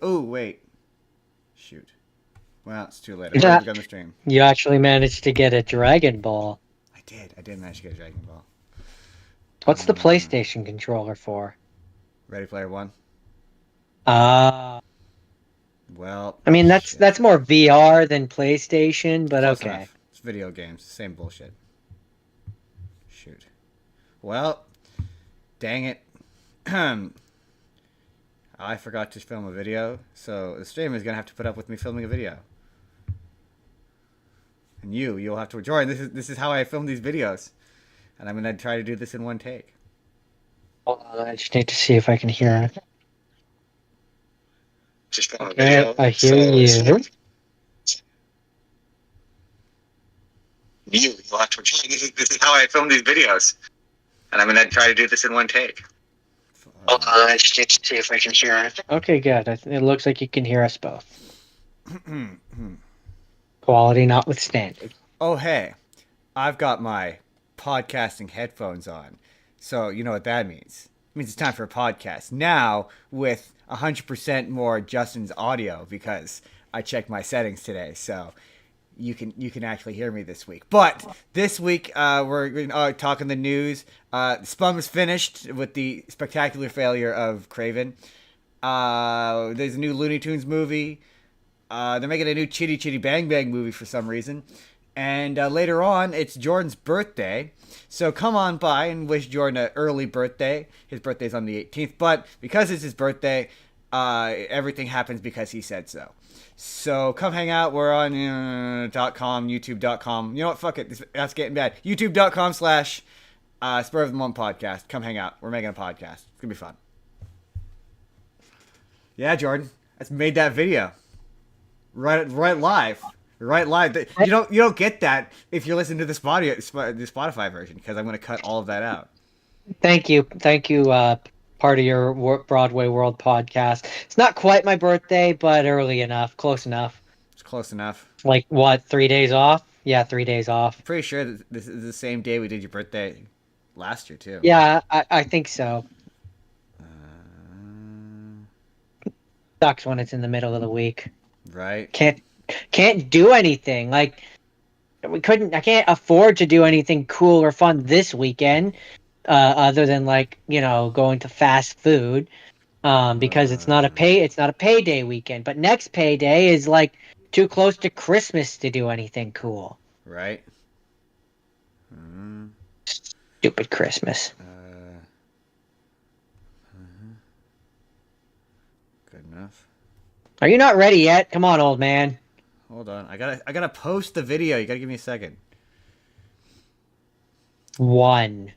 Oh, wait. Shoot. Well, it's too late. I've already begun the stream. You actually managed to get a Dragon Ball. I did. I did manage to get a Dragon Ball. What's the PlayStation controller for? Ready Player One? Well, I mean, shit. that's more VR than PlayStation, but Close okay. enough. It's video games. Same bullshit. Shoot. Well, dang it. I forgot to film a video, so the stream is going to have to put up with me filming a video. And you'll have to join. This is how I film these videos. And I'm going to try to do this in one take. Hold on, I just need to see if I can hear it. Just film a video. Okay, I hear you. You'll have to join. This is how I film these videos. And I'm going to try to do this in one take. Hold on, I just need to see if I can hear it. Okay, good. It looks like you can hear us both. Quality notwithstanding. Oh, hey. I've got my podcasting headphones on. So, you know what that means. It means it's time for a podcast. Now, with 100% more Justin's audio, because I checked my settings today. So, you can actually hear me this week. But this week, we're talking the news. SPUMM is finished with the spectacular failure of Craven. There's a new Looney Tunes movie. They're making a new Chitty Chitty Bang Bang movie for some reason. And later on, it's Jordan's birthday. So come on by and wish Jordan an early birthday. His birthday's on the 18th. But because it's his birthday, everything happens because he said so. So come hang out. We're on .com, youtube.com. You know what? Fuck it. That's getting bad. youtube.com/ Spur of the Moment podcast. Come hang out. We're making a podcast. It's going to be fun. Yeah, Jordan. That's made that video. Right live. Right live. You don't get that if you're listening to the Spotify version, because I'm going to cut all of that out. Thank you. Part of your Broadway World podcast. It's not quite my birthday, but early enough, close enough. It's close enough. Like what? 3 days off? Yeah, 3 days off. Pretty sure that this is the same day we did your birthday last year too. Yeah, I think so. Sucks when it's in the middle of the week. Right. Can't do anything. Like I can't afford to do anything cool or fun this weekend. Other than going to fast food, because it's not a payday weekend. But next payday is like too close to Christmas to do anything cool. Right. Stupid Christmas. Good enough. Are you not ready yet? Come on, old man. Hold on. I gotta post the video. You gotta give me a second. 1,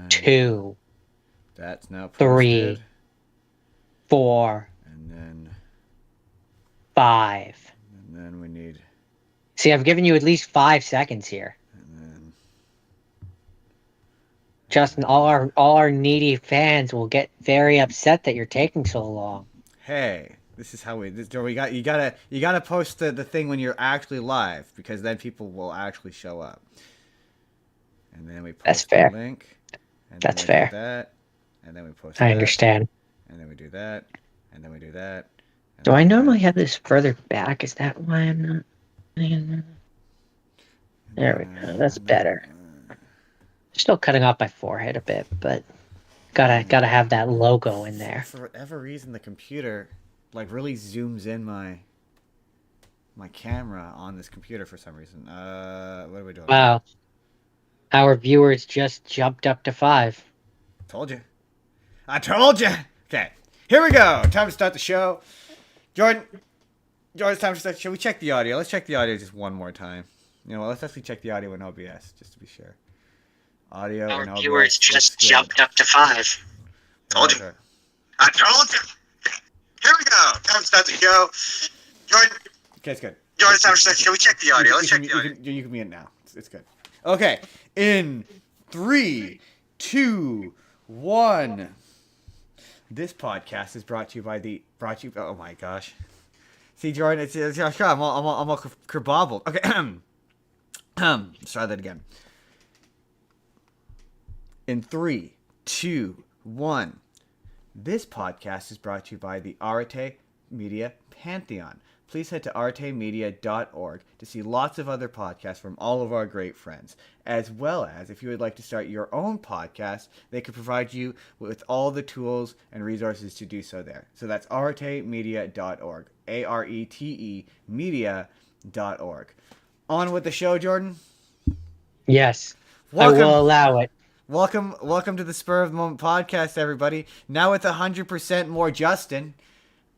2, that's now posted. 3, 4, and then 5. And then we need. See, I've given you at least 5 seconds here. And then. Justin, all our needy fans will get very upset that you're taking so long. Hey, this is how you gotta post the thing when you're actually live, because then people will actually show up. And then we post the link. And That's then we fair. do that, and then we post. I understand. And then we do that, and then we do that. Do I normally have this further back? Is that why I'm not? There we go. That's better. Still cutting off my forehead a bit, but gotta have that logo in there. For whatever reason, the computer really zooms in my camera on this computer for some reason. What are we doing? Wow. Our viewers just jumped up to 5. Told you. I told you. Okay, here we go. Time to start the show. Jordan, it's time to start the show. We check the audio. Let's check the audio just one more time. You know what? Let's actually check the audio in OBS just to be sure. Audio and OBS. Our viewers just jumped up to 5. Told you. I told you. Here we go. Time to start the show. Jordan. Okay, it's good. Jordan, it's time to start the show. We check the audio. Let's check the audio. You can mute it now. It's good. Okay, in 3, 2, 1. This podcast is brought to you oh my gosh. See, Jordan, it's I'm all kerbobbled. Okay, let's try that again. In 3, 2, 1. This podcast is brought to you by the Artie Media Pantheon. Please head to artemedia.org to see lots of other podcasts from all of our great friends. As well as, if you would like to start your own podcast, they can provide you with all the tools and resources to do so there. So that's artemedia.org. A-R-E-T-E media.org. On with the show, Jordan. Yes, Welcome. I will allow it. Welcome to the Spur of the Moment podcast, everybody. Now with 100% more Justin.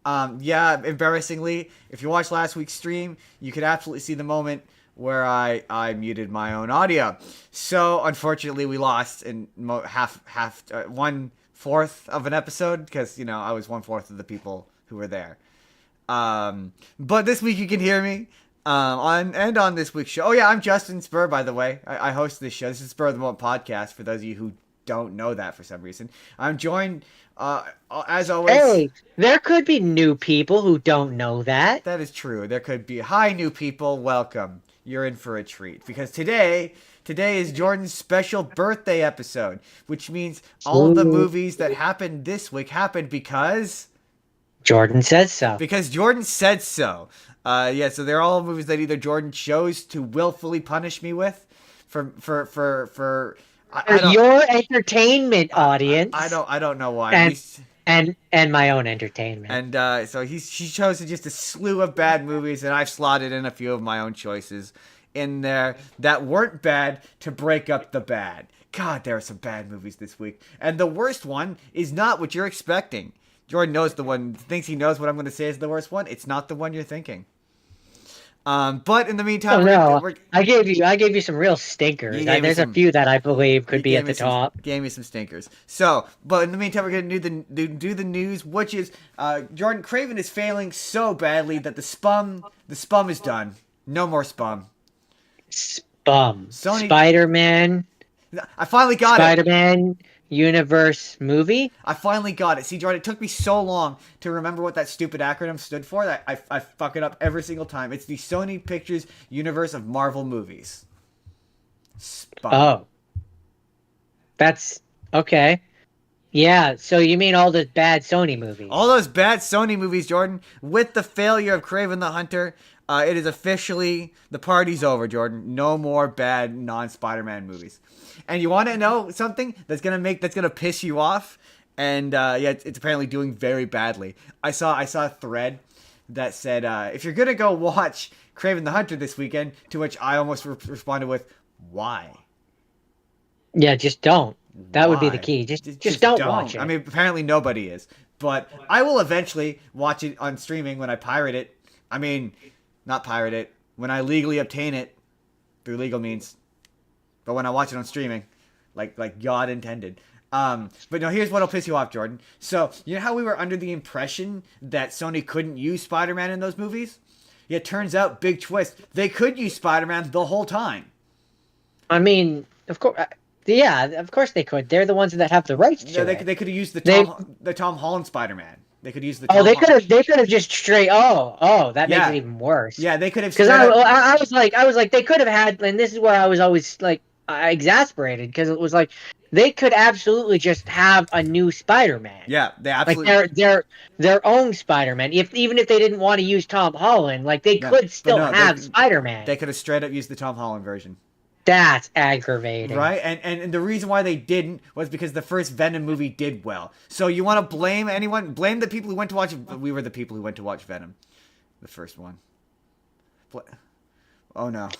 Embarrassingly, if you watched last week's stream, you could absolutely see the moment where I muted my own audio. So unfortunately, we lost in 1/4 of an episode because I was 1/4 of the people who were there. But this week you can hear me. On this week's show. Oh yeah, I'm Justin Spurr, by the way. I host this show. This is Spur of the Moment podcast, for those of you who don't know that for some reason. I'm joined, as always... Hey, there could be new people who don't know that. That is true. There could be. Hi, new people. Welcome. You're in for a treat. Because today is Jordan's special birthday episode, which means all of the movies that happened this week happened because... Jordan says so. Because Jordan said so. So they're all movies that either Jordan chose to willfully punish me with for your entertainment audience. I don't know why. And my own entertainment. And so he chose just a slew of bad movies, and I've slotted in a few of my own choices in there that weren't bad to break up the bad. God, there are some bad movies this week. And the worst one is not what you're expecting. Jordan thinks he knows what I'm going to say is the worst one. It's not the one you're thinking. But in the meantime, I gave you some real stinkers. There's a few that I believe could be at the top. Gave me some stinkers. So, but in the meantime, we're going to do the news, which is Jordan Craven is failing so badly that the SPUMM is done. No more SPUMM. SPUMM. Spider-Man. I finally got it. Spider-Man Universe movie. I finally got it. See, Jordan, it took me so long to remember what that stupid acronym stood for that I fuck it up every single time. It's the Sony Pictures Universe of Marvel movies. SPUMM. Oh. That's okay. Yeah, so you mean all the bad Sony movies? All those bad Sony movies, Jordan. With the failure of Kraven the Hunter, it is officially, the party's over, Jordan. No more bad non-Spider-Man movies. And you want to know something that's gonna piss you off? And it's apparently doing very badly. I saw a thread that said, if you're gonna go watch Kraven the Hunter this weekend, to which I almost responded with, why? Yeah, just don't. That would be the key. Just don't watch it. I mean, apparently nobody is. But I will eventually watch it on streaming when I pirate it. I mean, not pirate it. When I legally obtain it through legal means. But when I watch it on streaming, like God intended. But no, here's what'll piss you off, Jordan. So, you know how we were under the impression that Sony couldn't use Spider-Man in those movies? Yeah, it turns out, big twist, they could use Spider-Man the whole time. I mean, of course, yeah, of course they could. They're the ones that have the rights to it. They could have used the Tom Holland Spider-Man. They could use the. They could have just straight. That makes it even worse. Yeah, they could have. Because I was like, they could have had, and this is where I was always like exasperated, because it was like they could absolutely just have a new Spider-Man. Yeah, they absolutely their own Spider-Man. Even if they didn't want to use Tom Holland, like they could still have Spider-Man. They could have straight up used the Tom Holland version. That's aggravating. Right? And the reason why they didn't was because the first Venom movie did well. So you want to blame anyone? Blame the people who went to watch... We were the people who went to watch Venom. The first one. Oh, no.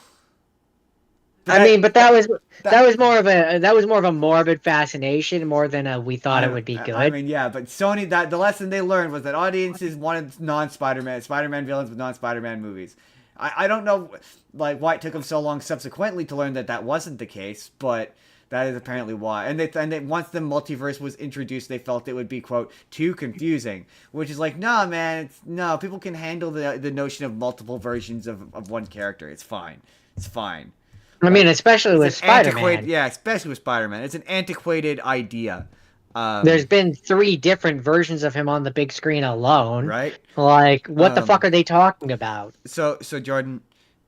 But that was more of a morbid fascination more than we thought it would be good. I mean, yeah, but Sony, the lesson they learned was that audiences wanted Spider-Man villains with non-Spider-Man movies. I don't know why it took them so long subsequently to learn that wasn't the case, but that is apparently why. And they once the multiverse was introduced, they felt it would be, quote, too confusing, which is like, nah, man, people can handle the notion of multiple versions of one character. It's fine. I mean, especially with Spider-Man. Yeah, especially with Spider-Man. It's an antiquated idea. There's been 3 different versions of him on the big screen alone. Right? Like, what the fuck are they talking about? So Jordan,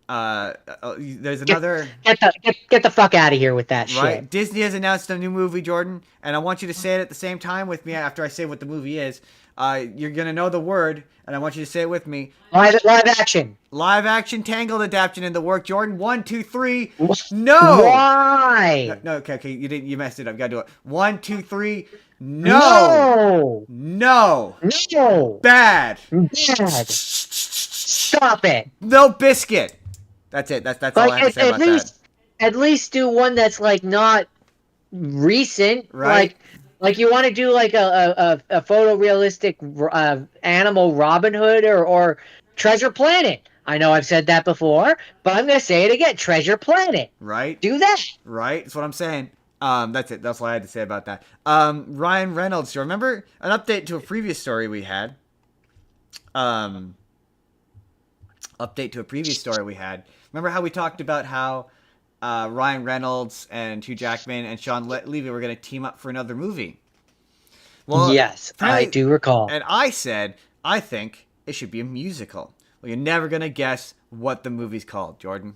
There's another. Get the fuck out of here with that Right? shit. Disney has announced a new movie, Jordan, and I want you to say it at the same time with me after I say what the movie is. You're gonna know the word, and I want you to say it with me. Live action. Live action Tangled adaptation in the work. Jordan, 1, 2, 3. No. No, Why? no, okay, you didn't, you messed it up. You gotta do it. 1, 2, 3. No. No. No. No. Bad. Dad. Stop it. No biscuit. That's it. That's all Like I have to say about that. at least do one that's like not recent. Right? Like you want to do like a photorealistic animal Robin Hood or Treasure Planet. I know I've said that before, but I'm gonna say it again. Treasure Planet. Right? Do that. Right? That's what I'm saying. That's it. That's all I had to say about that. Ryan Reynolds. Do you remember an update to a previous story we had? Update to a previous story we had. Remember how we talked about how Ryan Reynolds and Hugh Jackman and Sean Levy were going to team up for another movie? Well, Yes, I do recall. And I said, I think it should be a musical. Well, you're never going to guess what the movie's called, Jordan.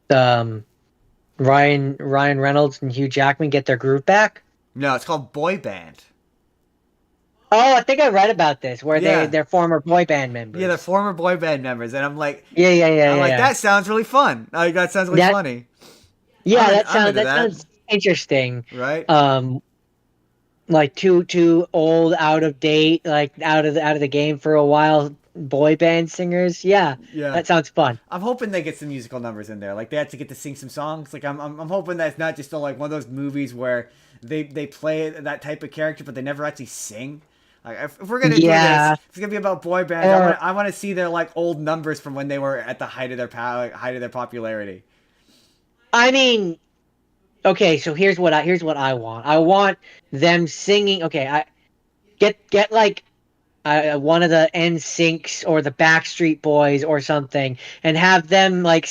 Ryan Reynolds and Hugh Jackman get their groove back. No, it's called Boy Band. Oh, I think I read about this where Yeah. they're former boy band members. Yeah, they're former boy band members, and I'm like, Yeah. like that sounds really fun. Like that sounds really funny. Yeah, I'm into that sounds interesting. Right? Like two old, out of date, like out of the game for a while, boy band singers. Yeah, Yeah. that sounds fun. I'm hoping they get some musical numbers in there. Like they actually get to sing some songs. Like I'm hoping that it's not just like one of those movies where they play that type of character, but they never actually sing. Like if we're gonna do this, it's gonna be about boy bands. I want to see their like old numbers from when they were at the height of their height of their popularity. I mean, okay, so here's what I want. I want them singing. Okay, I get like one of the NSYNCs or the Backstreet Boys or something, and have them like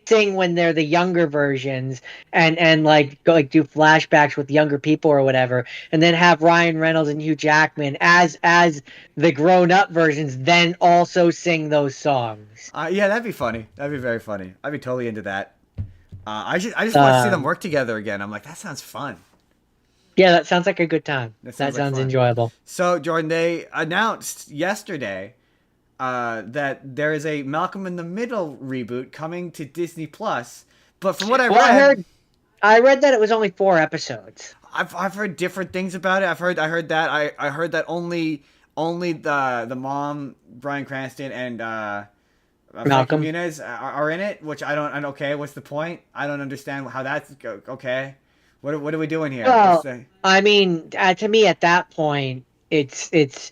sing when they're the younger versions, and like go like do flashbacks with younger people or whatever, and then have Ryan Reynolds and Hugh Jackman as the grown up versions, then also sing those songs. Yeah, that'd be funny. That'd be very funny. I'd be totally into that. I just want to see them work together again. I'm like, that sounds fun. Yeah, that sounds like a good time. That sounds fun. enjoyable. So, Jordan, they announced yesterday that there is a Malcolm in the Middle reboot coming to Disney Plus. But from what I read, I read that it was only 4 episodes. I've heard different things about it. I heard that I heard that only the mom, Bryan Cranston, and Malcolm Muniz are in it, which I don't. Okay, what's the point? I don't understand how that's okay. What are we doing here? Well, I mean, to me, at that point, it's this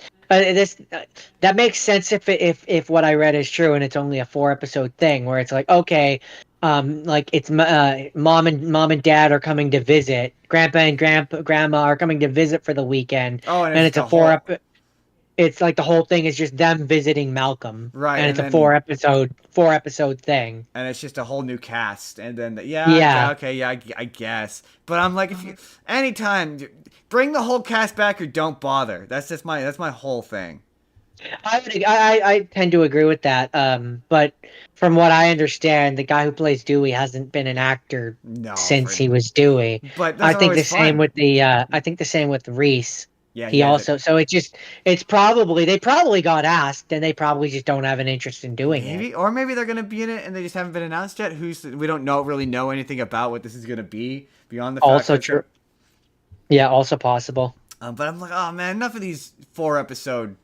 that makes sense if what I read is true and it's only a 4-episode thing where it's like, okay, like it's mom and dad are coming to visit, grandpa and grandma are coming to visit for the weekend, and it's a 4 It's like the whole thing is just them visiting Malcolm, right? And it's a 4-episode thing, and it's just a whole new cast. And then I guess. But I'm like, if you anytime bring the whole cast back or don't bother. That's my whole thing. I tend to agree with that. But from what I understand, the guy who plays Dewey hasn't been an actor since he was Dewey. But I think the same with Reese. Yeah, he also. So they probably got asked, and they probably just don't have an interest in doing it. Or maybe they're gonna be in it, and they just haven't been announced yet. We don't really know anything about what this is gonna be beyond the fact. Also true. Yeah, also possible. But I'm like, oh man, enough of these 4-episode.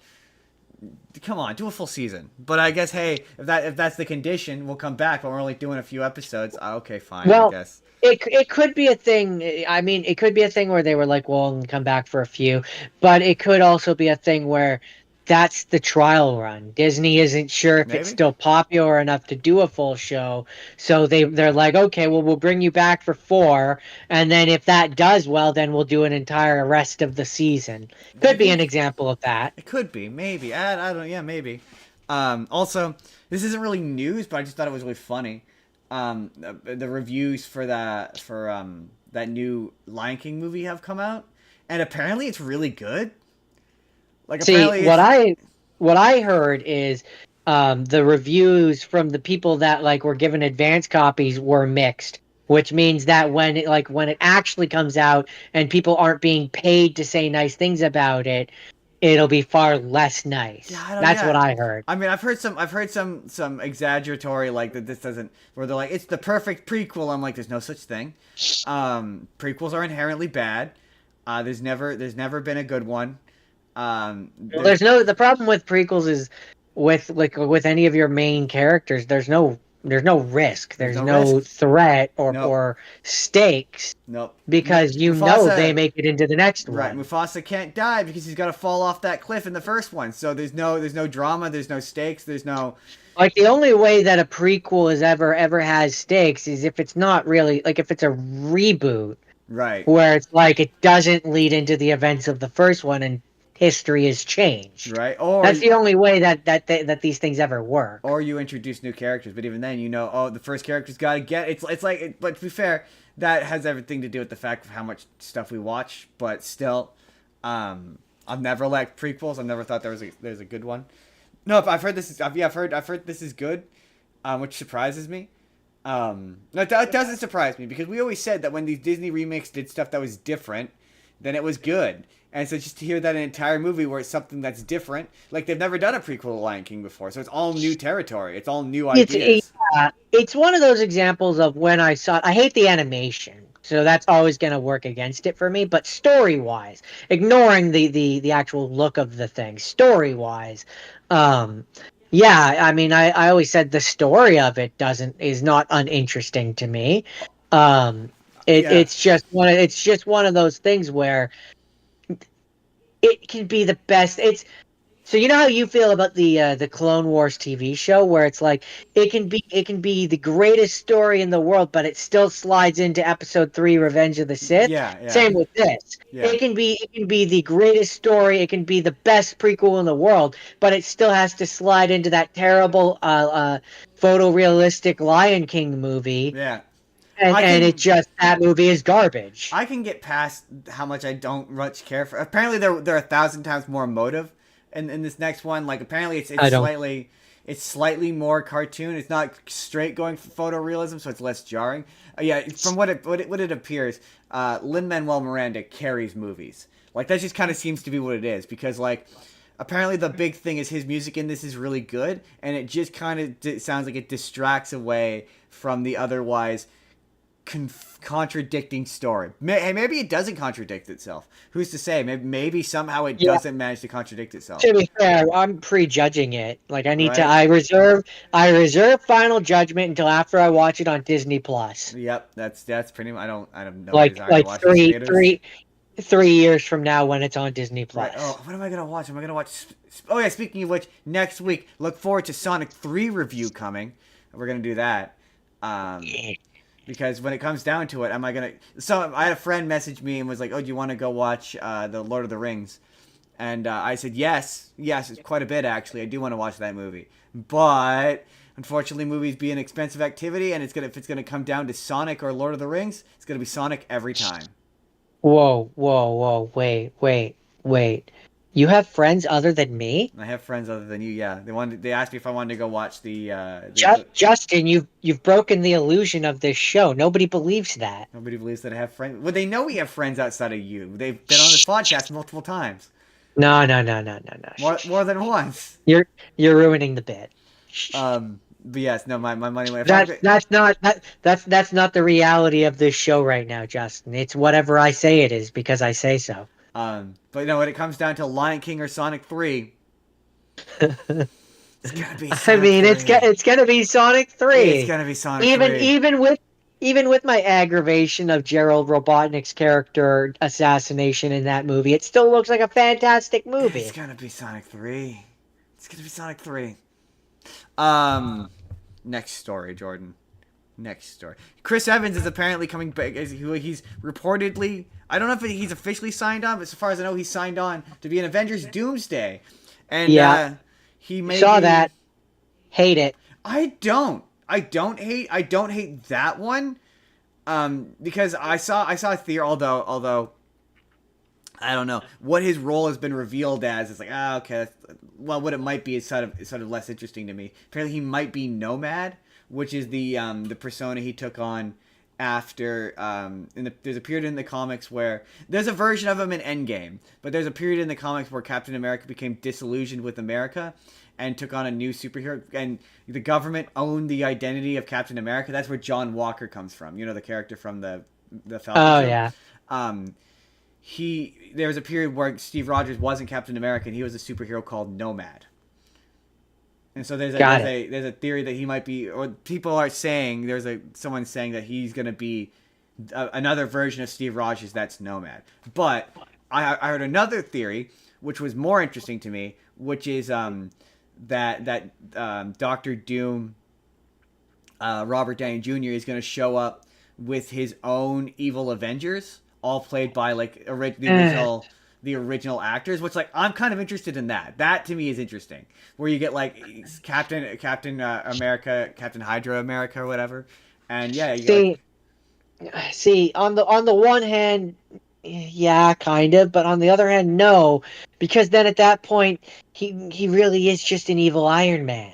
Come on, do a full season. But I guess, hey, if that's the condition, we'll come back. But we're only doing a few episodes. Okay, fine. Well, I guess. It could be a thing. I mean, it could be a thing where they were like, well, we'll come back for a few. But it could also be a thing where that's the trial run. Disney isn't sure if it's still popular enough to do a full show. So they're like, okay, well, we'll bring you back for 4. And then if that does well, then we'll do an entire rest of the season. Could be an example of that. It could be. Maybe. I don't. Yeah, maybe. Also, this isn't really news, but I just thought it was really funny. The reviews for that new Lion King movie have come out, and apparently it's really good. Like, see, what I heard is the reviews from the people that like were given advance copies were mixed, which means that when it actually comes out and people aren't being paid to say nice things about it, it'll be far less Yeah, nice. I don't. That's what Yeah, I heard. I mean, I've heard some exaggeratory like that. This doesn't. Where they're like, it's the perfect prequel. I'm like, there's no such thing. Prequels are inherently bad. There's never been a good one. Well, There's the problem with prequels is with any of your main characters, there's no risk, there's there's no no risk. threat Nope. or stakes Nope. because they Mufasa. make it into the next Right, one. Mufasa can't die because he's got to fall off that cliff in the first one. So there's no drama, there's no stakes, there's no Like the only way that a prequel is ever has stakes is if it's not really like if it's a reboot right, where it's like it doesn't lead into the events of the first one and history has changed. right, That's the only way that these things ever work. or you introduce new characters. But even then, oh, the first character's got to get it's like. But to be fair, that has everything to do with the fact of how much stuff we watch. But still, I've never liked prequels. I've never thought there's a good one. No, I've heard this is I've heard this is good, which surprises me. No, it doesn't surprise me because we always said that when these Disney remakes did stuff that was different, then it was good. And so just to hear that an entire movie where it's something that's different, like they've never done a prequel to Lion King before, so it's all new territory. It's all new ideas. It's one of those examples of when I hate the animation. So that's always going to work against it for me, but story-wise, ignoring the actual look of the thing, story-wise, um yeah, I mean I always said the story of it doesn't is not uninteresting to me. Um Yeah, it's just one of those things where it can be the best. It's so you know how you feel about the Clone Wars TV show, where it's like it can be the greatest story in the world, but it still slides into Episode 3, Revenge of the Sith. yeah, yeah, Same with this. yeah. It can be the greatest story. It can be the best prequel in the world, but it still has to slide into that terrible photorealistic Lion King movie, Yeah. I and it can just that movie is garbage. I can get past how much I don't much care for. Apparently, they're 1,000 times more emotive in this next one. Like apparently, I don't. it's slightly more cartoon. It's not straight going for photorealism, so it's less jarring. Yeah, from what it appears, Lin-Manuel Miranda carries movies. Like that just kind of seems to be what it is because like. Apparently, the big thing is his music in this is really good, and it just kind of sounds like it distracts away from the otherwise contradicting story. Hey, maybe it doesn't contradict itself. Who's to say? Maybe somehow it Yeah. doesn't manage to contradict itself. To be fair, I'm prejudging it. Like I need to. Right? I reserve final judgment until after I watch it on Disney Plus. Yep. That's pretty much. I have no Like desire to watch this in theaters. 3 years from now when it's on Disney Right. Plus. Oh, what am I gonna watch? Am I gonna watch? Oh yeah. Speaking of which, next week, look forward to Sonic 3 review coming. We're gonna do that. Um, because when it comes down to it, am I gonna? So I had a friend message me and was like, "Oh, do you want to go watch the Lord of the Rings?" And I said yes, it's quite a bit actually. I do want to watch that movie, but unfortunately, movies be an expensive activity, and if it's gonna come down to Sonic or Lord of the Rings, it's gonna be Sonic every time. Whoa! Wait! You have friends other than me? I have friends other than you. Yeah, they asked me if I wanted to go watch Justin, you've broken the illusion of this show. Nobody believes that. Nobody believes that I have friends. Well, they know we have friends outside of you. They've been on this podcast multiple times, No. more than once. You're ruining the bit. But yes, no, my money went. That's not the reality of this show right now, Justin. It's whatever I say it is because I say so. But when it comes down to Lion King or Sonic 3, it's gonna be. I Sonic mean, 3. it's gonna be Sonic 3. It's gonna be Sonic 3. Even with my aggravation of Gerald Robotnik's character assassination in that movie, it still looks like a fantastic movie. It's gonna be Sonic 3. It's gonna be Sonic 3. Next story, Jordan. Next story. Chris Evans is apparently coming back. He's reportedly. I don't know if he's officially signed on, but so far as I know, he's signed on to be an Avengers Doomsday. And Yeah. he may Saw be- that. Hate it. I don't hate that one. Because I saw a theory. Although I don't know what his role has been revealed as. It's like, okay. Well, what it might be is sort of less interesting to me. Apparently, he might be Nomad, which is the persona he took on after. There's a period in the comics where there's a version of him in Endgame, but there's a period in the comics where Captain America became disillusioned with America and took on a new superhero, and the government owned the identity of Captain America. That's where John Walker comes from. You know, the character from the Falcon Oh show. yeah, There was a period where Steve Rogers wasn't Captain America and he was a superhero called Nomad. And so there's a theory that he might be, or people are saying someone saying that he's going to be another version of Steve Rogers that's Nomad. But I heard another theory which was more interesting to me, which is that Doctor Doom, Robert Downey Jr. is going to show up with his own evil Avengers, all played by like the original actors, which like I'm kind of interested in that. That to me is interesting, where you get like Captain America, Captain Hydra America or whatever, and yeah, you see, on the one hand, yeah, kind of, but on the other hand, no, because then at that point, he really is just an evil Iron Man.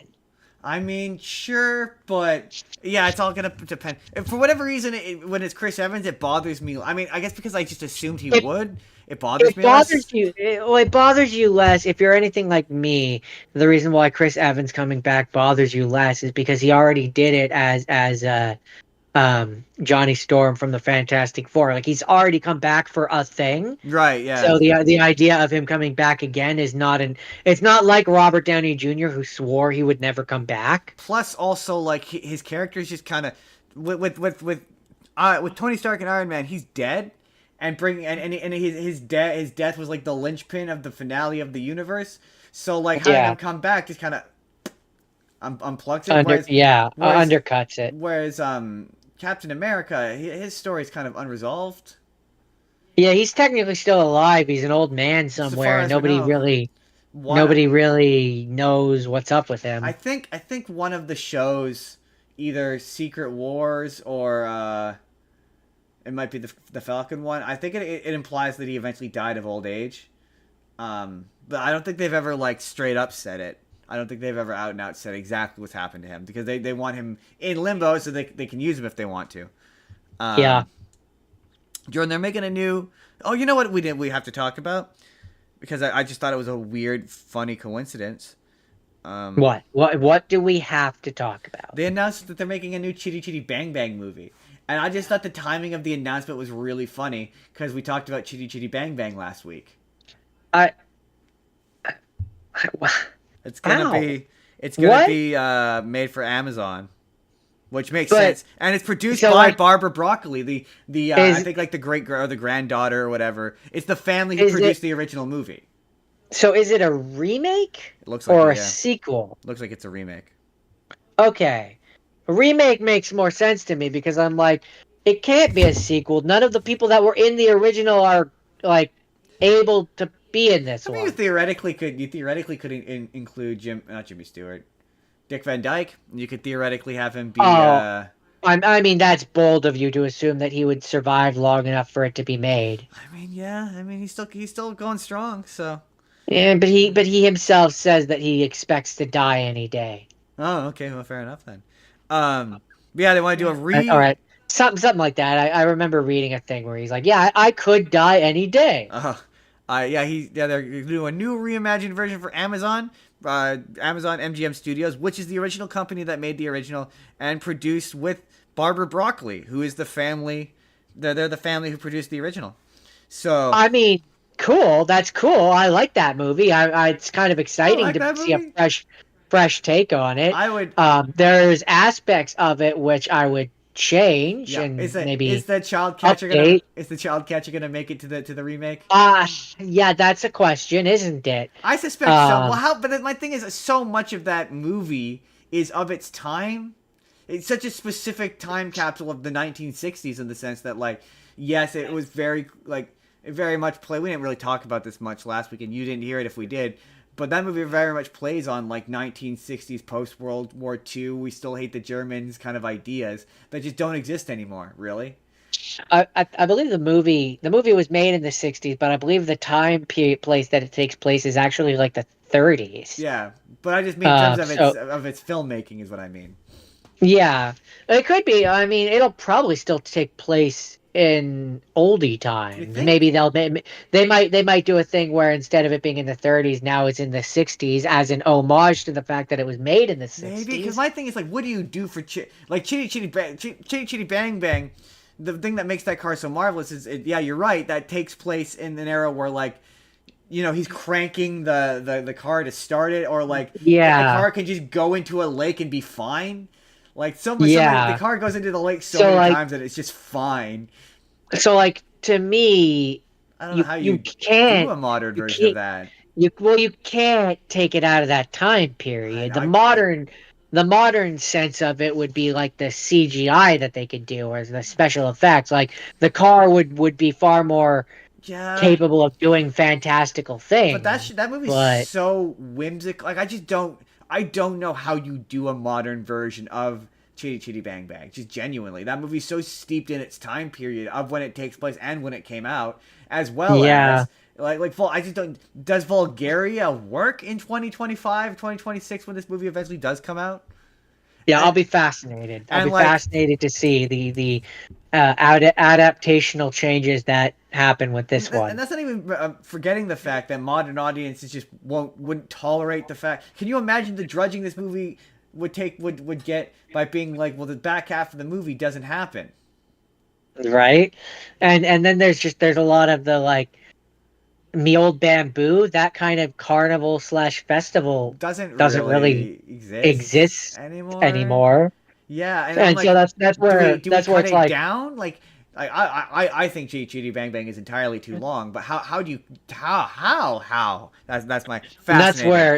I mean, sure, but yeah, it's all gonna depend. If for whatever reason, when it's Chris Evans, it bothers me. I mean, I guess because I just assumed he would. It bothers me less. It bothers you less if you're anything like me. The reason why Chris Evans coming back bothers you less is because he already did it as Johnny Storm from the Fantastic Four. Like he's already come back for a thing. Right, yeah. So the idea of him coming back again is it's not like Robert Downey Jr. who swore he would never come back. Plus, also like his character is just kind of with Tony Stark and Iron Man, he's dead, and his death was like the linchpin of the finale of the universe. So like having him come back just kind of unplugs it. Undercuts it. Whereas Captain America, his story is kind of unresolved. Yeah, he's technically still alive. He's an old man somewhere, and nobody really knows what's up with him. I think one of the shows, either Secret Wars or it might be the Falcon one. I think it implies that he eventually died of old age. But I don't think they've ever like straight up said it. I don't think they've ever out and out said exactly what's happened to him, because they want him in limbo so they can use him if they want to. Yeah. Jordan, they're making a new... Oh, you know what we have to talk about? Because I just thought it was a weird, funny coincidence. What do we have to talk about? They announced that they're making a new Chitty Chitty Bang Bang movie. And I just thought the timing of the announcement was really funny, because we talked about Chitty Chitty Bang Bang last week. It's gonna be made for Amazon, which makes sense, and it's produced by Barbara Broccoli, I think like the the granddaughter or whatever. It's the family who produced the original movie. So is it a remake? It looks like a sequel? Looks like it's a remake. Okay, a remake makes more sense to me, because I'm like, it can't be a sequel. None of the people that were in the original are like able to be in this one. You theoretically could include Jimmy Stewart, Dick Van Dyke. You could theoretically have him be. I mean, that's bold of you to assume that he would survive long enough for it to be made. I mean, yeah. I mean, he's still going strong. So. Yeah, but he himself says that he expects to die any day. Oh, okay. Well, fair enough then. Yeah, they want to do a all right, something like that. I remember reading a thing where he's like, "Yeah, I could die any day." They're doing a new reimagined version for Amazon, Amazon MGM Studios, which is the original company that made the original, and produced with Barbara Broccoli, who is the family. They're the family who produced the original. So I mean, cool. That's cool. I like that movie. It's kind of exciting to see a fresh take on it. I would. There's aspects of it which I would change and is the child catcher gonna make it to the remake? Yeah, that's a question, isn't it? I suspect so. Well, but my thing is, so much of that movie is of its time. It's such a specific time capsule of the 1960s, in the sense that, like, yes, it was very much play. We didn't really talk about this much last week, and you didn't hear it if we did. But that movie very much plays on, like, 1960s post-World War II, we still hate the Germans kind of ideas that just don't exist anymore, really. I believe the movie was made in the 60s, but I believe the time period place that it takes place is actually like the 30s. Yeah, but I just mean in terms of So its filmmaking is what I mean. yeah, it could be. I mean, it'll probably still take place in oldie You times. think? Maybe they might do a thing where instead of it being in the 30s, now it's in the 60s as an homage to the fact that it was made in the Maybe because 60s. my thing is like, what do you do for like Chitty Chitty Bang Bang? The thing that makes that car so marvelous is, yeah, you're right. That takes place in an era where like, he's cranking the car to start it, or like the Yeah, car can just go into a lake and be fine. Like so many, the yeah. car goes into the lake so So many like times that it's just fine. to me, I don't know you how you you do can't a modern you version of can't that. you can't take it out of that time period. I The modern sense of it would be like the CGI that they could do, or the special effects. Like the car would be far more yeah. capable of doing fantastical But things. that movie's But so whimsical. Like I don't know how you do a modern version of Chitty Chitty Bang Bang. Just genuinely, that movie's so steeped in its time period of when it takes place and when it came out, as well yeah, as I just don't. Does Bulgaria work in 2025, 2026 when this movie eventually does come out? yeah, I'll And be fascinated. I'll and be like fascinated to see the adaptational changes that happen with this and one. that's not even forgetting the fact that modern audiences just wouldn't tolerate the fact. Can you imagine the drudging this movie would get by being like, well, the back half of the movie doesn't happen. Right. And then there's a lot of the like me old bamboo, that kind of carnival slash festival Doesn't doesn't really really exist exist anymore. anymore. Yeah, and I'm And so like, do we that's where cut it's it like down? Like, I think Chitty Bang Bang is entirely too long. But how do you how that's my and that's fascinating.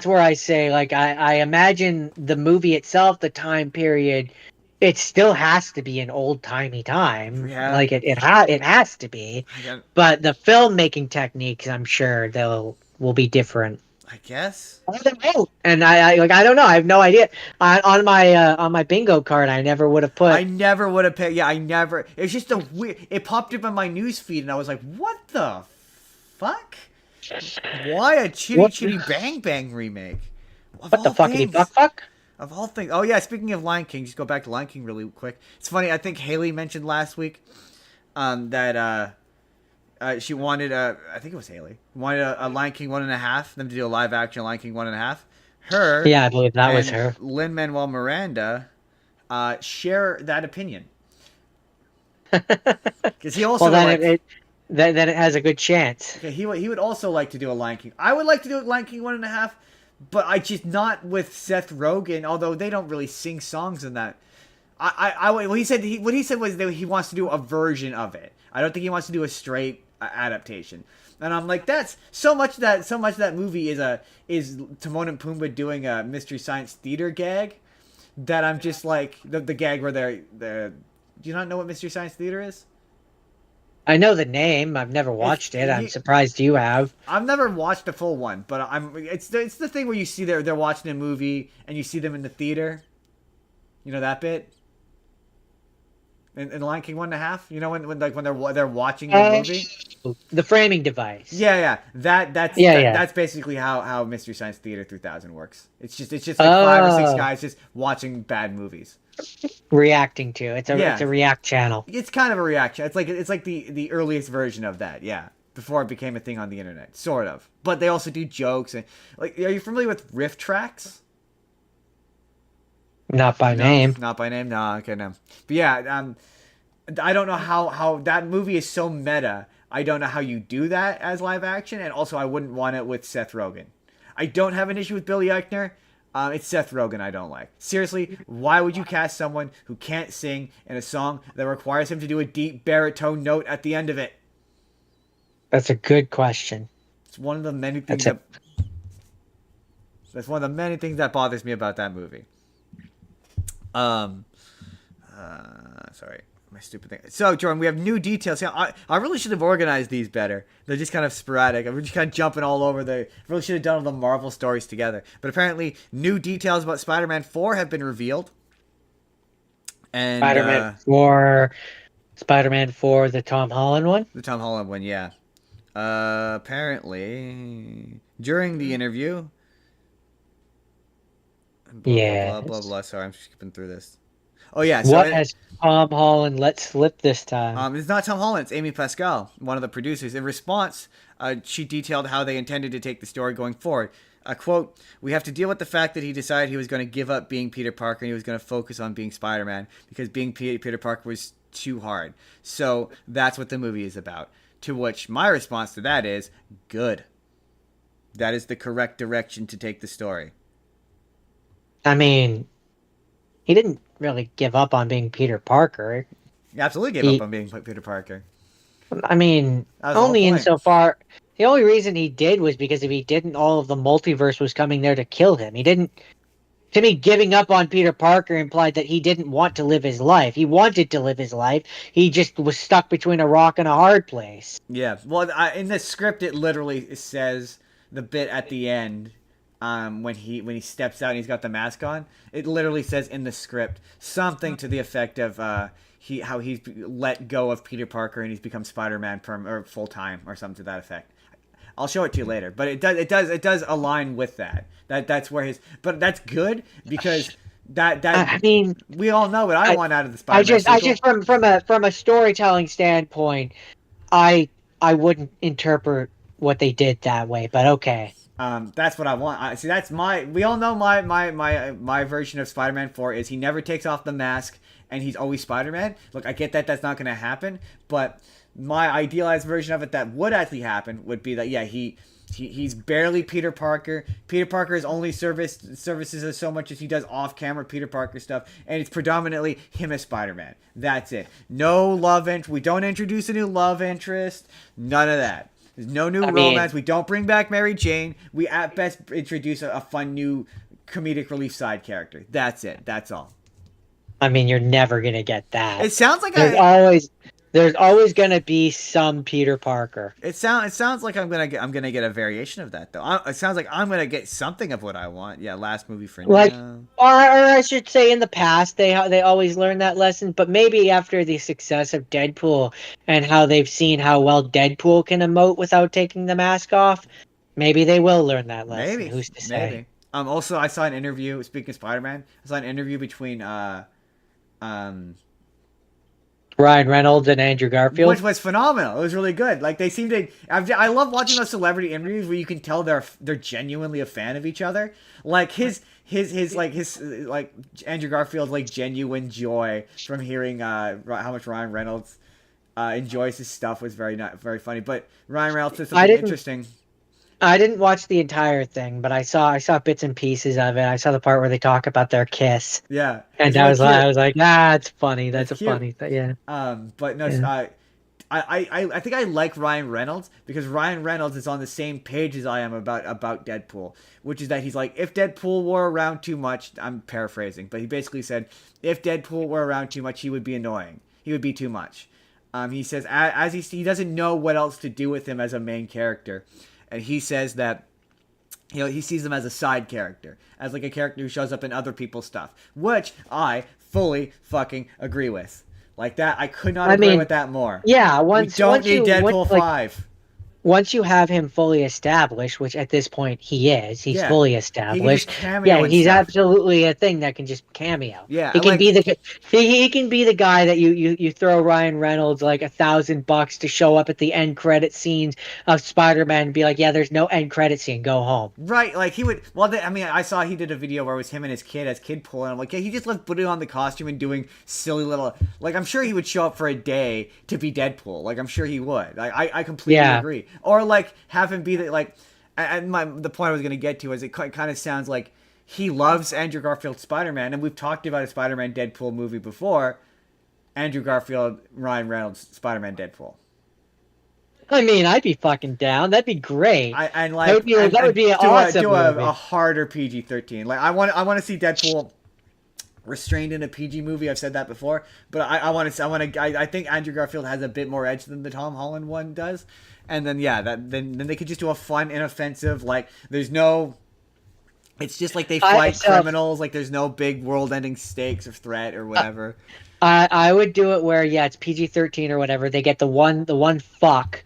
where I say like I imagine the movie itself, the time period, it still has to be an old timey time. Yeah, Like it has to be. I got But the filmmaking techniques, I'm sure they'll will be different. I guess. I don't know. And I don't know. I have no idea. On my bingo card, I never would have I put. never would have picked. Yeah, I never. It's just a weird. It popped up on my news feed, and I was like, "What the fuck? Why a Chitty What Chitty Bang Bang remake? Of what the all fuckity things, fuck? of all things. Oh yeah, speaking of Lion King, just go back to Lion King really quick. It's funny. I think Haley mentioned last week, that she wanted I think it was Haley wanted a Lion King 1.5. Them to do a live action Lion King 1.5. Her Yeah, I believe that was and her. Lin Manuel Miranda share that opinion because he Well, also then like. then it has a good chance. Okay, he would also like to do a Lion King. I would like to do a Lion King 1.5, but I just not with Seth Rogen. Although they don't really sing songs in that. What he said was that he wants to do a version of it. I don't think he wants to do a straight adaptation. And I'm like, that's so much that movie is Timon and Pumbaa doing a Mystery Science Theater gag, that I'm just like the gag where they're do you not know what Mystery Science Theater is? I know the name. I've never It's watched it. I'm surprised you have. I've never watched the full one, but it's the thing where you see they're watching a movie and you see them in the theater. You know that bit in Lion King 1.5. You know when they're watching the movie. The framing device. Yeah. Yeah, yeah. That's basically how Mystery Science Theater 3000 works. It's just like 5 or 6 Oh, guys just watching bad movies. reacting to it's Yeah, a react channel. it's kind of a reaction. It's like the earliest version of that. Yeah, before it became a thing on the internet, sort of. But they also do jokes and like. Are you familiar with riff tracks? Not by No, name. not by name. No, okay, no. But yeah, I don't know how that movie is so meta. I don't know how you do that as live action, and also I wouldn't want it with Seth Rogen. I don't have an issue with Billy Eichner. It's Seth Rogen I don't like. Seriously, why would you cast someone who can't sing in a song that requires him to do a deep baritone note at the end of it? That's a good question. It's one of the many things That's a that that's one of the many things that bothers me about that movie. Um, sorry, my stupid thing. So, Jordan, we have new details. Yeah, I really should have organized these better. They're just kind of sporadic. I'm just kind of jumping all over. I really should have done all the Marvel stories together. But apparently, new details about Spider-Man 4 have been revealed. And Spider-Man 4. Spider-Man 4, the Tom Holland one? The Tom Holland one, yeah. Apparently, during the interview, blah blah blah blah Yes. blah. Sorry, I'm skipping through this. Oh yeah, so What has Tom Holland let slip this time? it's not Tom Holland, it's Amy Pascal, one of the producers. In response, she detailed how they intended to take the story going forward. Quote, "We have to deal with the fact that he decided he was going to give up being Peter Parker and he was going to focus on being Spider-Man because being Peter Parker was too hard. So that's what the movie is about." To which my response to that is, good. That is the correct direction to take the story. I mean, he didn't really give up on being Peter Parker. He absolutely gave up He, on being Peter Parker. I mean, That was the whole only point. insofar. The only reason he did was because if he didn't, all of the multiverse was coming there to kill him. He didn't. To me, giving up on Peter Parker implied that he didn't want to live his life. He wanted to live his life. He just was stuck between a rock and a hard place. Yeah. Well, in the script, it literally says the bit at the end when he steps out and he's got the mask on. It literally says in the script something to the effect of how he's let go of Peter Parker and he's become Spider-Man or full time or something to that effect. I'll show it to you later, but it does align with that. That's where but that's good because I mean, we all know what I want out of the I Spider-Man just sequel. from a storytelling standpoint, I wouldn't interpret what they did that way, but okay. That's what I want. See, that's we all know my version of Spider-Man 4 is he never takes off the mask and he's always Spider-Man. Look, I get that that's not going to happen, but my idealized version of it that would actually happen would be that yeah, he's barely Peter Parker. Peter Parker is only services us so much as he does off-camera Peter Parker stuff, and it's predominantly him as Spider-Man. That's it. No love interest. We don't introduce a new love interest. None of that. There's no new romance. We don't bring back Mary Jane. We at best introduce a fun new comedic relief side character. That's it. That's all. I mean, you're never gonna get that. It sounds like There's always gonna be some Peter Parker. It sounds like I'm gonna get a variation of that though. It sounds like I'm gonna get something of what I want. Yeah, last movie for Like, now. or I should say, in the past, they always learn that lesson. But maybe after the success of Deadpool and how they've seen how well Deadpool can emote without taking the mask off, maybe they will learn that lesson. Maybe. Who's to say? Maybe. Also, I saw an interview. Speaking of Spider-Man, I saw an interview between Ryan Reynolds and Andrew Garfield. which was phenomenal. It was really good. Like they seem to. I love watching those celebrity interviews where you can tell they're genuinely a fan of each other. Like his Andrew Garfield's like genuine joy from hearing how much Ryan Reynolds enjoys his stuff was very funny. But Ryan Reynolds said something interesting. I didn't watch the entire thing, but I saw bits and pieces of it. I saw the part where they talk about their kiss. Yeah, And I was like, it's funny. That's a cute. funny thing. Yeah. But no, Yeah. I think I like Ryan Reynolds because Ryan Reynolds is on the same page as I am about Deadpool, which is that he's like, if Deadpool were around too much, I'm paraphrasing, but he basically said, if Deadpool were around too much, he would be annoying. He would be too much. He says, as he doesn't know what else to do with him as a main character. And he says that he sees them as a side character, as like a character who shows up in other people's stuff, which I fully fucking agree with. Like that, I could not agree with that more. Yeah, we don't need Deadpool 5. Once you have him fully established, which at this point he is, he's fully established. He's absolutely a thing that can just cameo. Yeah, he can be the guy that you throw Ryan Reynolds like $1,000 to show up at the end credit scenes of Spider-Man and be like, yeah, there's no end credit scene, go home. Right, like he would. Well, I saw he did a video where it was him and his kid as Kidpool, and I'm like, yeah, he just loved putting on the costume and doing silly little. Like I'm sure he would show up for a day to be Deadpool. Like I'm sure he would. I completely agree. Or like have him be the the point I was gonna get to is it kind of sounds like he loves Andrew Garfield's Spider-Man, and we've talked about a Spider-Man Deadpool movie before. Andrew Garfield, Ryan Reynolds, Spider-Man Deadpool. I mean, I'd be fucking down. That'd be great. That would be an awesome movie. A harder PG-13. Like I want to see Deadpool restrained in a PG movie. I've said that before, but I think Andrew Garfield has a bit more edge than the Tom Holland one does. And then then they could just do a fun, inoffensive, like there's no. It's just like they fight criminals. Like there's no big world-ending stakes or threat or whatever. I would do it where it's PG-13 or whatever. They get the one fuck,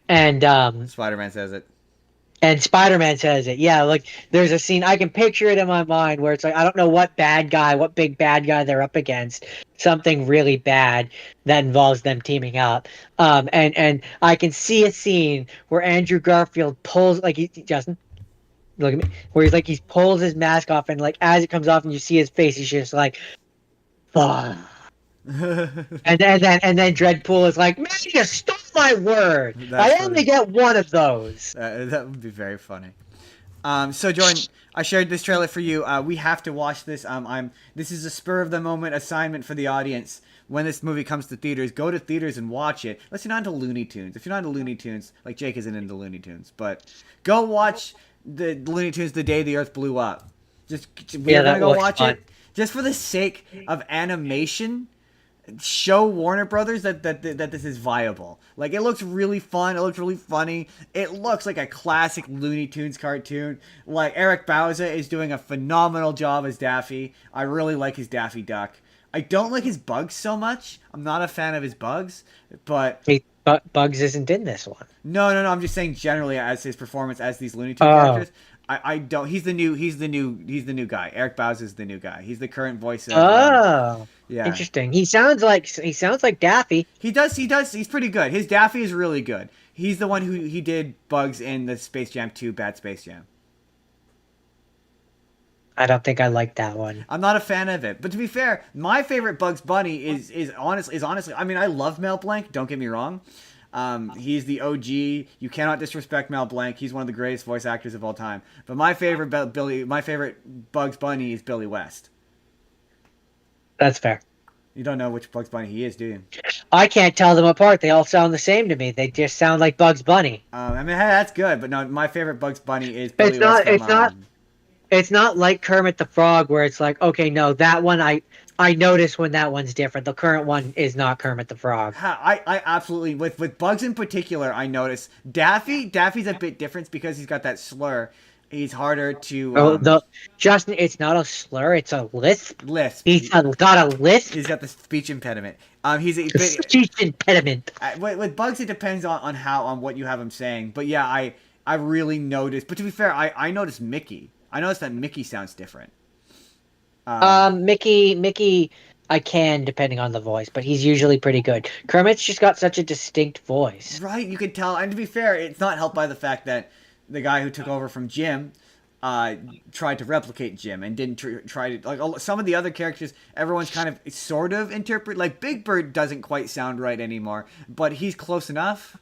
and Spider-Man says it. and Spider-Man says it. Yeah, like there's a scene I can picture it in my mind where it's like I don't know what big bad guy they're up against. Something really bad that involves them teaming up. And I can see a scene where Andrew Garfield pulls like Justin, look at me, where he's pulls his mask off and like as it comes off and you see his face, he's just like, fuck. And then Dreadpool is like, man, you stole my word. That's I only funny. get one of those. That would be very funny. So Jordan, I shared this trailer for you. We have to watch this. This is a spur of the moment assignment for the audience. When this movie comes to theaters, go to theaters and watch it. Unless you're not into Looney Tunes. If you're not into Looney Tunes, like Jake isn't into Looney Tunes, but go watch the Looney Tunes the day the Earth blew up. We're gonna That go looks watch fun. it just for the sake of animation. Show Warner Brothers that this is viable. Like, it looks really fun. It looks really funny. It looks like a classic Looney Tunes cartoon. Like, Eric Bauza is doing a phenomenal job as Daffy. I really like his Daffy Duck. I don't like his bugs so much. I'm not a fan of his bugs, but Wait, Bugs isn't in this one. no. I'm just saying generally as his performance as these Looney Tunes Oh. characters. I don't. He's the new guy. Eric Bauza is the new guy. He's the current voice of. Oh, Yeah. interesting. He sounds like Daffy. He does. He's pretty good. His Daffy is really good. He's the one who he did Bugs in the Space Jam 2 Bad Space Jam. I don't think I like that one. I'm not a fan of it. But to be fair, my favorite Bugs Bunny is honestly I mean, I love Mel Blanc, don't get me wrong. He's the OG. You cannot disrespect Mel Blanc. He's one of the greatest voice actors of all time. But my favorite Bugs Bunny is Billy West. That's fair. You don't know which Bugs Bunny he is, do you? I can't tell them apart. They all sound the same to me. They just sound like Bugs Bunny. I mean, hey, that's good. But no, my favorite Bugs Bunny is Billy It's West not. It's from, not. It's not like Kermit the Frog where it's like, okay, no, that one I notice when that one's different. The current one is not Kermit the Frog. I absolutely with Bugs in particular I notice Daffy's a bit different because he's got that slur. He's harder to Justin, it's not a slur, it's a lisp. lisp. He's got a lisp. He's got the speech impediment. He's a Speech impediment. with Bugs it depends on what you have him saying. But yeah, I really noticed. But to be fair, I noticed Mickey. I noticed that Mickey sounds different. Mickey, I can depending on the voice, but he's usually pretty good. Kermit's just got such a distinct voice. Right, you could tell. And to be fair, it's not helped by the fact that the guy who took over from Jim tried to replicate Jim and didn't try to like some of the other characters. Everyone's kind of sort of interpret like Big Bird doesn't quite sound right anymore, but he's close enough.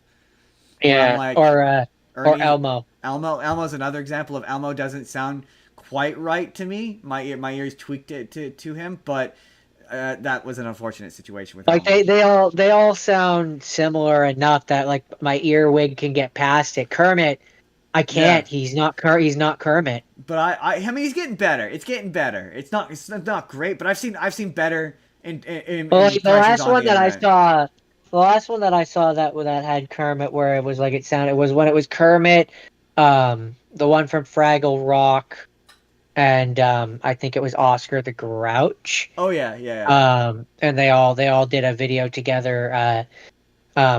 Yeah, Like, or Ernie, Elmo. Elmo's another example of Elmo doesn't sound quite right to me. My ears tweaked it to him, but that was an unfortunate situation with Like Elmo. they all sound similar enough that like my earwig can get past it. Kermit, I can't. Yeah. He's not Kermit. But I mean he's getting better. It's getting better. It's not great, but I've seen better in Well, the impressions last on one the that I internet. saw, the last one that I saw that had Kermit, where it was like it was when it was Kermit, the one from Fraggle Rock, and I think it was Oscar the Grouch. Oh yeah. And they all did a video together,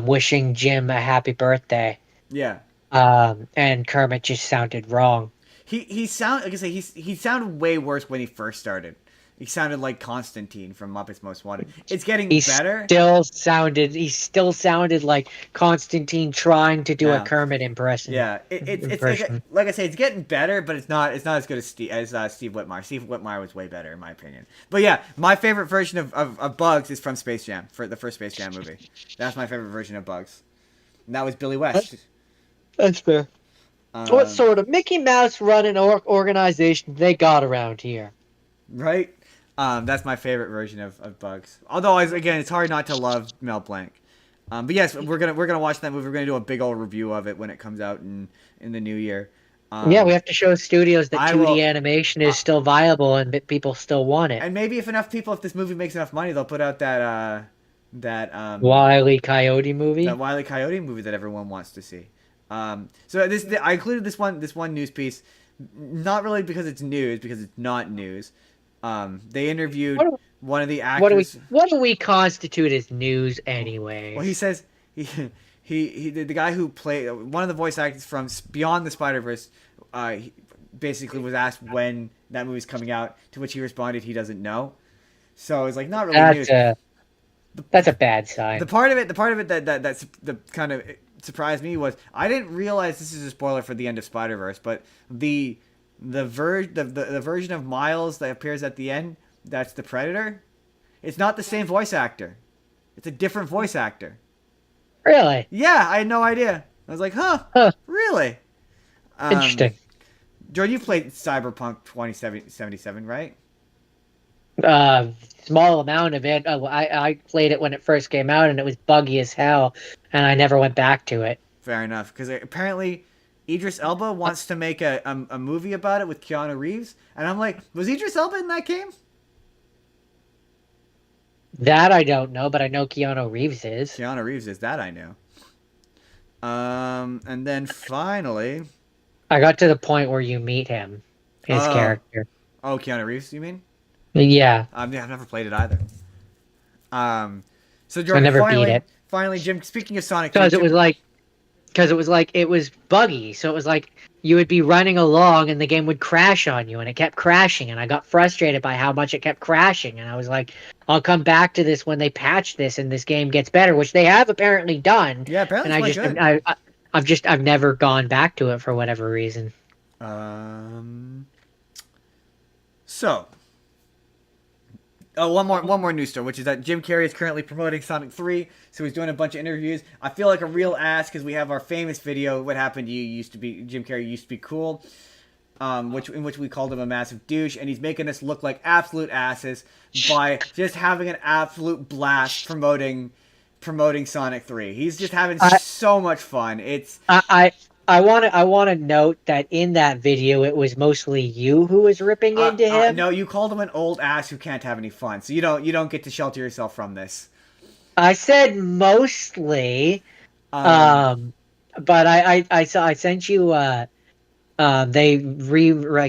wishing Jim a happy birthday. Yeah. And Kermit just sounded wrong. He sound like I say he sounded way worse when he first started. He sounded like Constantine from Muppets Most Wanted. It's getting better. He still sounded like Constantine trying to do Yeah. a Kermit impression. Yeah, it's Impression. like I say, it's getting better, but it's not as good as Steve Whitmire. Steve Whitmire was way better in my opinion. But yeah, my favorite version of Bugs is from Space Jam, for the first Space Jam movie. That's my favorite version of Bugs, and that was Billy West. That's fair. What sort of Mickey Mouse run an organization they got around here? Right? That's my favorite version of Bugs. Although, again, it's hard not to love Mel Blanc. But yes, we're gonna watch that movie. We're gonna do a big old review of it when it comes out in the new year. Yeah, we have to show studios that I 2D will- animation is still viable and that people still want it. And maybe if this movie makes enough money, they'll put out that Wile E. Coyote movie. that Wile E. Coyote movie that everyone wants to see. I included this one news piece, not really because it's news, because it's not news. They interviewed one of the actors. What do we constitute as news Well, anyways? he says he the guy who played one of the voice actors from Beyond the Spider-Verse, he basically was asked when that movie's coming out, to which he responded he doesn't know. So it's like not really That's news. a The, that's a bad sign. the part of it that's the kind of surprised me was I didn't realize this is a spoiler for the end of Spider-Verse, but the version of Miles that appears at the end, that's the Predator. It's not the same voice actor. It's a different voice actor. Really? Yeah, I had no idea. I was like, huh, Huh. really? Interesting. Jordan, you played Cyberpunk 2077, right? Uh, Small amount of it. I played it when it first came out, and it was buggy as hell, and I never went back to it. Fair enough, because apparently Idris Elba wants to make a movie about it with Keanu Reeves, and I'm like, was Idris Elba in that game? That I don't know, but I know Keanu Reeves is. Keanu Reeves is that I know. And then finally, I got to the point where you meet him, his oh, character. oh, Keanu Reeves, you mean? Yeah, Yeah, I've never played it either. So I Jordan, never beat it finally, Jim. Speaking of Sonic 3, because it was buggy. So it was like you would be running along, and the game would crash on you, and it kept crashing, and I got frustrated by how much it kept crashing, and I was like, I'll come back to this when they patch this and this game gets better, which they have apparently done. yeah, apparently And it's quite good. I've never gone back to it for whatever reason. So, oh, one more news story, which is that Jim Carrey is currently promoting Sonic 3, so he's doing a bunch of interviews. I feel like a real ass because we have our famous video, "What Happened to You Used to Be." Jim Carrey used to be cool, in which we called him a massive douche, and he's making us look like absolute asses by just having an absolute blast promoting Sonic 3. He's just having so much fun. It's I want to note that in that video it was mostly you who was ripping into him. no, you called him an old ass who can't have any fun, so you don't get to shelter yourself from this. I said mostly, but I sent you they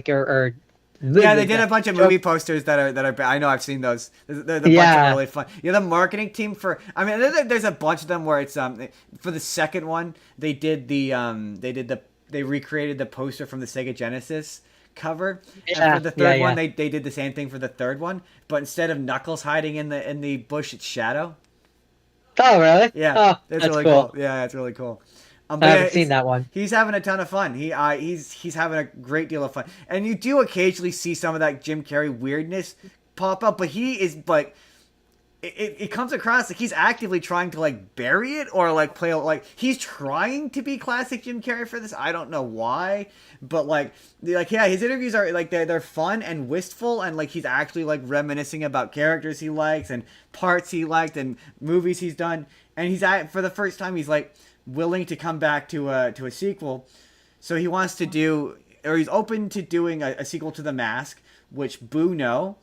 or yeah, they did a bunch of movie posters that are. I know I've seen those. They're the bunch of really fun. Yeah, the marketing team for. I mean, there's a bunch of them where it's for the second one they did they recreated the poster from the Sega Genesis cover. Yeah, and for the third one yeah. they did the same thing for the third one, but instead of Knuckles hiding in the bush, it's Shadow. Oh really? Yeah, Oh, that's that's really cool. Yeah, it's really cool. I haven't seen that one. He's having a ton of fun. He's having a great deal of fun, and you do occasionally see some of that Jim Carrey weirdness pop up, but he is like, it comes across like he's actively trying to like bury it or like play like he's trying to be classic Jim Carrey for this. I don't know why, but like yeah, his interviews are like they're fun and wistful, and like he's actually like reminiscing about characters he likes and parts he liked and movies he's done, and for the first time he's like willing to come back to a sequel. So he wants to do, or he's open to doing a sequel to The Mask, which boo no.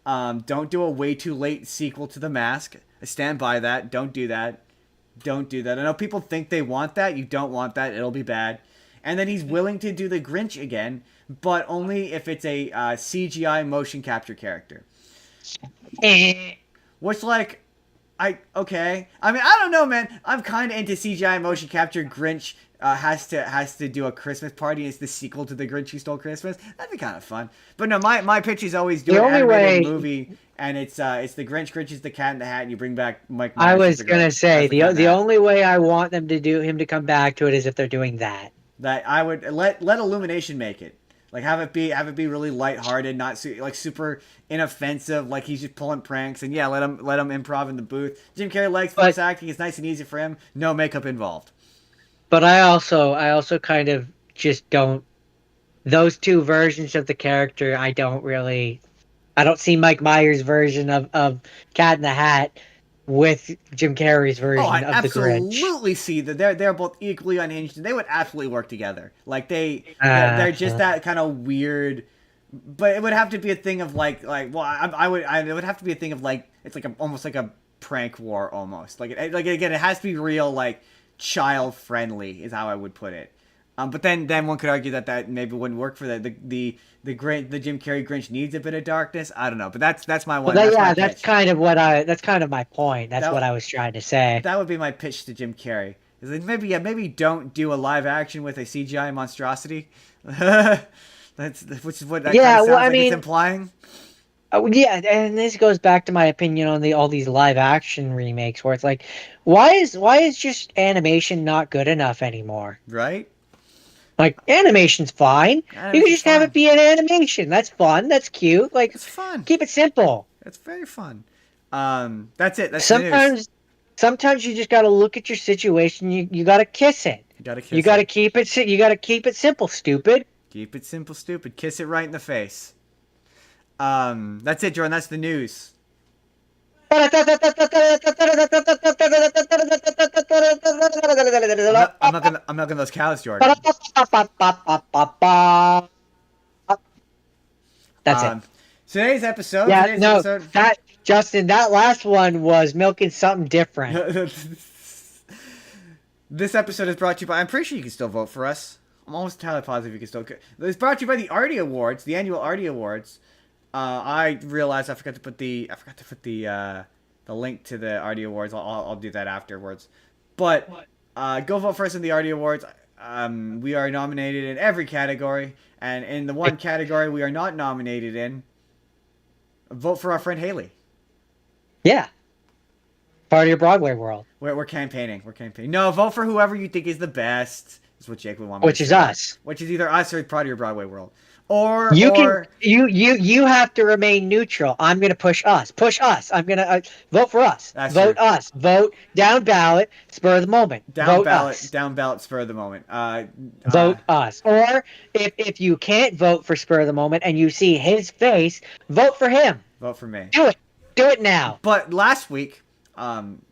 Don't do a way too late sequel to The Mask. I stand by that. Don't do that. Don't do that. I know people think they want that. You don't want that. It'll be bad. And then he's willing to do the Grinch again, but only if it's a CGI motion capture character. Which, like, okay. I mean, I don't know, man. I'm kind of into CGI motion capture. Grinch has to do a Christmas party. It's the sequel to The Grinch Who Stole Christmas. That'd be kind of fun. But no, my pitch is always do an animated movie, and it's the Grinch. Grinch is the Cat in the Hat, and you bring back Mike Myers. I was gonna say the only way I want them to do him to come back to it is if they're doing that. That I would let Illumination make it. Like have it be really lighthearted, not like super inoffensive. Like he's just pulling pranks, and yeah, let him improv in the booth. Jim Carrey likes voice acting; it's nice and easy for him. No makeup involved. But I also kind of just don't. Those two versions of the character, I don't see Mike Myers' version of Cat in the Hat with Jim Carrey's version of the Grinch. Absolutely see that they're both equally unhinged, and they would absolutely work together. Like they're just that kind of weird. But it would have to be a thing of like well, it would have to be a thing of like it's like almost like a prank war almost. Like again, it has to be real, like child friendly is how I would put it. But then one could argue that maybe wouldn't work for the Jim Carrey Grinch needs a bit of darkness. I don't know, but that's my Well, one. That's my that's pitch. kind of that's kind of my point. That's what That I was trying to say. that would be my pitch to Jim Carrey. Is like maybe don't do a live action with a CGI monstrosity. Which is what that kind Yeah, of well, sounds I like it's mean, implying. yeah, and this goes back to my opinion on all these live action remakes, where it's like, why is just animation not good enough anymore? Right? Like animation's fine. You can Animation's just have it fine. be an animation. That's fun. That's cute. Like, It's fun. keep it simple. It's very fun. That's it. That's the news. Sometimes you just got to look at your situation. You got to kiss it. You gotta You kiss got to it. keep it. You got to keep it simple. Stupid. Keep it simple, stupid. Kiss it right in the face. That's it, Jordan. That's the news. I'm milking those cows, Jordan. That's it. Um, today's episode. Yeah, Today's no, episode. that Justin, that last one was milking something different. This episode is brought to you by. I'm pretty sure you can still vote for us. I'm almost entirely positive you can still. It's brought to you by the Artie Awards, the annual Artie Awards. I realized I forgot to put the link to the Artie Awards. I'll do that afterwards. But go vote for us in the Artie Awards. We are nominated in every category, and in the one category we are not nominated in, vote for our friend Haley. Yeah. Part of your Broadway world. We're campaigning. We're campaigning. No, vote for whoever you think is the best. Is what Jake would want me Which to is say. us. Which is either us or part of your Broadway world. Or You have to remain neutral. I'm gonna push us. Push us. I'm gonna vote for us. Vote true. us. Vote down ballot. Spur of the moment. Down Vote ballot. us. Down ballot. Spur of the moment. Vote us. Or if you can't vote for spur of the moment and you see his face, vote for him. Vote for me. Do it. Do it now. But last week,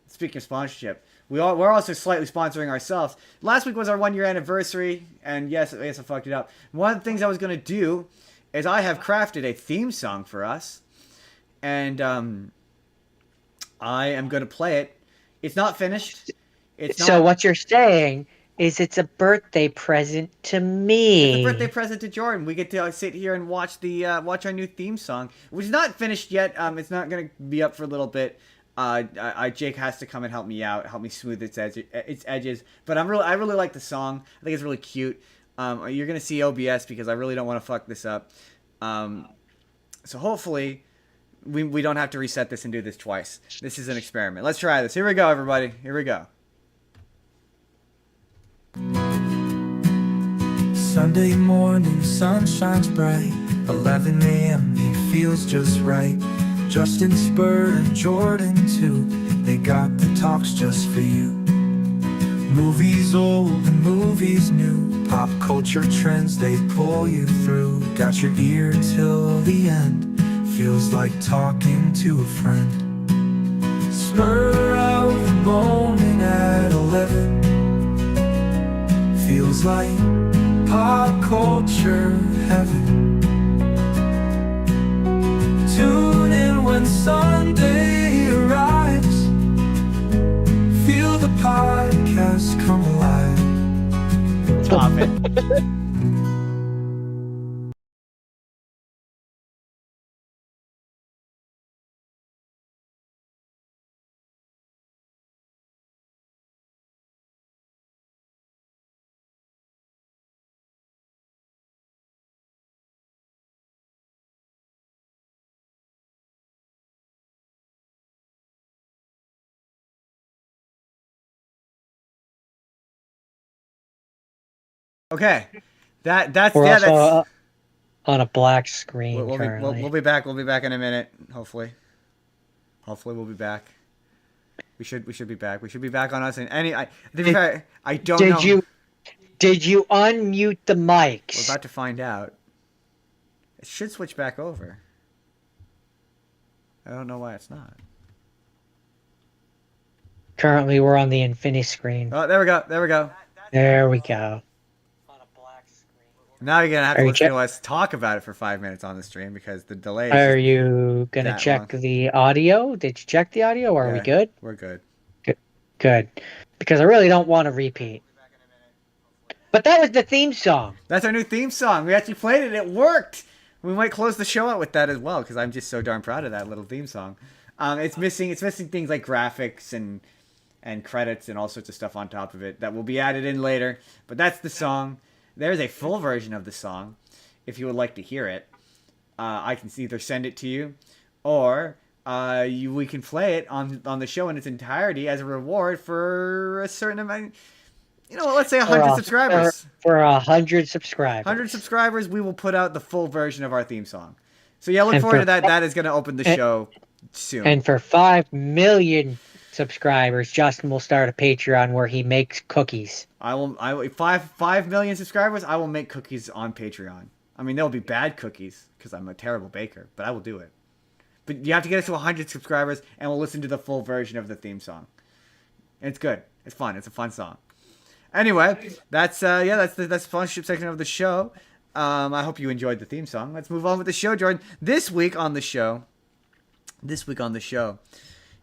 speaking of sponsorship, we're also slightly sponsoring ourselves. Last week was our 1 year anniversary, and yes, I fucked it up. One of the things I was gonna do is I have crafted a theme song for us, and I am gonna play it. It's not finished. It's not. So what you're saying is it's a birthday present to me. It's a birthday present to Jordan. We get to sit here and watch watch our new theme song, which is not finished yet. It's not gonna be up for a little bit. Jake has to come and help me out, help me smooth its edges. But I really like the song. I think it's really cute. You're gonna see OBS because I really don't want to fuck this up. So hopefully we don't have to reset this and do this twice. This is an experiment. Let's try this. Here we go, everybody. Here we go. Sunday morning, sun shines bright. 11 a.m. it feels just right. Justin, Spurr, and Jordan too. They got the talks just for you. Movies old and movies new. Pop culture trends, they pull you through. Got your ear till the end. Feels like talking to a friend. Spur out the moment at 11. Feels like pop culture heaven. Tune in when Sunday arrives. Feel the podcast come alive. Stop it. Okay, that's We're yeah. also That's on a black screen we'll currently. be back. We'll be back in a minute. Hopefully we'll be back. We should be back. We should be back on us. And to be fair, I don't know. Did you unmute the mics? We're about to find out. It should switch back over. I don't know why it's not. Currently, we're on the infinity screen. Oh, there we go. There we go. There we go. Now you're gonna have to Are you listen to us talk about it for 5 minutes on the stream because the delay. Are you gonna that check long. the audio? Did you check the audio? Are we good? We're good. Good. Because I really don't want to repeat. But that was the theme song. That's our new theme song. We actually played it. It worked. We might close the show out with that as well because I'm just so darn proud of that little theme song. It's missing things like graphics and credits and all sorts of stuff on top of it that will be added in later. But that's the song. There's a full version of the song if you would like to hear it. I can either send it to you or we can play it on the show in its entirety as a reward for a certain amount. You know, let's say 100 subscribers. For 100 subscribers. 100 subscribers, we will put out the full version of our theme song. So yeah, look forward to that. That is going to open the show soon. And for 5 million subscribers, Justin will start a Patreon where he makes cookies. I will 5 million subscribers, I will make cookies on Patreon. I mean, they'll be bad cookies because I'm a terrible baker, but I will do it. But you have to get us to 100 subscribers, and we'll listen to the full version of the theme song. It's good. It's fun. It's a fun song. Anyway, that's the sponsorship section of the show. I hope you enjoyed the theme song. Let's move on with the show, Jordan. This week on the show,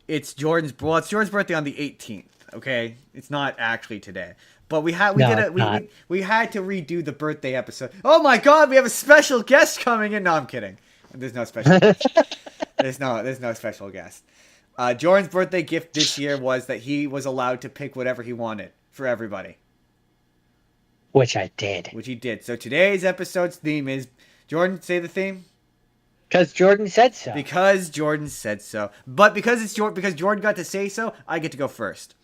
it's Jordan's birthday on the 18th. Okay, it's not actually today, but we had to redo the birthday episode. Oh my God, we have a special guest coming in. No, I'm kidding. There's no special guest. There's no special guest. Jordan's birthday gift this year was that he was allowed to pick whatever he wanted for everybody. Which I did. Which he did. So today's episode's theme is, Jordan, say the theme. Because Jordan said so. Because Jordan said so. But because Jordan got to say so, I get to go first.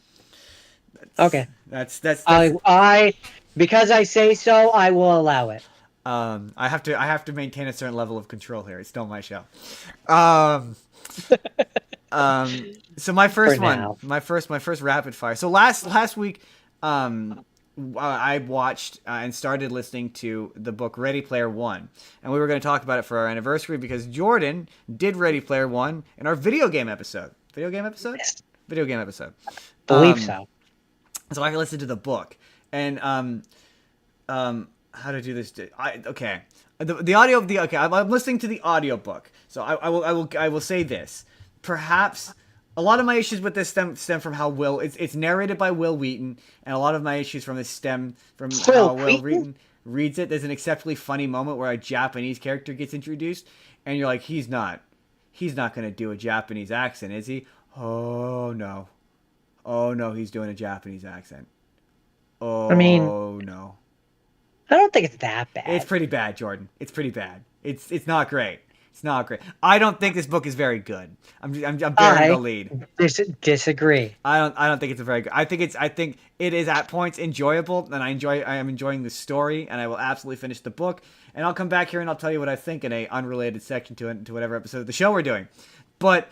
Okay. That's because I say so, I will allow it. I have to maintain a certain level of control here. It's still my show. So my first one, my first rapid fire. So last week, I watched and started listening to the book Ready Player One, and we were going to talk about it for our anniversary because Jordan did Ready Player One in our video game episode. Yes. Video game episode. Believe so. So I can listen to the book, and how to do this? Okay. The audio of the I'm listening to the audio book. So I will say this. Perhaps a lot of my issues with this stem from how it's narrated by Will Wheaton, and a lot of my issues from this stem from how Will Wheaton reads it. There's an exceptionally funny moment where a Japanese character gets introduced, and you're like, he's not going to do a Japanese accent, is he? Oh no, he's doing a Japanese accent. Oh, no. I don't think it's that bad. It's pretty bad, Jordan. It's pretty bad. It's not great. It's not great. I don't think this book is very good. I'm bearing the lead. Disagree. I don't think it's a very good. I think it is at points enjoyable, and I am enjoying the story, and I will absolutely finish the book, and I'll come back here and I'll tell you what I think in a unrelated section to whatever episode of the show we're doing. But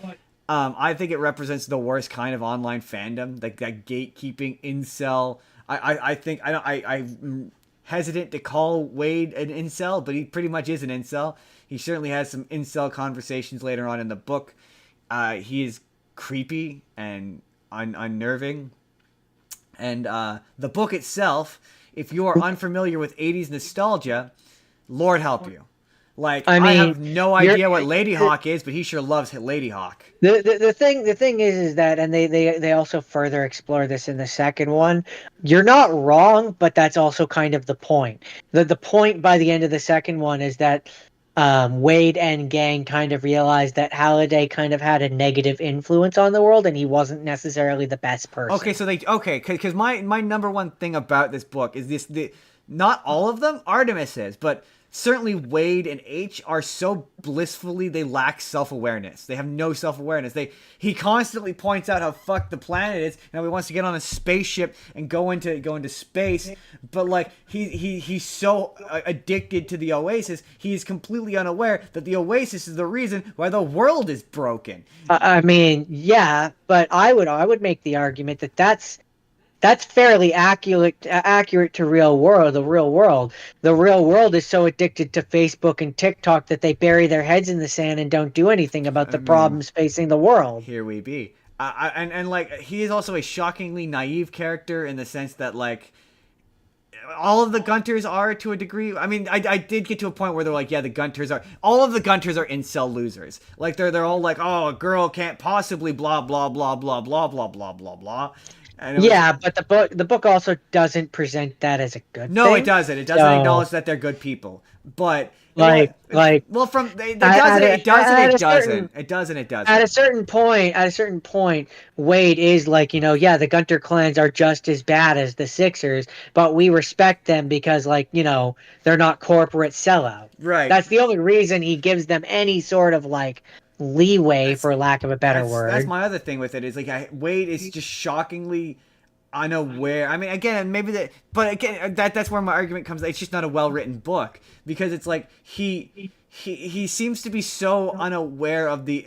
I think it represents the worst kind of online fandom, like that gatekeeping incel. I'm hesitant to call Wade an incel, but he pretty much is an incel. He certainly has some incel conversations later on in the book. He is creepy and unnerving. And the book itself, if you are unfamiliar with 80s nostalgia, Lord help you. Like, I have no idea what Lady Hawk is, but he sure loves Lady Hawk. The thing is that, and they also further explore this in the second one. You're not wrong, but that's also kind of the point. The point by the end of the second one is that Wade and gang kind of realized that Halliday kind of had a negative influence on the world, and he wasn't necessarily the best person. Okay, because my number one thing about this book is not all of them, Artemis is, but certainly Wade and H are so blissfully, they lack self-awareness. They have no self-awareness. He constantly points out how fucked the planet is, and how he wants to get on a spaceship and go into space. But like he's so addicted to the Oasis, he is completely unaware that the Oasis is the reason why the world is broken. Yeah, but I would make the argument that that's fairly accurate to real world. The real world is so addicted to Facebook and TikTok that they bury their heads in the sand and don't do anything about the problems facing the world. Here we be. And like, he is also a shockingly naive character in the sense that, like, all of the Gunters are to a degree. I mean, I did get to a point where they're like, yeah, all of the Gunters are incel losers. Like, they're all like, oh, a girl can't possibly blah, blah, blah, blah, blah, blah, blah, blah, blah. And it was Yeah, but the book also doesn't present that as a good no, it thing. doesn't. It doesn't So, acknowledge that they're good people. But like well, from it at doesn't. a, It doesn't. at It a certain doesn't. It doesn't. It at doesn't. a certain point, Wade is like, yeah, the Gunter clans are just as bad as the Sixers, but we respect them because, like, they're not corporate sellout. Right. That's the only reason he gives them any sort of like leeway, That's for lack of a better that's word. my other thing with it is like Wade is just shockingly unaware. I mean, again, maybe that, but again, that's where my argument comes. It's just not a well written book because it's like he seems to be so unaware of the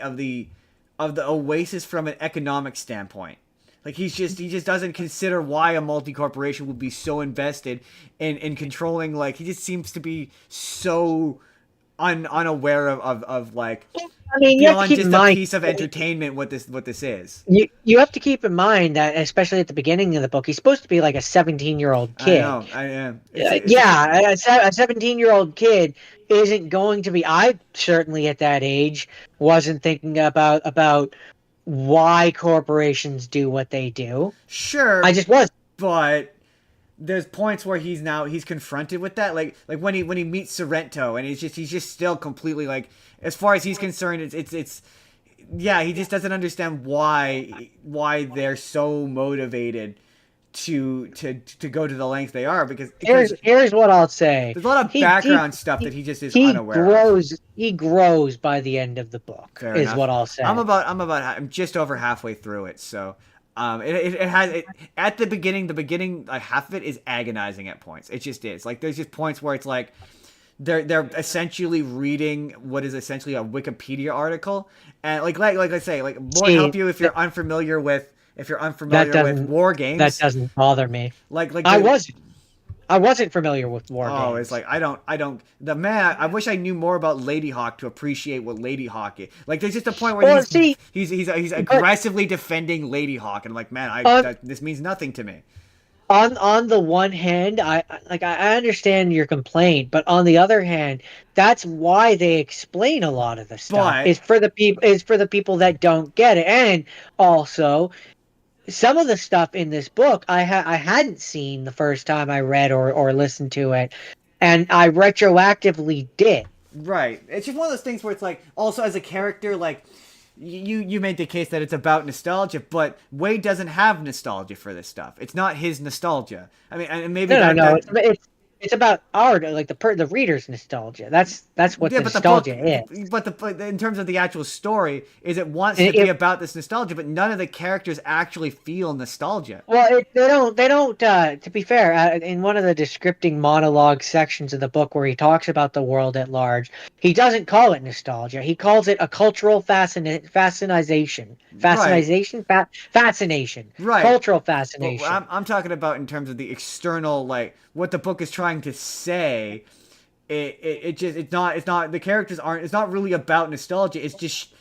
Oasis from an economic standpoint. Like he just doesn't consider why a multi corporation would be so invested in controlling. Like he just seems to be so unaware of like I mean, you have to beyond keep in just a mind. piece of entertainment what this is. You have to keep in mind that, especially at the beginning of the book, he's supposed to be like a 17-year-old I kid. know. I am. Yeah, a 17-year-old kid isn't going to be. I certainly at that age wasn't thinking about why corporations do what they do. I Sure, just was. but there's points where he's confronted with that, like when he meets Sorrento, and he's just still completely like, as far as he's concerned, it's yeah, he just doesn't understand why they're so motivated to go to the length they are because Here's what I'll say. there's a lot of He background stuff that he just is he unaware of. grows by the end of the book. Fair Is enough. what I'll say. I'm just over halfway through it, so it has it at the beginning like half of it is agonizing at points. It just is. Like there's just points where it's like they're essentially reading what is essentially a Wikipedia article, and like I say, like more See, help you if you're unfamiliar with war games. That doesn't bother me. like I wasn't familiar with war Oh, games. it's like I don't. The man, I wish I knew more about Lady Hawk to appreciate what Lady Hawk is. Like, there's just a point where Well, see, he's aggressively defending Lady Hawk, and I'm like, man, this means nothing to me. on the one hand, I understand your complaint, but on the other hand, that's why they explain a lot of the stuff. But- Is for the people that don't get it, and also some of the stuff in this book I hadn't seen the first time I read or listened to it, and I retroactively did. Right. It's just one of those things where it's like, also as a character, like you made the case that it's about nostalgia, but Wade doesn't have nostalgia for this stuff. It's not his nostalgia. I mean, and maybe No. It's about our, like, the reader's nostalgia. That's what the but nostalgia is. But in terms of the actual story, is it wants to be about this nostalgia, but none of the characters actually feel nostalgia. Well, they don't. To be fair, in one of the descripting monologue sections of the book where he talks about the world at large, he doesn't call it nostalgia. He calls it a cultural fascination. Fascination. Right. Cultural fascination. But I'm talking about in terms of the external, like what the book is trying to say. It's not the characters aren't. It's not really about nostalgia. It's just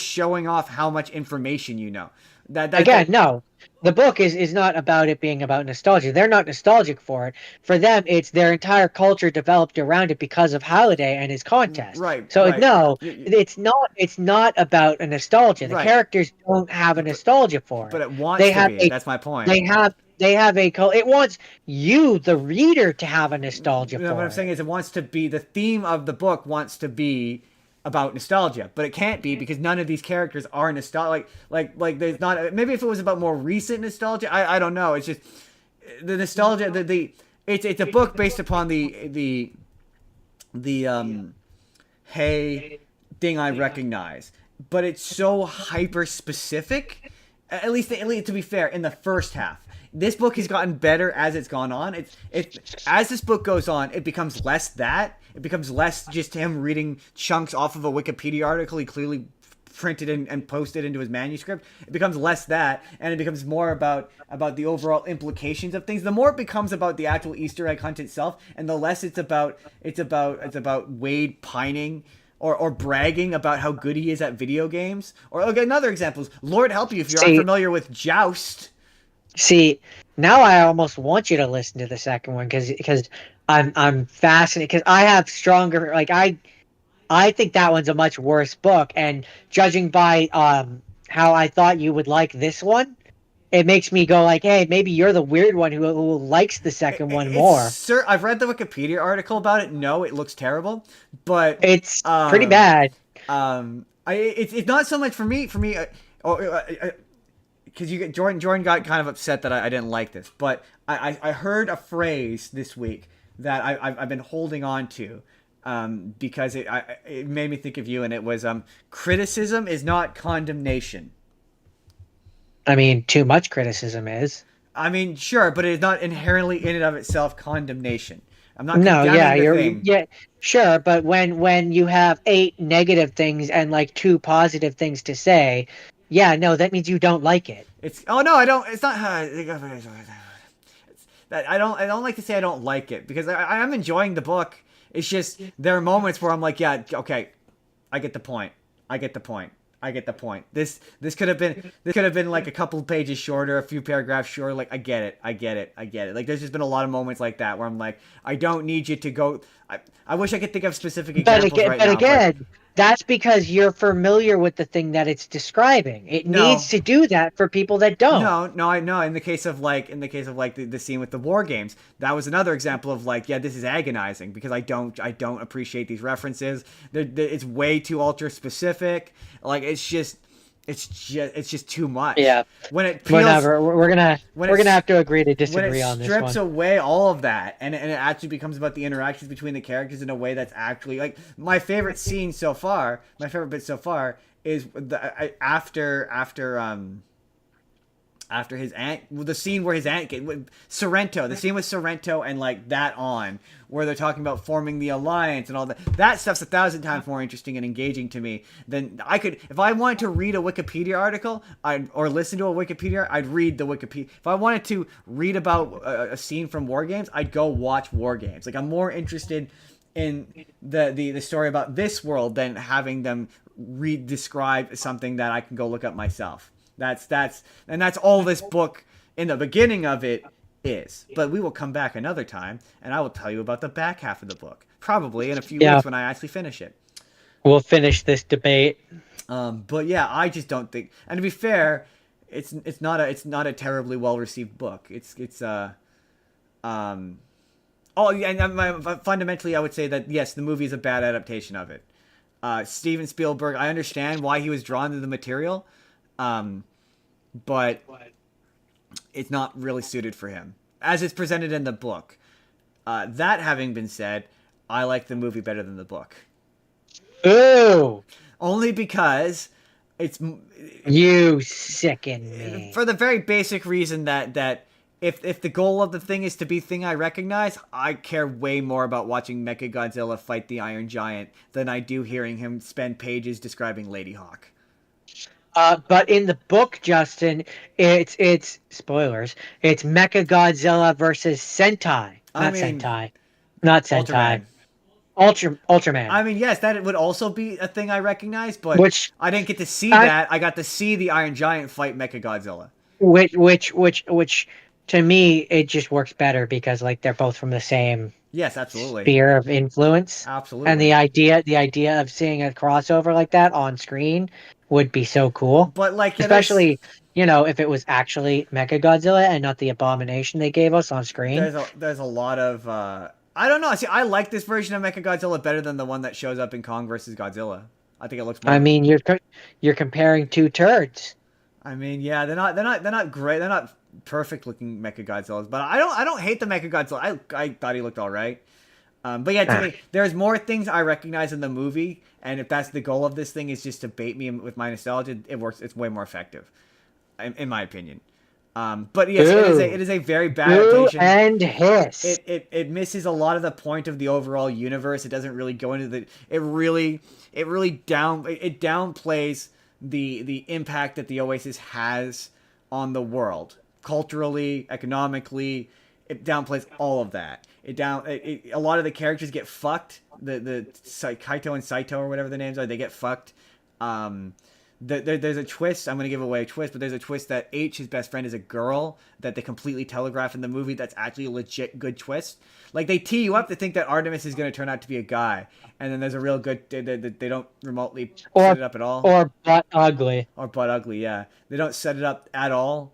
showing off how much information you know. No. The book is not about it being about nostalgia. They're not nostalgic for it. For them, it's their entire culture developed around it because of Halliday and his contest. Right. So right. no, it's not about a nostalgia. The Right. characters don't have a nostalgia for it. But it wants to be. That's my point. They have it wants you, the reader, to have a nostalgia for it. What I'm saying is it wants to be, the theme of the book wants to be about nostalgia, but it can't be because none of these characters are nostalgic. Like there's not, maybe if it was about more recent nostalgia, I don't know. It's just the nostalgia, it's a book based upon the hey thing I recognize, but it's so hyper specific. At least to be fair, in the first half. This book has gotten better as it's gone on. As this book goes on, it becomes less that. It becomes less just him reading chunks off of a Wikipedia article he clearly printed and posted into his manuscript. It becomes less that, and it becomes more about the overall implications of things. The more it becomes about the actual Easter egg hunt itself, and the less it's about Wade pining or bragging about how good he is at video games. Or okay, another example is, Lord help you if you're unfamiliar with Joust. See, now I almost want you to listen to the second one because I'm fascinated, because I have stronger, like, I think that one's a much worse book, and judging by how I thought you would like this one, it makes me go like, hey, maybe you're the weird one who likes the second one more. Sir, I've read the Wikipedia article about it. No, it looks terrible, but It's pretty bad. it's not so much for me. Because you get Jordan got kind of upset that I didn't like this, but I heard a phrase this week that I've been holding on to, because it made me think of you, and it was criticism is not condemnation. I mean, too much criticism is. I mean, sure, but it is not inherently in and of itself condemnation. I'm not No, condemning yeah, the you're thing. yeah, sure, but when you have 8 negative things and like 2 positive things to say, yeah, no, that means you don't like it. It's no, I don't. It's not. I don't like to say I don't like it, because I am enjoying the book. It's just there are moments where I'm like, yeah, okay, I get the point. I get the point. I get the point. This could have been like a couple pages shorter, a few paragraphs shorter. Like, I get it. I get it. I get it. Like, there's just been a lot of moments like that where I'm like, I don't need you to go. I wish I could think of specific examples right now. But again, that's because you're familiar with the thing that it's describing. It No. needs to do that for people that don't. No, I know. In the case of the scene with the war games, that was another example of like, yeah, this is agonizing because I don't appreciate these references. It's way too ultra specific. Like, it's just too much. Yeah. When it peels, Whatever. We're gonna have to agree to when disagree it on this strips one. away all of that, and it actually becomes about the interactions between the characters in a way that's actually like my favorite scene so far. My favorite bit so far is after his aunt, the scene where his aunt Sorrento, the scene with Sorrento and like that on, where they're talking about forming the alliance and all that. That stuff's 1,000 times more interesting and engaging to me than I could if I wanted to read a Wikipedia article, or listen to a Wikipedia. I'd read the Wikipedia. If I wanted to read about a scene from War Games, I'd go watch War Games. Like, I'm more interested in the story about this world than having them describe something that I can go look up myself. That's all this book in the beginning of it is. But we will come back another time, and I will tell you about the back half of the book, probably in a few weeks when I actually finish it. We'll finish this debate. But yeah, I just don't think. And to be fair, it's not a terribly well received book. Fundamentally, I would say that yes, the movie is a bad adaptation of it. Steven Spielberg, I understand why he was drawn to the material. But it's not really suited for him as it's presented in the book. That having been said, I like the movie better than the book. Ooh, Only because you sicken me. for the very basic reason that if the goal of the thing is to be thing I recognize, I care way more about watching Mechagodzilla fight the Iron Giant than I do hearing him spend pages describing Lady Hawk. But in the book, Justin, it's spoilers. It's Mechagodzilla versus Sentai. Not Sentai. Ultraman. I mean, yes, that would also be a thing I recognize, but I didn't get to see that. I got to see the Iron Giant fight Mechagodzilla. Which to me it just works better because like they're both from the same sphere of influence. Absolutely. And the idea of seeing a crossover like that on screen would be so cool. But like, especially if it was actually Mechagodzilla and not the abomination they gave us on screen. There's a lot of I don't know. See, I like this version of Mechagodzilla better than the one that shows up in Kong versus Godzilla. I think it looks more. I mean, you're comparing two turds. I mean, yeah, they're not great. They're not perfect looking Mechagodzillas, but I don't hate the Mechagodzilla. I thought he looked all right. But yeah, to me, there's more things I recognize in the movie, and if that's the goal of this thing is just to bait me with my nostalgia, it works. It's way more effective, in my opinion. But yes, it is a very bad adaptation. And hiss. It misses a lot of the point of the overall universe. It doesn't really go into the. It downplays the impact that the Oasis has on the world, culturally, economically. It downplays all of that. A lot of the characters get fucked. The Kaito and Saito or whatever the names are, they get fucked. There's a twist. I'm going to give away a twist, but there's a twist that H, his best friend, is a girl that they completely telegraph in the movie. That's actually a legit good twist. Like, they tee you up to think that Artemis is going to turn out to be a guy, and then there's a real good. They don't remotely set it up at all. Or butt ugly. Or butt ugly, yeah. They don't set it up at all.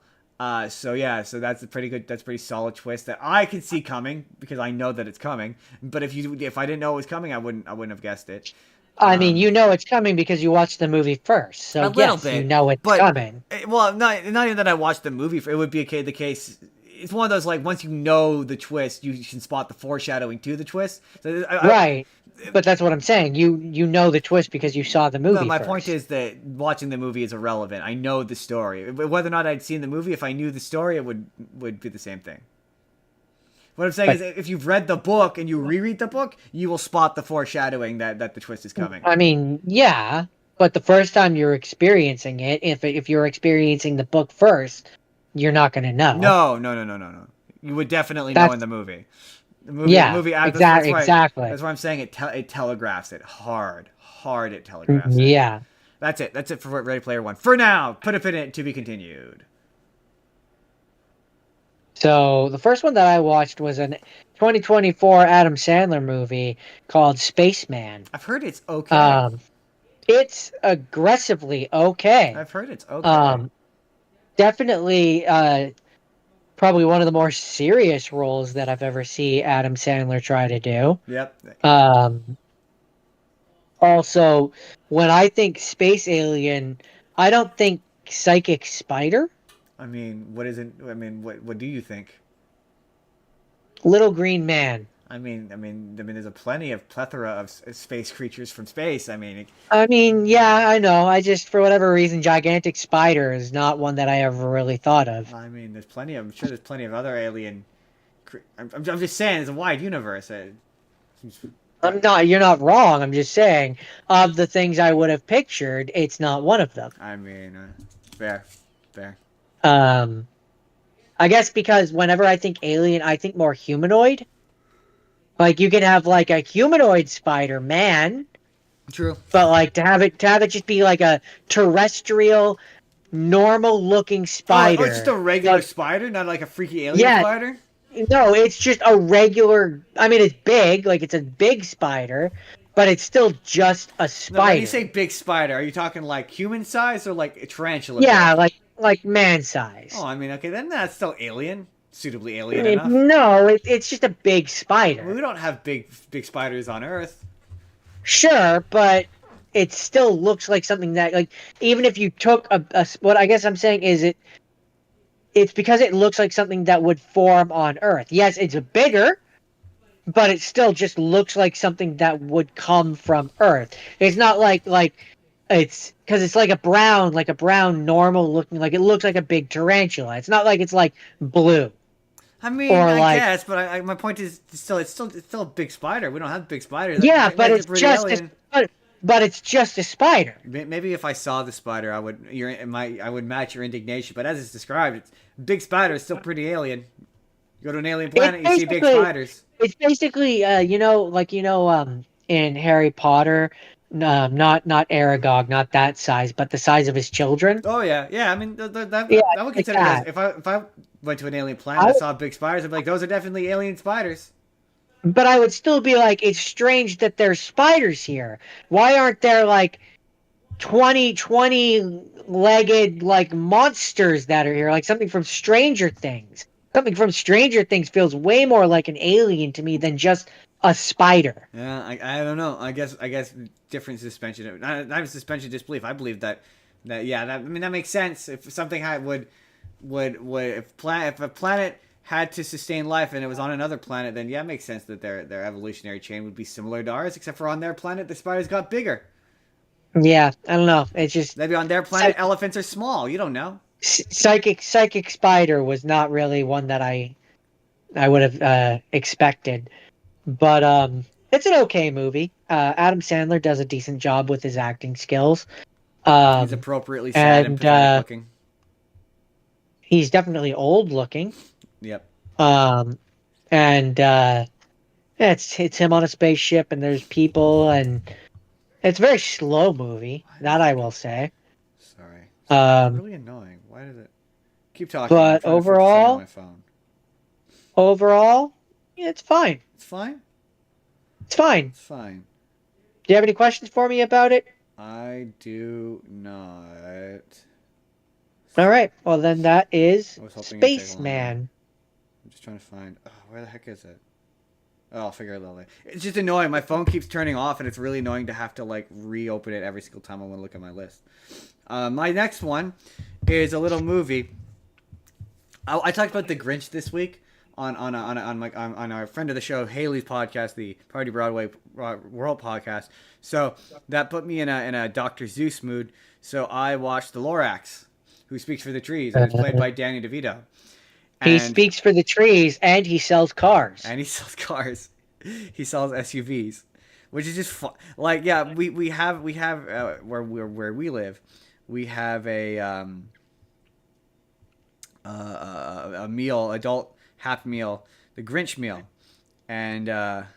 So that's a pretty good. That's a pretty solid twist that I can see coming because I know that it's coming. But if I didn't know it was coming, I wouldn't have guessed it. I mean, you know it's coming because you watched the movie first. A So little yes, bit, you know it's but coming. well, not even that I watched the movie. It would be the case. It's one of those like once you know the twist, you can spot the foreshadowing to the twist. So Right. But that's what I'm saying. You know the twist because you saw the movie my first. point is that watching the movie is irrelevant. I know the story. Whether or not I'd seen the movie, if I knew the story, it would be the same thing. What I'm saying is, if you've read the book and you reread the book, you will spot the foreshadowing that the twist is coming. I mean, yeah, but the first time you're experiencing it, if you're experiencing the book first, you're not going to know. No. You would definitely know in the movie. The movie, Exactly. That's why I'm saying it telegraphs it hard. It telegraphs it. Yeah. That's it for Ready Player One. For now, put a pin in it to be continued. So the first one that I watched was a 2024 Adam Sandler movie called Spaceman. I've heard it's okay. It's aggressively okay. I've heard it's okay. Definitely, probably one of the more serious roles that I've ever seen Adam Sandler try to do. Yep. Also, when I think space alien, I don't think psychic spider. I mean, what do you think? Little green man. I mean, there's a plethora of space creatures from space. Yeah, I know. I just, for whatever reason, gigantic spider is not one that I ever really thought of. I mean, I'm sure there's plenty of other alien. I'm just saying, it's a wide universe. You're not wrong. I'm just saying, of the things I would have pictured, it's not one of them. I mean, fair. I guess because whenever I think alien, I think more humanoid. Like you can have like a humanoid Spider-Man. True. But like to have it just be like a terrestrial, normal-looking spider. Oh, it's just a regular spider, not like a freaky alien spider? No, it's just a regular. I mean, it's big, like it's a big spider, but it's still just a spider. No, when you say big spider, are you talking like human size or like a tarantula? Yeah, like man size. Oh, I mean, okay, then that's still alien, suitably alien enough. No, it's just a big spider. We don't have big spiders on Earth. Sure, but it still looks like something that, like, even if you took what I guess I'm saying is it's because it looks like something that would form on Earth. Yes, it's bigger, but it still just looks like something that would come from Earth. It's not like it's because it's like a brown normal looking, like it looks like a big tarantula. It's not like it's like blue. I mean, I guess, but my point is it's still a big spider. We don't have big spiders. Yeah, but it's just a spider. Maybe if I saw the spider, I would match your indignation. But as it's described, it's big spider is still pretty alien. You go to an alien planet, you see big spiders. It's basically, in Harry Potter, not Aragog, not that size, but the size of his children. Oh yeah. I mean, I would consider it if I went to an alien planet, I saw big spiders, I'd be like, those are definitely alien spiders. But I would still be like, it's strange that there's spiders here. Why aren't there like 20-legged like monsters that are here? Like something from Stranger Things. Something from Stranger Things feels way more like an alien to me than just a spider. Yeah, I don't know. I guess different suspension. Not even suspension of disbelief. I believe that makes sense. If something if a planet had to sustain life and it was on another planet, then yeah, it makes sense that their evolutionary chain would be similar to ours, except for on their planet the spiders got bigger. Yeah, I don't know. It's just maybe on their planet elephants are small. You don't know. Psychic spider was not really one that I would have expected, but it's an okay movie. Adam Sandler does a decent job with his acting skills. He's appropriately sad and pathetic looking. He's definitely old looking. Yep. It's him on a spaceship and there's people and it's a very slow movie. That I will say. Sorry. It's really annoying. Why did it keep talking? But overall, my phone. Yeah, it's fine. It's fine. It's fine. It's fine. Do you have any questions for me about it? I do not. All right. Well, then that is I was hoping it'd take longer. Spaceman. I'm just trying to find. Oh, where the heck is it? Oh, I'll figure it out later. It's just annoying. My phone keeps turning off, and it's really annoying to have to like reopen it every single time I want to look at my list. My next one is a little movie. I talked about The Grinch this week on our friend of the show Haley's podcast, the Party Broadway World podcast. So that put me in a Dr. Seuss mood. So I watched The Lorax, who speaks for the trees, and it's played by Danny DeVito. He speaks for the trees, and he sells cars. And he sells cars. He sells SUVs, which is just fun. Like, yeah, we have where we live, we have a meal, adult Happy Meal, the Grinch meal, and there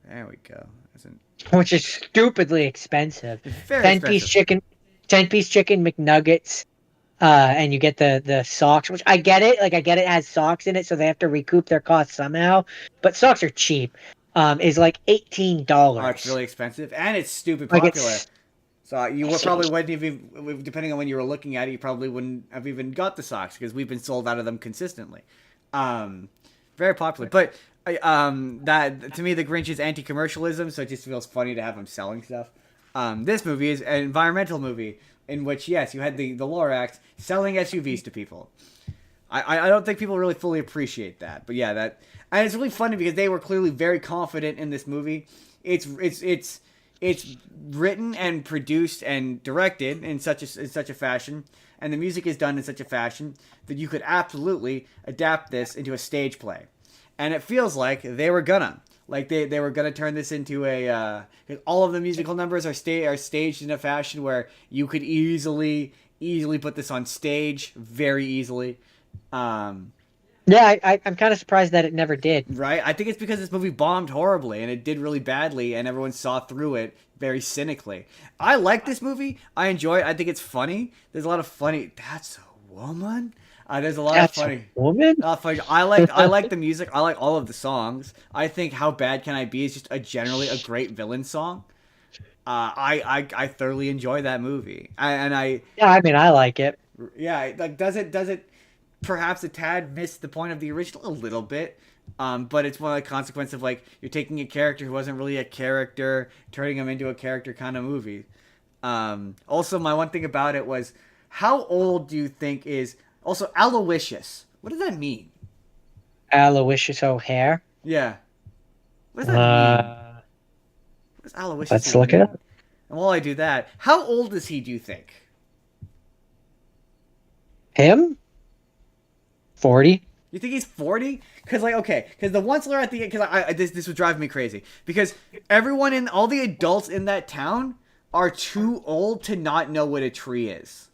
we go. Which is stupidly expensive. Very 10-piece chicken, 10-piece chicken McNuggets, and you get the socks. Which I get it. Like I get it has socks in it, so they have to recoup their costs somehow. But socks are cheap. Is like $18. Oh, it's really expensive, and it's stupid popular. So you probably wouldn't even, depending on when you were looking at it, you probably wouldn't have even got the socks because we've been sold out of them consistently. Very popular, but that to me, The Grinch is anti-commercialism, so it just feels funny to have him selling stuff. This movie is an environmental movie in which, yes, you had the Lorax selling SUVs to people. I don't think people really fully appreciate that, but yeah, and it's really funny because they were clearly very confident in this movie. It's written and produced and directed in such a fashion, and the music is done in such a fashion that you could absolutely adapt this into a stage play. And it feels like they were gonna. Like they were gonna turn this into a all of the musical numbers are staged in a fashion where you could easily put this on stage very easily. Yeah, I'm kind of surprised that it never did. Right? I think it's because this movie bombed horribly and it did really badly and everyone saw through it very cynically. I like this movie. I enjoy it. I think it's funny. There's a lot of funny. That's a woman? There's a lot of funny. A woman? Funny. I like the music. I like all of the songs. I think How Bad Can I Be is just generally a great villain song. I thoroughly enjoy that movie. Yeah, I mean, I like it. Yeah, like does it perhaps a tad miss the point of the original a little bit, but it's one of the consequences of like you're taking a character who wasn't really a character, turning him into a character kind of movie. Also, my one thing about it was, how old do you think is also Aloysius? What does that mean? Aloysius O'Hare. Yeah. What does that mean? What does Aloysius? Let's look it up. And while I do that, how old is he? Do you think? Him? 40. You think he's 40? Because the Onceler at the end, because this was driving me crazy. Because all the adults in that town are too old to not know what a tree is.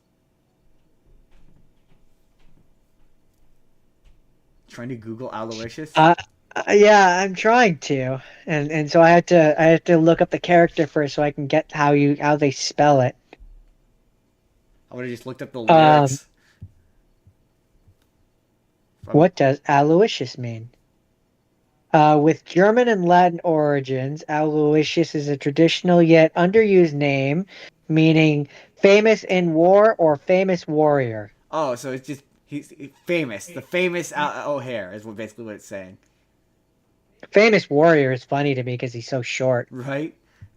Trying to Google Aloysius? Yeah, I'm trying to, and so I had to look up the character first so I can get how they spell it. I would have just looked up the lyrics. What does Aloysius mean? With German and Latin origins, Aloysius is a traditional yet underused name, meaning famous in war or famous warrior. Oh, so it's just he's famous. The famous O'Hare is basically what it's saying. Famous warrior is funny to me because he's so short. Right?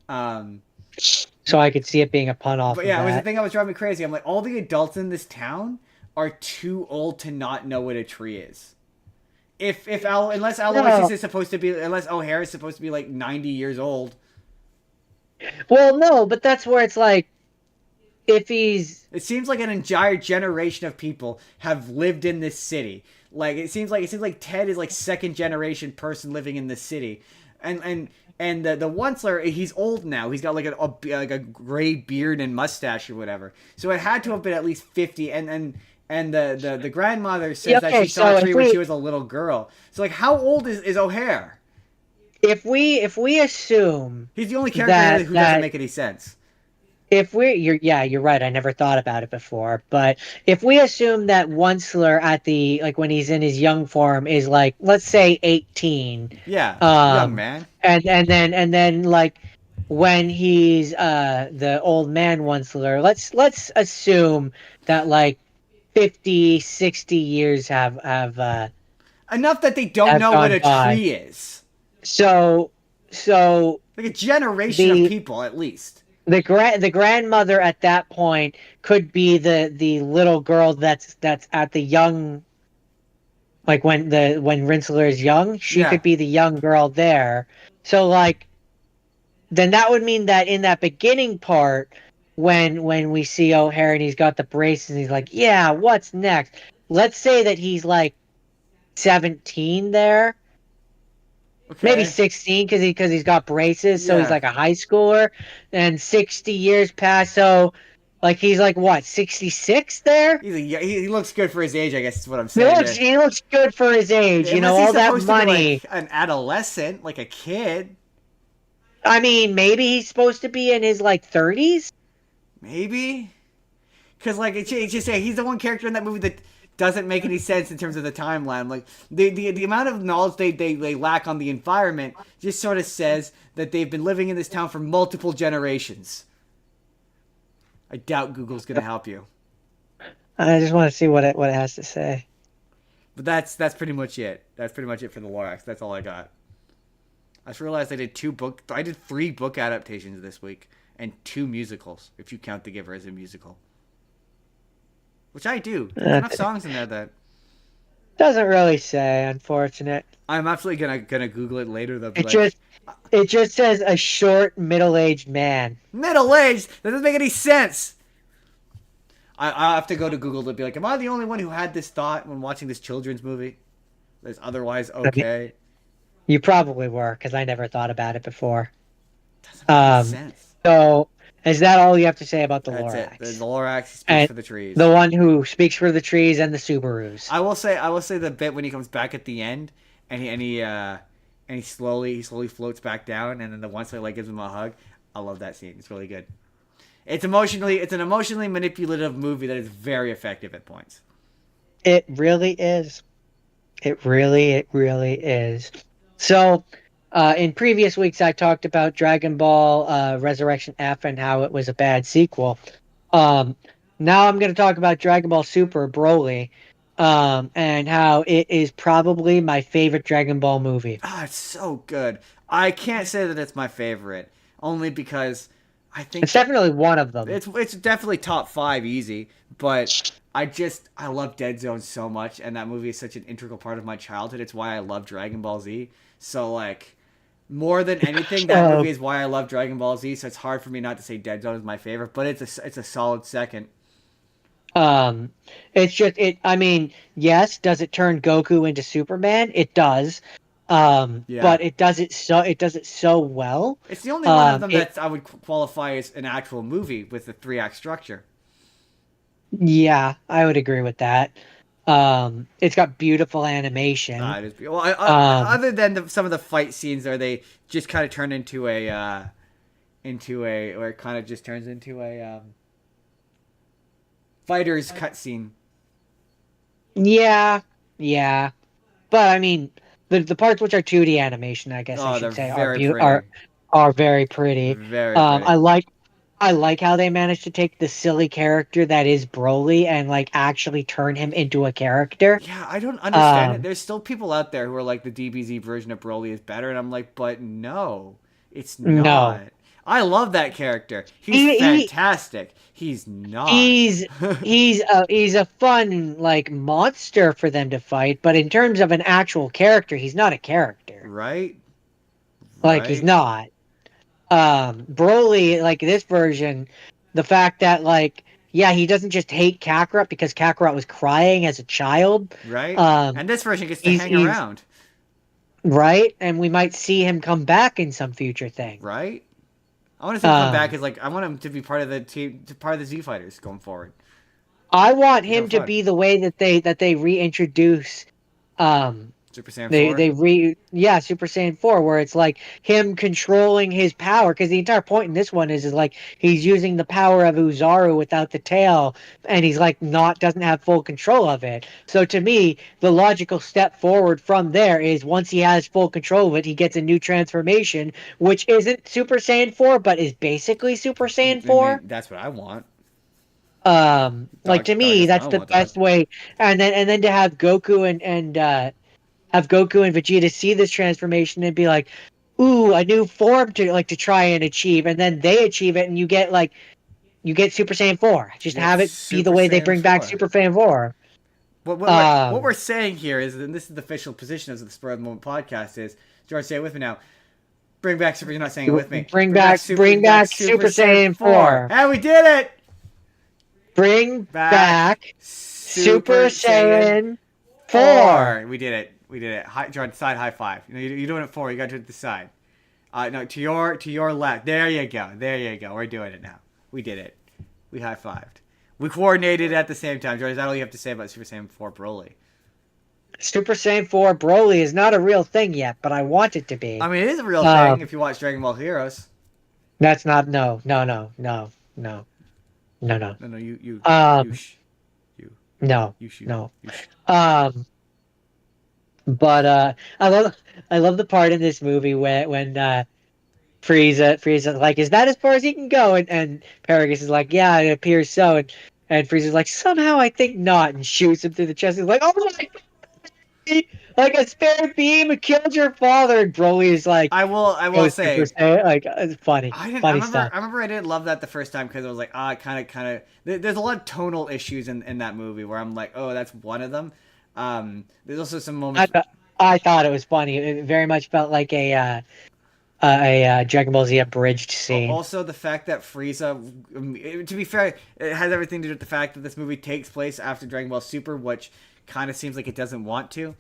So I could see it being a pun off But of yeah, that. it was the thing that was driving me crazy. I'm like, all the adults in this town are too old to not know what a tree is. Unless Aloysius is supposed to be, unless O'Hare is supposed to be like 90 years old. Well, no, but that's where it's like, if he's... It seems like an entire generation of people have lived in this city. Like it seems like Ted is like second generation person living in this city, and the Onceler, he's old now. He's got like a gray beard and mustache or whatever. So it had to have been at least 50. And the grandmother says that she saw a tree when she was a little girl. So like, how old is O'Hare? If we assume he's the only character who doesn't make any sense. You're right. I never thought about it before, but if we assume that Onceler when he's in his young form is like, let's say 18. Yeah, young man. And then like when he's the old man Onceler, let's assume that like 50, 60 years Enough that they don't have know what gone a by. tree is. So Like a generation of the people, at least. the grandmother at that point could be the little girl that's at the young, like when Rinsler is young, she Yeah. could be the young girl there. So like then that would mean that in that beginning part, when we see O'Hare and he's got the braces and he's like, yeah, what's next? Let's say that he's like 17 there, maybe Okay. 16 because he's got braces, so he's Yeah. like a high schooler. And 60 years pass, so like he's like what, 66 there? He looks good for his age, I guess is what I'm He saying looks there. he looks good for his age, Unless he's all that supposed to be like money. an adolescent, like a kid. I mean, maybe he's supposed to be in his like 30s. Maybe. Because like it's just he's the one character in that movie that doesn't make any sense in terms of the timeline. Like the amount of knowledge they lack on the environment just sort of says that they've been living in this town for multiple generations. I doubt Google's gonna help you. I just want to see what it has to say. But that's pretty much it. That's pretty much it for the Lorax. That's all I got. I just realized I did 3 book adaptations this week and 2 musicals, if you count The Giver as a musical. Which I do. There's enough songs in there that Doesn't really say, unfortunate. I'm absolutely gonna Google it later though. Be It just says a short middle-aged man. middle aged. That doesn't make any sense. I have to go to Google to be like, am I the only one who had this thought when watching this children's movie? That's otherwise okay. You probably were, because I never thought about it before. Doesn't make any sense. So is that all you have to say about the That's Lorax? it. The Lorax speaks And for the trees. the one who speaks for the trees and the Subarus. I will say the bit when he comes back at the end and he slowly floats back down and then the one like gives him a hug. I love that scene. It's really good. It's an emotionally manipulative movie that is very effective at points. It really is. It really is. So, in previous weeks, I talked about Dragon Ball Resurrection F and how it was a bad sequel. Now I'm going to talk about Dragon Ball Super Broly, and how it is probably my favorite Dragon Ball movie. Ah, it's so good. I can't say that it's my favorite, only because I think It's definitely one of them. it's definitely top 5 easy, but I love Dead Zone so much, and that movie is such an integral part of my childhood. It's why I love Dragon Ball Z. So like, more than anything, that movie is why I love Dragon Ball Z. So it's hard for me not to say Dead Zone is my favorite, but it's a solid second. It's just it. I mean, yes, does it turn Goku into Superman? It does. But it does it so well. It's the only one of them that I would qualify as an actual movie with a 3-act structure. Yeah, I would agree with that. It's got beautiful animation. It is, well, other than some of the fight scenes where they just kind of turn into a fighter's cutscene. Yeah. But I mean, the parts which are 2D animation, I guess I should say, are very pretty. Very pretty. I like how they managed to take the silly character that is Broly and like actually turn him into a character. Yeah, I don't understand it. There's still people out there who are like the DBZ version of Broly is better, and I'm like, but no, it's not. No. I love that character. He's fantastic. He's not. He's a fun like monster for them to fight, but in terms of an actual character, he's not a character. Right? Like he's not. Broly, like this version, the fact that like, yeah, he doesn't just hate Kakarot because Kakarot was crying as a child. Right. And this version gets to hang around. Right? And we might see him come back in some future thing. Right? I want to see him come back as like I want him to be part of the team, part of the Z Fighters going forward. I want him to be the way that they reintroduce Super Saiyan 4? Super Saiyan 4, where it's like him controlling his power, because the entire point in this one is like he's using the power of Uzaru without the tail, and he's like doesn't have full control of it. So to me, the logical step forward from there is once he has full control of it, he gets a new transformation, which isn't Super Saiyan 4, but is basically Super Saiyan 4. That's what I want. Like to me, I that's don't the want best that. way, and then to have Goku and have Goku and Vegeta see this transformation and be like, "Ooh, a new form to try and achieve," and then they achieve it, and you get Super Saiyan 4. Just You get have it be the Super way they Saiyan bring back 4. Super Saiyan 4. What we're saying here is, and this is the official position of the Spur of the Moment podcast, is, George, say it with me now. Bring back Super. You're not saying it with me. Bring back Super Saiyan 4. Hey, we did it! Bring back Super Saiyan 4. We did it. We did it. George, side high five. You're doing it 4. You got to do it the side. No, to your left. There you go. There you go. We're doing it now. We did it. We high fived. We coordinated at the same time. George, is that all you have to say about Super Saiyan 4 Broly? Super Saiyan 4 Broly is not a real thing yet, but I want it to be. I mean, it is a real thing if you watch Dragon Ball Heroes. That's not no. No, You no. You should. No. But I love the part in this movie when Frieza's like, is that as far as he can go? And Paragus is like, yeah, it appears so. And Frieza's like, somehow I think not, and shoots him through the chest. He's like, oh my God! Like a spare beam killed your father. And Broly is like, I will say, like, it's funny. Funny stuff. I remember I didn't love that the first time because I was like, kind of. There's a lot of tonal issues in that movie where I'm like, oh, that's one of them. There's also some moments. I thought it was funny. It very much felt like a Dragon Ball Z abridged scene. Also, the fact that Frieza, to be fair, it has everything to do with the fact that this movie takes place after Dragon Ball Super, which kind of seems like it doesn't want to.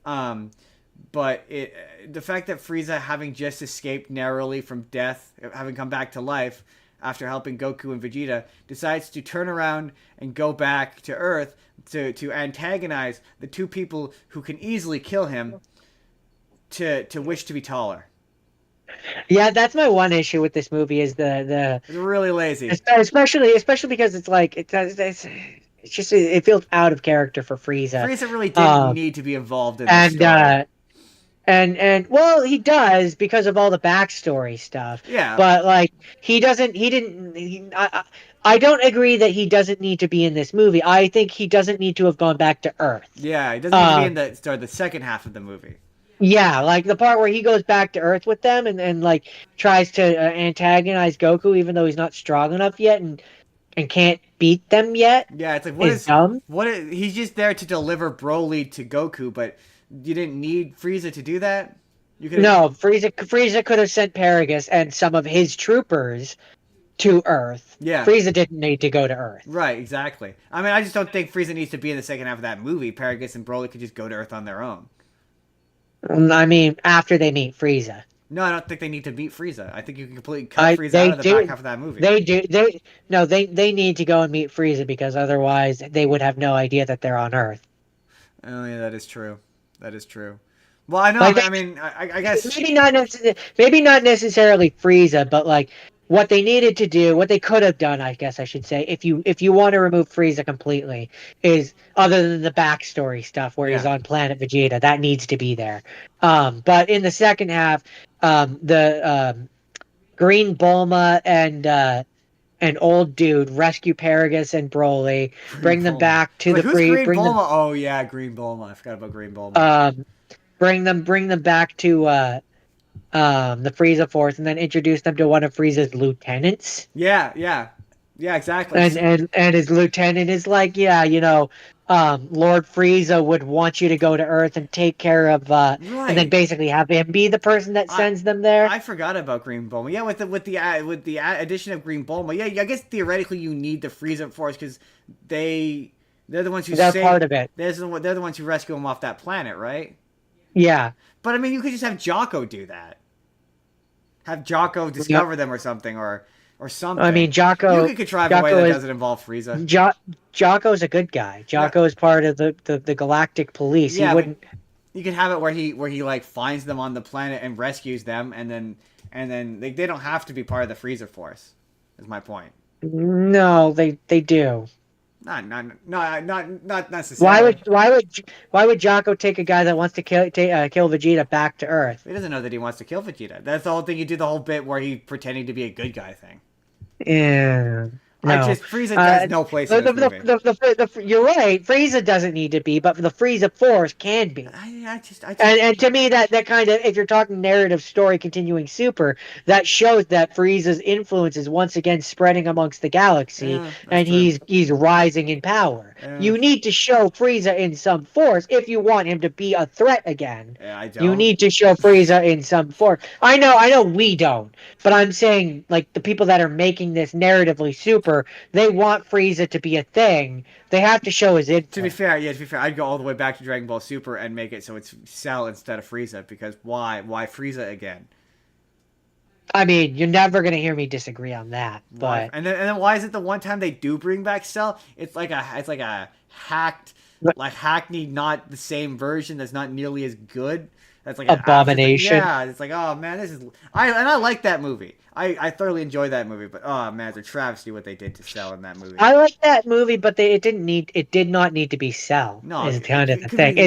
But the fact that Frieza, having just escaped narrowly from death, having come back to life after helping Goku and Vegeta, decides to turn around and go back to Earth to antagonize the two people who can easily kill him, to wish to be taller. Yeah, that's my one issue with this movie is It's really lazy, especially because it's like it's just it feels out of character for Frieza. Frieza really didn't need to be involved in this story. And well, he does because of all the backstory stuff. Yeah, but like I don't agree that he doesn't need to be in this movie. I think he doesn't need to have gone back to Earth. Yeah, he doesn't need to be in the second half of the movie. Yeah, like the part where he goes back to Earth with them and like tries to antagonize Goku even though he's not strong enough yet and can't beat them yet. Yeah, it's like dumb. He's just there to deliver Broly to Goku, but you didn't need Frieza to do that? No, Frieza could have sent Paragus and some of his troopers to Earth. Yeah. Frieza didn't need to go to Earth. Right, exactly. I mean, I just don't think Frieza needs to be in the second half of that movie. Paragus and Broly could just go to Earth on their own. I mean, after they meet Frieza. No, I don't think they need to beat Frieza. I think you can completely cut Frieza out of the back half of that movie. They need to go and meet Frieza because otherwise they would have no idea that they're on Earth. Oh yeah, that is true. That is true. Well, I know. I guess maybe not necessarily Frieza, but like what they needed to do, what they could have done, I guess I should say, if you want to remove Frieza completely, is other than the backstory stuff where he's on planet Vegeta, that needs to be there. But in the second half, the Green Bulma and old dude rescue Paragus and Broly, bring them back to the Green Bulma? Oh yeah, Green Bulma. I forgot about Green Bulma. Bring them back to the Frieza Force, and then introduce them to one of Frieza's lieutenants. Yeah, exactly. And his lieutenant is like, Lord Frieza would want you to go to Earth and take care of, and then basically have him be the person that sends them there. I forgot about Green Bulma. Yeah, with the addition of Green Bulma, yeah, I guess theoretically you need the Frieza Force because they're the ones who part of it. They're the ones who rescue him off that planet, right? Yeah. But I mean, you could just have Jocko do that. Have Jocko discover them or something, or something. I mean, Jocko. You could contrive a way that doesn't involve Frieza. Jocko's a good guy. Jocko is part of the Galactic Police. Yeah, he wouldn't. You could have it where he like finds them on the planet and rescues them, and then they don't have to be part of the Freezer Force. Is my point. No, they do. Not Why necessarily. would why would why would Jocko take a guy that wants to kill Vegeta back to Earth? He doesn't know that he wants to kill Vegeta. That's the whole thing. You do the whole bit where he pretending to be a good guy thing. Yeah. No. Frieza has no place in this movie. You're right. Frieza doesn't need to be, but the Frieza Force can be. I just And to me, that kind of, if you're talking narrative story continuing super, that shows that Frieza's influence is once again spreading amongst the galaxy, Yeah, and true. he's rising in power. Yeah. You need to show Frieza in some force if you want him to be a threat again. Yeah, I don't. You need to show Frieza in some force. I know we don't, but I'm saying, like, the people that are making this narratively super, they want Frieza to be a thing. They have to show his influence. To be fair, I'd go all the way back to Dragon Ball Super and make it so it's Cell instead of Frieza, because why Frieza again? I mean, you're never gonna hear me disagree on that. Why? But And then why is it the one time they do bring back Cell, it's like a hacked, like hackneyed, not the same version that's not nearly as good. That's like an abomination. Yeah, it's like, oh man, this is I like that movie. I thoroughly enjoyed that movie, but oh man, it's a travesty what they did to Cell in that movie. I like that movie, but it did not need to be Cell. No, is kind of it the could thing. be-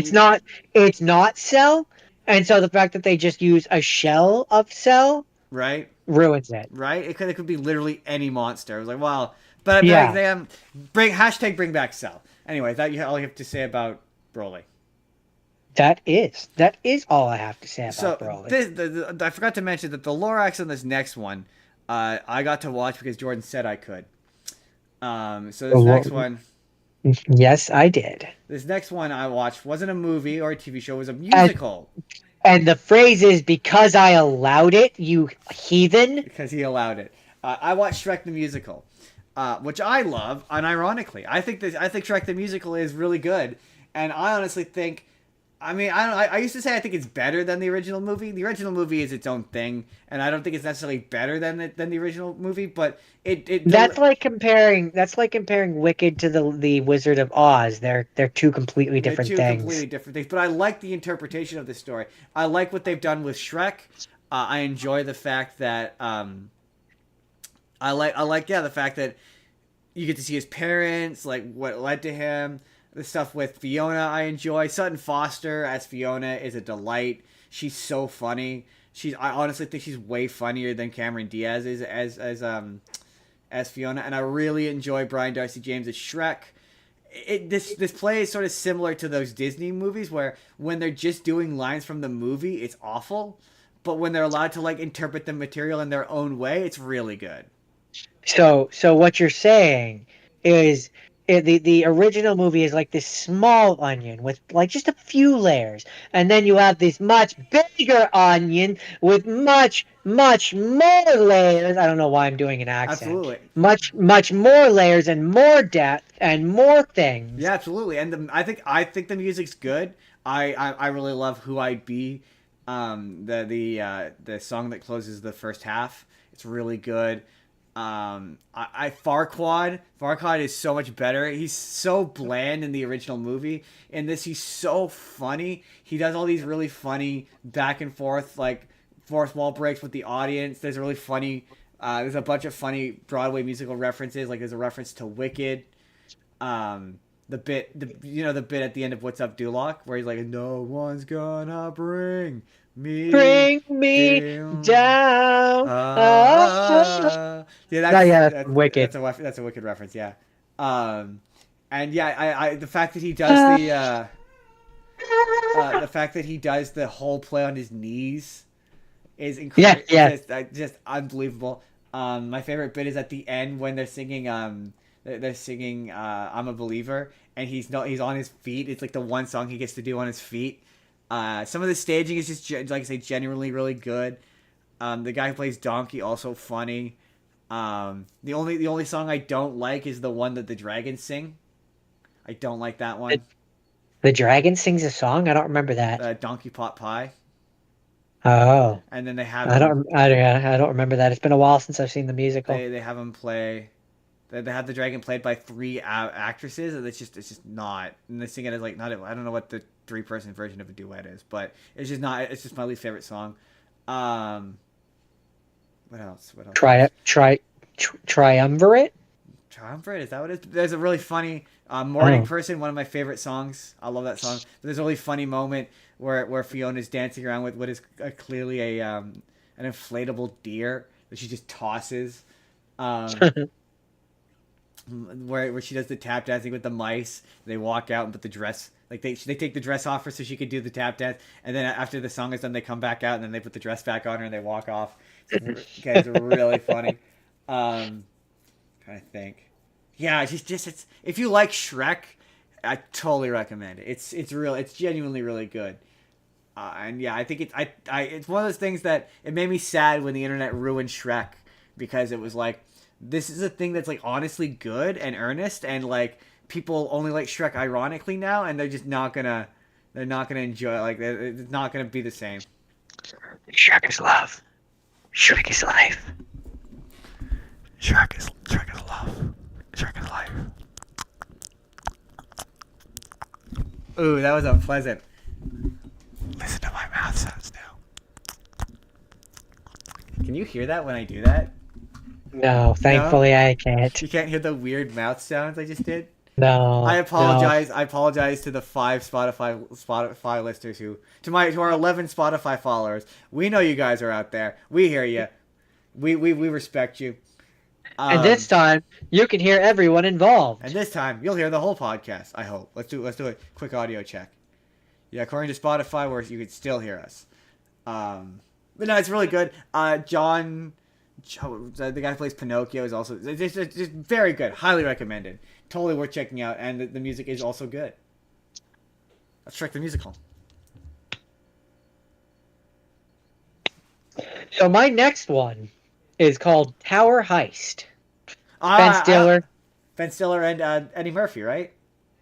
It's not Cell, and so the fact that they just use a shell of Cell right? ruins it. Right? It could be literally any monster. I was like, wow. But Yeah. like, bring back Cell. Anyway, that all you have to say about Broly. That is all I have to say about Broly. I forgot to mention that the Lorax on this next one, I got to watch because Jordan said I could. So this next one, Yes, I did. this next one I watched wasn't a movie or a TV show. It was a musical And the phrase is, because I allowed it, you heathen. because he allowed it. I watched Shrek the Musical, which I love. Unironically, I think Shrek the Musical is really good, and I honestly think. I mean, I used to say I think it's better than the original movie. The original movie is its own thing, and I don't think it's necessarily better than the original movie. But That's like comparing Wicked to the Wizard of Oz. They're two completely different things. Completely different things. But I like the interpretation of the story. I like what they've done with Shrek. I enjoy the fact that I like the fact that you get to see his parents, like what led to him. The stuff with Fiona I enjoy. Sutton Foster as Fiona is a delight. She's so funny. I honestly think she's way funnier than Cameron Diaz is as Fiona, and I really enjoy Brian Darcy James as Shrek. This play is sort of similar to those Disney movies where when they're just doing lines from the movie, it's awful, but when they're allowed to like interpret the material in their own way, it's really good. So what you're saying is, the original movie is like this small onion with like just a few layers, and then you have this much bigger onion with much more layers. I don't know why I'm doing an accent. Absolutely. Much more layers and more depth and more things. Yeah, absolutely. And I think the music's good. I really love Who I'd Be, the song that closes the first half. It's really good. Farquaad is so much better. He's so bland in the original movie. In this, he's so funny. He does all these really funny back and forth, like fourth wall breaks with the audience. There's a really funny. There's a bunch of funny Broadway musical references. Like there's a reference to Wicked. The bit at the end of What's Up, Duloc, where he's like, "No one's gonna bring me down." Yeah, that's Wicked. That's a Wicked reference. Yeah, and yeah, I the fact that he does the fact that he does the whole play on his knees is incredible. Yeah. Just unbelievable. My favorite bit is at the end when they're singing I'm a Believer, and he's on his feet. It's like the one song he gets to do on his feet. Some of the staging is just, like I say, genuinely really good. The guy who plays Donkey, also funny. The only song I don't like is the one that the dragons sing. I don't like that one. The dragon sings a song? I don't remember that. Donkey Pot Pie. Oh. And then they have I don't remember that. It's been a while since I've seen the musical. They have him play. They have the dragon played by 3 actresses, and it's just not. And they sing it as like not. I don't know what the 3-person version of a duet is, but it's just not. It's just my least favorite song. What else? What else? Triumvirate. Triumvirate, is that what it is? There's a really funny Morning Oh. Person, one of my favorite songs. I love that song. There's a really funny moment where Fiona's dancing around with what is clearly an inflatable deer that she just tosses. Where she does the tap dancing with the mice. They walk out and put the dress, like they take the dress off her so she could do the tap dance, and then after the song is done, they come back out and then they put the dress back on her and they walk off. It's really funny. Trying to think. Yeah, it's if you like Shrek, I totally recommend it. It's genuinely really good. And yeah, I think it's one of those things that it made me sad when the internet ruined Shrek, because it was like, this is a thing that's like honestly good and earnest, and like people only like Shrek ironically now, and they're not gonna enjoy it. Like it's not gonna be the same. Shrek is love. Shrek is life. Shrek is love. Shrek is life. Ooh, that was unpleasant. Listen to my mouth sounds now. Can you hear that when I do that? No, thankfully I can't. You can't hear the weird mouth sounds I just did? No. I apologize. I apologize to the 5 Spotify listeners to our 11 Spotify followers. We know you guys are out there. We hear you. We respect you. And this time, you can hear everyone involved. And this time, you'll hear the whole podcast. I hope. Let's do a quick audio check. Yeah, according to Spotify, where you can still hear us. But no, it's really good. John, the guy who plays Pinocchio, is also just very good. Highly recommended. Totally worth checking out, and the music is also good. Let's check the musical. So my next one is called Tower Heist. Ben Stiller. And Eddie Murphy, right?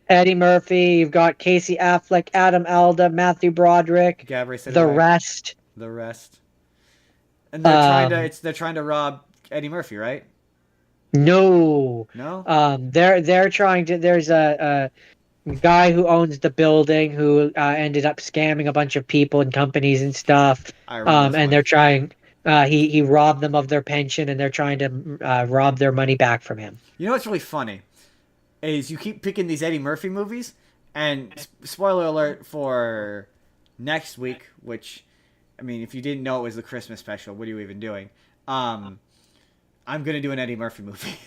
Eddie Murphy. You've got Casey Affleck, Adam Alda, Matthew Broderick. Gabriel said The it right. rest. The rest. And they're trying to rob Eddie Murphy, right? No. No. They're trying to. There's a guy who owns the building who ended up scamming a bunch of people and companies and stuff. I remember this And one. they're trying. He robbed them of their pension, and they're trying to rob their money back from him. You know what's really funny is you keep picking these Eddie Murphy movies, and spoiler alert for next week, which, I mean, if you didn't know it was the Christmas special, what are you even doing? I'm gonna do an Eddie Murphy movie.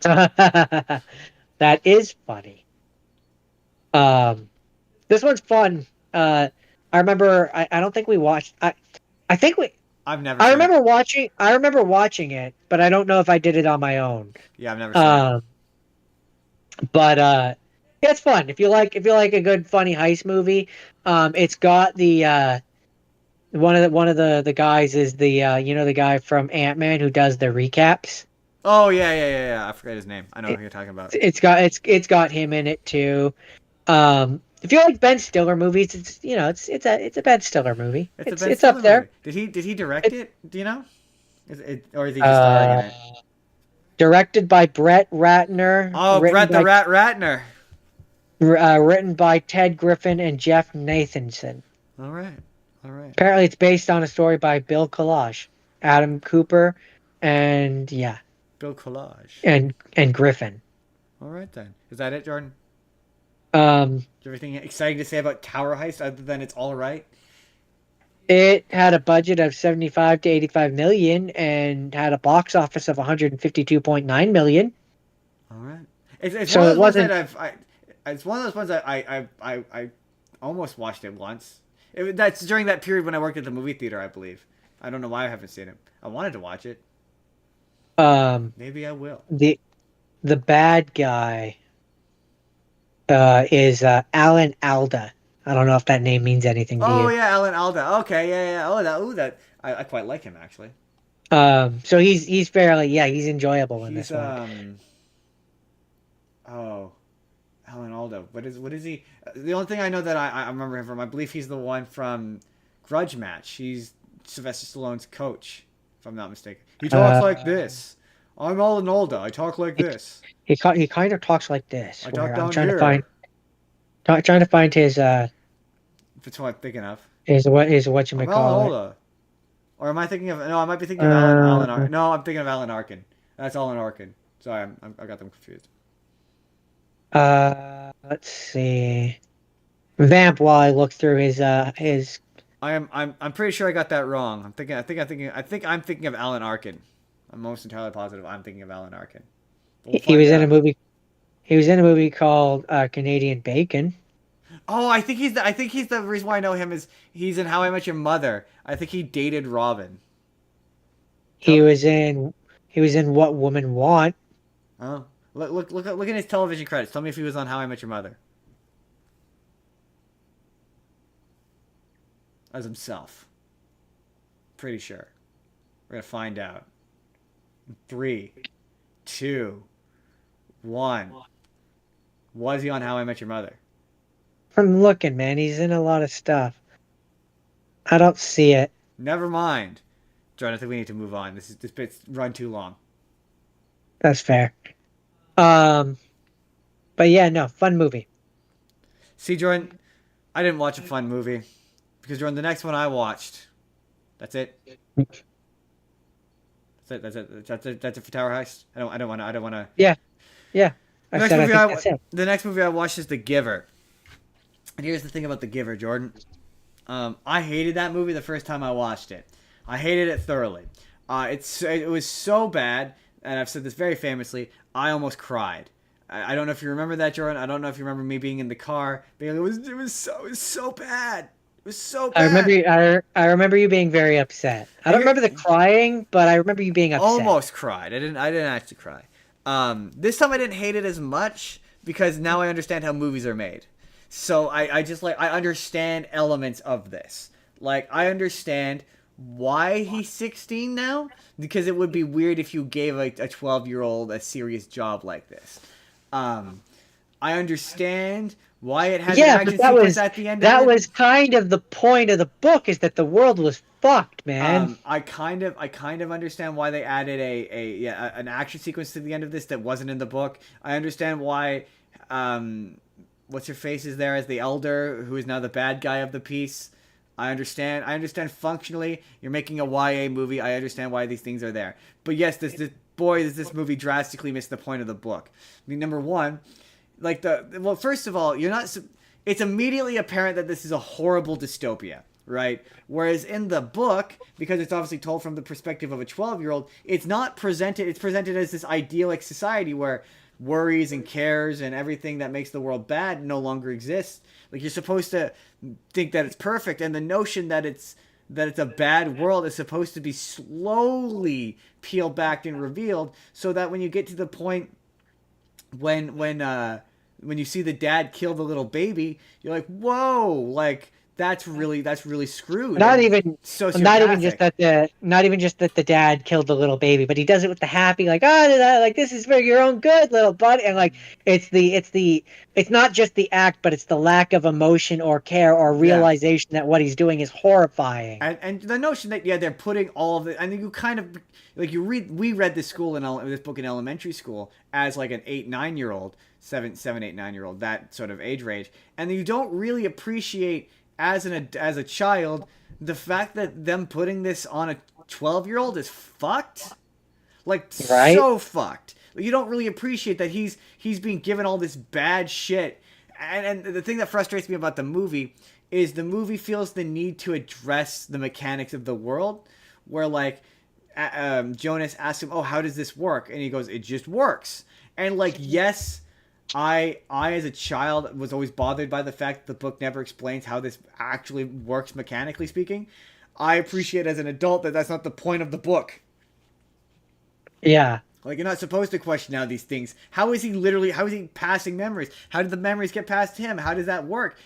That is funny. This one's fun. I remember. I don't think we watched. I think we. I've never. I seen remember it. watching. I remember watching it, but I don't know if I did it on my own. Yeah, I've never seen it. But yeah, it's fun. If you like a good funny heist movie, it's got the one of the guys is the the guy from Ant-Man who does the recaps. Oh yeah. I forget his name. I know who you're talking about. It's got him in it too. If you like Ben Stiller movies, it's a Ben Stiller movie. It's a Ben It's Stiller up there. movie. Did he direct it? Do you know? Or is he just starring in it? Directed by Brett Ratner. Oh, Brett the Rat Ratner. Written by Ted Griffin and Jeff Nathanson. All right. Apparently, it's based on a story by Bill Collage, Adam Cooper, and Bill Collage. and Griffin. All right then. Is that it, Jordan? Um, Do you have anything exciting to say about Tower Heist other than it's all right? It had a budget of 75 to 85 million and had a box office of 152.9 million. All right. It's So one it of those ones wasn't- that it's one of those ones that I almost watched it once. That's during that period when I worked at the movie theater, I believe. I don't know why I haven't seen it. I wanted to watch it. Maybe I will. The bad guy is Alan Alda. I don't know if that name means anything to Oh you. yeah, Alan Alda. Okay, yeah. Oh, that I quite like him actually. So he's fairly he's enjoyable in He's this one. Alan Alda. What is he? The only thing I know that I remember him from, I believe he's the one from Grudge Match. He's Sylvester Stallone's coach, if I'm not mistaken. He talks like this. I'm Alan Alda. I talk like this. He kind of talks like this. I where talk I'm down trying here. to find his That's what I'm thinking of. Is what you may Well, call hold it. on. Or am I thinking of? No, I might be thinking of Alan Arkin. No, I'm thinking of Alan Arkin. That's Alan Arkin. Sorry, I got them confused. Let's see. Vamp while I look through his. I'm pretty sure I got that wrong. I'm thinking of Alan Arkin. I'm most entirely positive I'm thinking of Alan Arkin. But we'll He find was in a out. movie. He was in a movie called Canadian Bacon. Oh, I think he's the reason why I know him is he's in How I Met Your Mother. I think he dated Robin. He Tell, was in. He was in What Women Want. oh, look at his television credits. Tell me if he was on How I Met Your Mother as himself. Pretty sure. We're gonna find out. 3, 2, 1. Was he on How I Met Your Mother? I'm looking, man. He's in a lot of stuff. I don't see it. Never mind. Jordan, I think we need to move on. This bit's run too long. That's fair. Um, but yeah, no, fun movie. See, Jordan, I didn't watch a fun movie because Jordan, the next one I watched, that's it. That's it for Tower Heist. I don't want to. Yeah, yeah. The I next said I movie think that's it. the next movie I watched is The Giver. And here's the thing about The Giver, Jordan. I hated that movie the first time I watched it. I hated it thoroughly. It was so bad, and I've said this very famously. I almost cried. I don't know if you remember that, Jordan. I don't know if you remember me being in the car. Being, it was so bad. It was so bad. I remember you being very upset. I don't remember the crying, but I remember you being upset. Almost cried. I didn't actually cry. This time I didn't hate it as much because now I understand how movies are made. So I just I understand elements of this. Like I understand why he's 16 now, because it would be weird if you gave a 12-year-old a serious job like this. I understand why it has an action sequence at the end. That was kind of the point of the book, is that the world was fucked, man. I kind of understand why they added an action sequence to the end of this that wasn't in the book. I understand why what's her face is there as the elder who is now the bad guy of the piece. I understand functionally you're making a YA movie. I understand why these things are there. But yes, does this movie drastically miss the point of the book. I mean, number one, first of all, it's immediately apparent that this is a horrible dystopia, right? Whereas in the book, because it's obviously told from the perspective of a 12-year-old, it's presented as this idyllic society where worries and cares and everything that makes the world bad no longer exists. Like, you're supposed to think that it's perfect, and the notion that it's a bad world is supposed to be slowly peeled back and revealed, so that when you get to the point when you see the dad kill the little baby, you're like, whoa, like that's really screwed. Not even just that the dad killed the little baby, but he does it with the happy, like, like, this is for your own good, little buddy. And like, it's not just the act, but it's the lack of emotion or care or realization that what he's doing is horrifying. And the notion that they're putting all of it, and you kind of like we read this book in elementary school as like an 8-9-year-old, 7-8-9-year-old, that sort of age range, and you don't really appreciate as a child the fact that them putting this on a 12-year-old is fucked, like, right? So fucked. You don't really appreciate that he's being given all this bad shit. And the thing that frustrates me about the movie is the movie feels the need to address the mechanics of the world, where like Jonas asks him, oh, how does this work? And he goes, it just works. And like, yes, I as a child was always bothered by the fact that the book never explains how this actually works mechanically speaking. I appreciate as an adult that that's not the point of the book. Yeah. Like, you're not supposed to question how these things. How is he passing memories? How did the memories get past him? How does that work?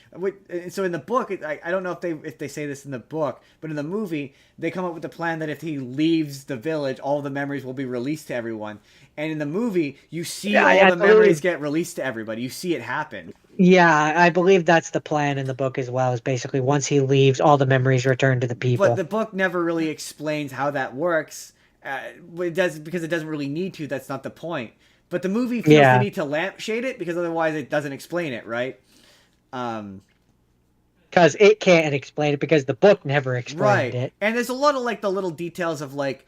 So in the book, I don't know if they say this in the book, but in the movie, they come up with the plan that if he leaves the village, all the memories will be released to everyone. And in the movie, you see all the memories get released to everybody. You see it happen. Yeah, I believe that's the plan in the book as well, is basically once he leaves, all the memories return to the people. But the book never really explains how that works. It does, because it doesn't really need to. That's not the point. But the movie feels the need to lampshade it, because otherwise it doesn't explain it, right? because it can't explain it because the book never explained Right. it. And there's a lot of like the little details of like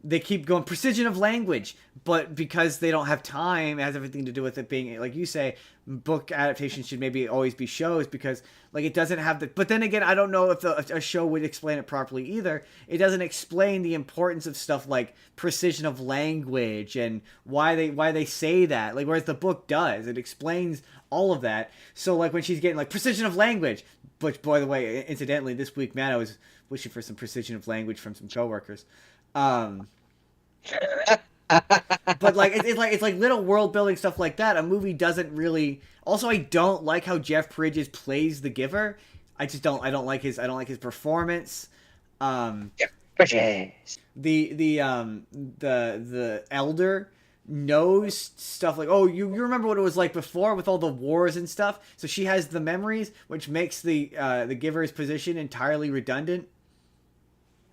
they keep going precision of language, but because they don't have time, it has everything to do with it being like you say, book adaptations should maybe always be shows because like it doesn't have the. But then again, I don't know if a show would explain it properly either. It doesn't explain the importance of stuff like precision of language and why they say that. Like whereas the book does, it explains all of that. So like when she's getting like precision of language, which by the way, incidentally, this week, man, I was wishing for some precision of language from some coworkers. But like it's like little world building stuff like that. A movie doesn't really. Also, I don't like how Jeff Bridges plays the Giver. I don't like his performance. Bridges. The elder knows stuff like, oh, you remember what it was like before with all the wars and stuff. So she has the memories, which makes the Giver's position entirely redundant.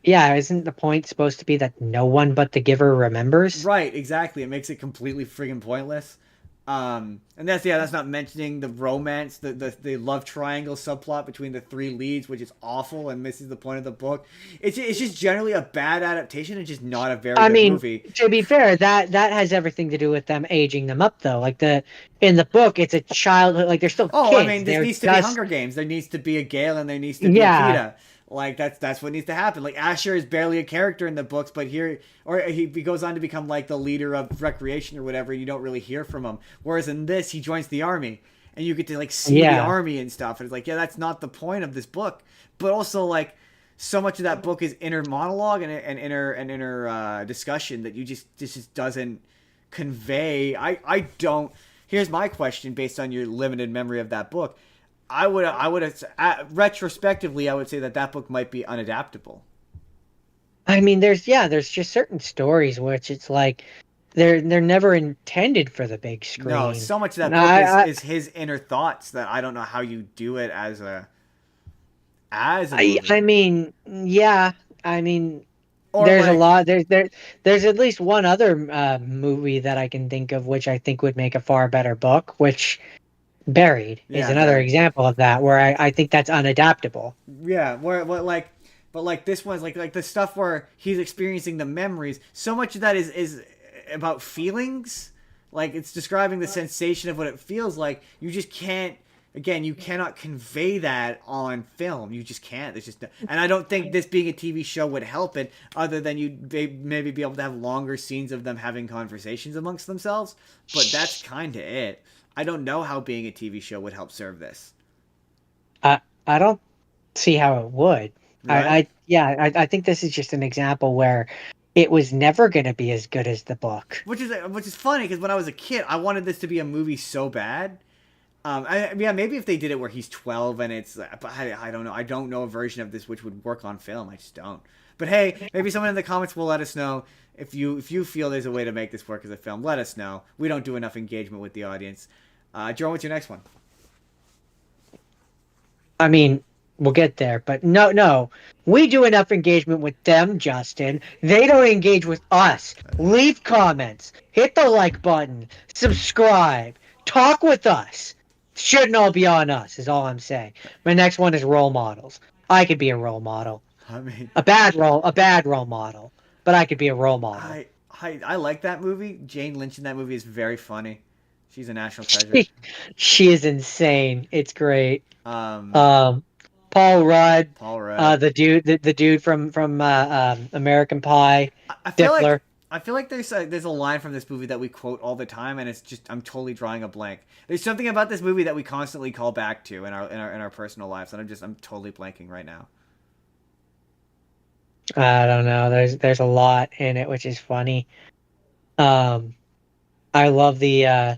Yeah, isn't the point supposed to be that no one but the Giver remembers? Right, exactly. It makes it completely friggin' pointless. And that's not mentioning the romance, the love triangle subplot between the three leads, which is awful and misses the point of the book. It's just generally a bad adaptation and just not a very good movie. To be fair, that has everything to do with them aging them up, though. Like in the book, it's a childhood. Like they're still kids. I mean, there needs to be Hunger Games. There needs to be a Gale and there needs to be a Peeta. Like that's what needs to happen. Like Asher is barely a character in the books, but here he goes on to become like the leader of recreation or whatever. And you don't really hear from him. Whereas in this, he joins the army, and you get to like see the army and stuff. And it's like, yeah, that's not the point of this book. But also like so much of that book is inner monologue and inner discussion that this just doesn't convey. I don't. Here's my question based on your limited memory of that book. I would retrospectively, I would say that book might be unadaptable. I mean, there's just certain stories which it's like they're never intended for the big screen. No, so much of that book is his inner thoughts that I don't know how you do it as a movie. I mean, yeah, I mean, or there's like, a lot. There's at least one other movie that I can think of which I think would make a far better book, which. Buried is another example of that where I think that's unadaptable. Yeah, but this one's like the stuff where he's experiencing the memories. So much of that is about feelings. Like it's describing the sensation of what it feels like. You just can't. Again, you cannot convey that on film. You just can't. There's just and I don't think this being a TV show would help it. Other than you'd maybe be able to have longer scenes of them having conversations amongst themselves. But that's kind of it. I don't know how being a TV show would help serve this. I don't see how it would. Right? I think this is just an example where it was never going to be as good as the book. Which is funny because when I was a kid, I wanted this to be a movie so bad. Maybe if they did it where he's 12 and it's, but I don't know. I don't know a version of this which would work on film. I just don't. But hey, maybe someone in the comments will let us know if you feel there's a way to make this work as a film. Let us know. We don't do enough engagement with the audience. Jerome, what's your next one? I mean, we'll get there, but no. We do enough engagement with them, Justin. They don't engage with us. Leave comments. Hit the like button. Subscribe. Talk with us. Shouldn't all be on us, is all I'm saying. My next one is role models. I could be a role model. I mean, a bad role model, but I could be a role model. I like that movie. Jane Lynch in that movie is very funny. She's a national treasure. She is insane. It's great. Paul Rudd. The dude from American Pie. I feel like there's a line from this movie that we quote all the time, and it's just I'm totally drawing a blank. There's something about this movie that we constantly call back to in our personal lives, and I'm totally blanking right now. I don't know. There's a lot in it, which is funny. I love the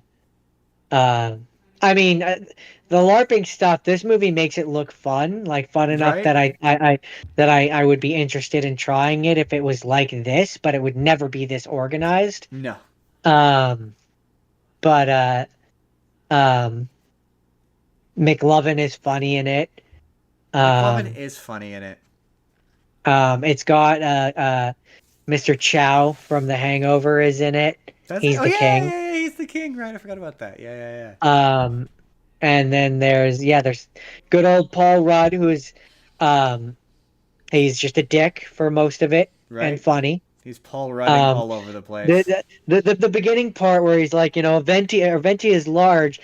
the LARPing stuff. This movie makes it look fun, like fun enough right? that I would be interested in trying it if it was like this, but it would never be this organized. No. McLovin is funny in it. McLovin is funny in it. It's got Mr. Chow from The Hangover is in it. He's the king. Yeah, he's the king, right? I forgot about that. Yeah. And then there's good old Paul Rudd, who's he's just a dick for most of it and Right. funny. He's Paul Rudding all over the place. The beginning part where he's like, Venti is large,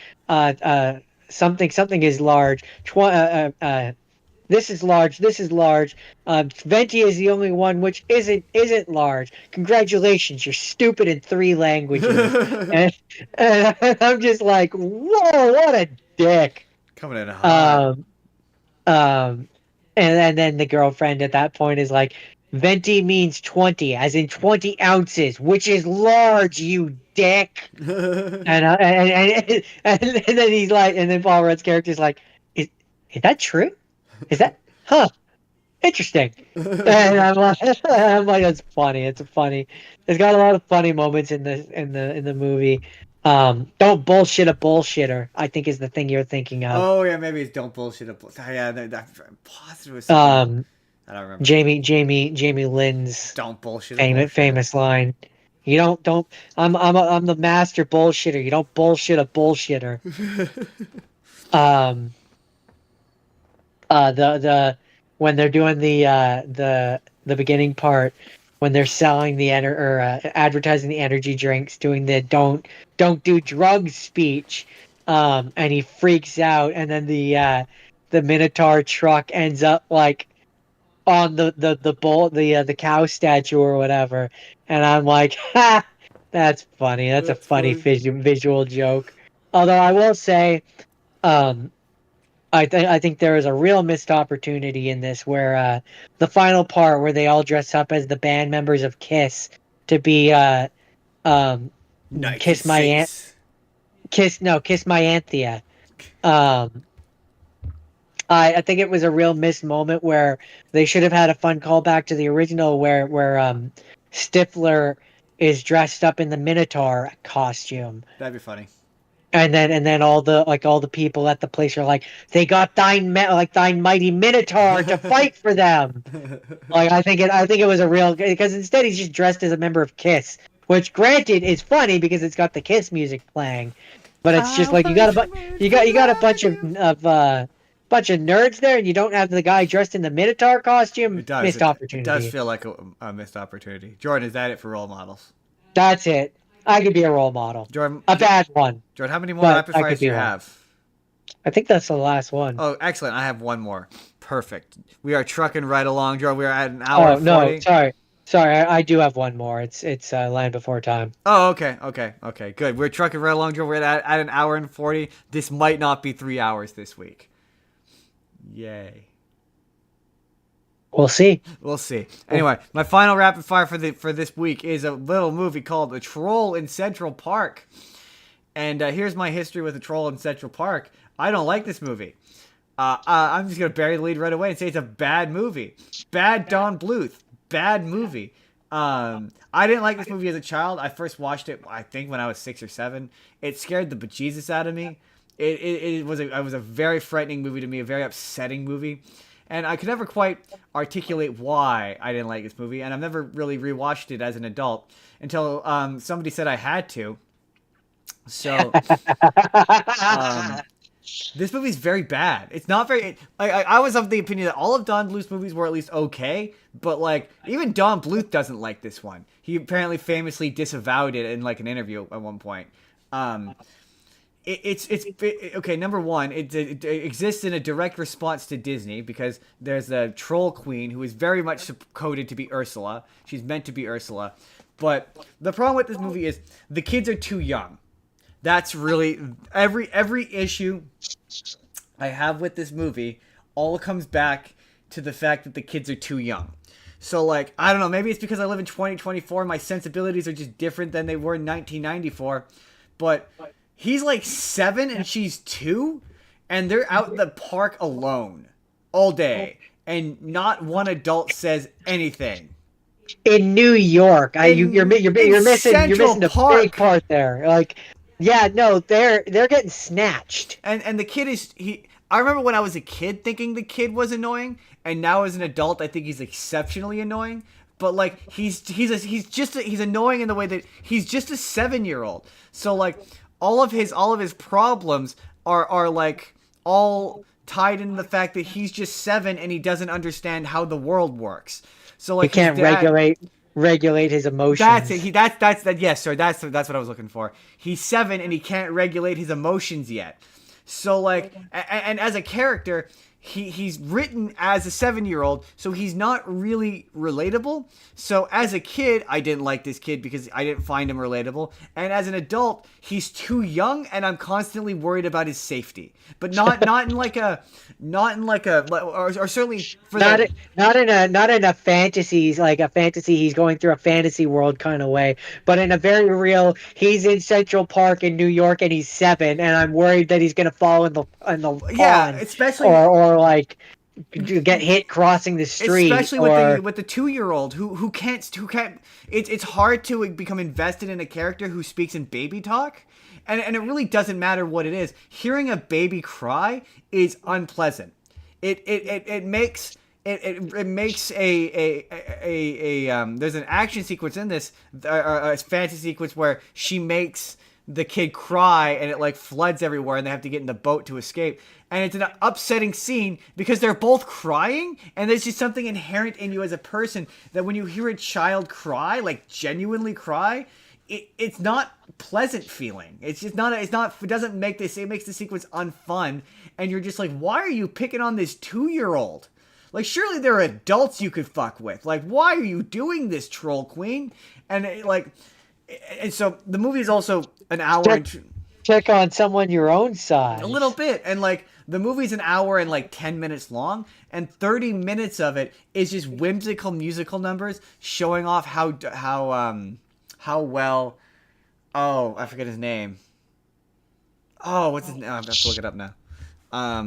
something is large. This is large. This is large. Venti is the only one which isn't large. Congratulations, you're stupid in 3 languages. and I'm just like, whoa, what a dick. Coming in hard. And then the girlfriend at that point is like, Venti means 20, as in 20 ounces, which is large, you dick. And then he's like, and then Paul Rudd's character's like, is that true? Is that, interesting. And I'm like, it's funny. It's funny. It's got a lot of funny moments in the movie. Don't bullshit a bullshitter, I think is the thing you're thinking of. Oh yeah, maybe it's don't bullshit a bullshit. Yeah, I'm positive it was something. I don't remember. Jamie Lynn's don't bullshit a famous line. You don't. I'm the master bullshitter. You don't bullshit a bullshitter. The when they're doing the beginning part, when they're selling advertising the energy drinks, doing the don't do drugs speech, and he freaks out, and then the Minotaur truck ends up like on the cow statue or whatever, and I'm like, ha, that's funny. That's a funny visual joke. Although I will say, I think there is a real missed opportunity in this, where the final part where they all dress up as the band members of Kiss to be Kiss My Anthea. I think it was a real missed moment where they should have had a fun callback to the original where Stifler is dressed up in the Minotaur costume. That'd be funny. And then all the people at the place are like, they got thine mighty Minotaur to fight for them. Like I think it was a real, because instead he's just dressed as a member of Kiss, which granted is funny because it's got the Kiss music playing, but it's just like you got a bunch of nerds there, and you don't have the guy dressed in the Minotaur costume. Missed opportunity. It does feel like a missed opportunity. Jordan, is that it for role models? That's it. I could be a role model. Jordan, a bad one. Jordan, how many more rapid fires do you have? I think that's the last one. Oh, excellent. I have one more. Perfect. We are trucking right along, Jordan. We are at an hour. Oh, no, sorry. I do have one more. It's Land Before Time. Oh, okay. Good. We're trucking right along, Jordan. We're at an hour and 40. This might not be 3 hours this week. Yay. We'll see. Anyway, my final rapid fire for this week is a little movie called The Troll in Central Park. And here's my history with The Troll in Central Park. I don't like this movie. I'm just going to bury the lead right away and say it's a bad movie. Bad Don Bluth. Bad movie. I didn't like this movie as a child. I first watched it, I think, when I was 6 or 7. It scared the bejesus out of me. It was a very frightening movie to me, a very upsetting movie. And I could never quite articulate why I didn't like this movie, and I've never really rewatched it as an adult until somebody said I had to. So, this movie's very bad. It's not very... I was of the opinion that all of Don Bluth's movies were at least okay, but, like, even Don Bluth doesn't like this one. He apparently famously disavowed it in, like, an interview at one point. Okay, number one, it exists in a direct response to Disney because there's the troll queen who is very much coded to be Ursula. She's meant to be Ursula. But the problem with this movie is the kids are too young. That's really every issue I have with this movie all comes back to the fact that the kids are too young. So, like, I don't know, maybe it's because I live in 2024 and my sensibilities are just different than they were in 1994, but he's like 7 and she's 2, and they're out in the park alone all day, and not one adult says anything. In New York, you're missing a big part there. Like, yeah, no, they're getting snatched. And the kid is I remember when I was a kid thinking the kid was annoying, and now as an adult I think he's exceptionally annoying. But like he's annoying in the way that he's just a 7-year-old. So like all of his problems are like all tied in the fact that he's just 7 and he doesn't understand how the world works. So He like his can't dad, regulate his emotions. that's it. That's that. Yes, sir. That's what I was looking for. He's 7 and he can't regulate his emotions yet. So like, and as a character, he's written as a 7-year-old, so he's not really relatable. So as a kid, I didn't like this kid because I didn't find him relatable. And as an adult, he's too young, and I'm constantly worried about his safety. But not in like a or certainly for not in a fantasies like a fantasy he's going through a fantasy world kind of way, but in a very real, he's in Central Park in New York and he's 7 and I'm worried that he's gonna fall in the yeah, pond, especially or like get hit crossing the street, especially or with the 2-year-old who can't it's hard to become invested in a character who speaks in baby talk. And it really doesn't matter what it is. Hearing a baby cry is unpleasant. It makes there's an action sequence in this, a fantasy sequence where she makes the kid cry and it like floods everywhere and they have to get in the boat to escape. And it's an upsetting scene because they're both crying, and there's just something inherent in you as a person that when you hear a child cry, like genuinely cry, it's not pleasant feeling. It's just not. It doesn't make this. It makes the sequence unfun, and you're just like, why are you picking on this 2-year-old? Like, surely there are adults you could fuck with. Like, why are you doing this, troll queen? And and so the movie is also an hour. Check on someone your own size. A little bit, and like the movie's an hour and like 10 minutes long, and 30 minutes of it is just whimsical musical numbers showing off how well, oh, I forget his name. Oh, what's his name? I have to look it up now.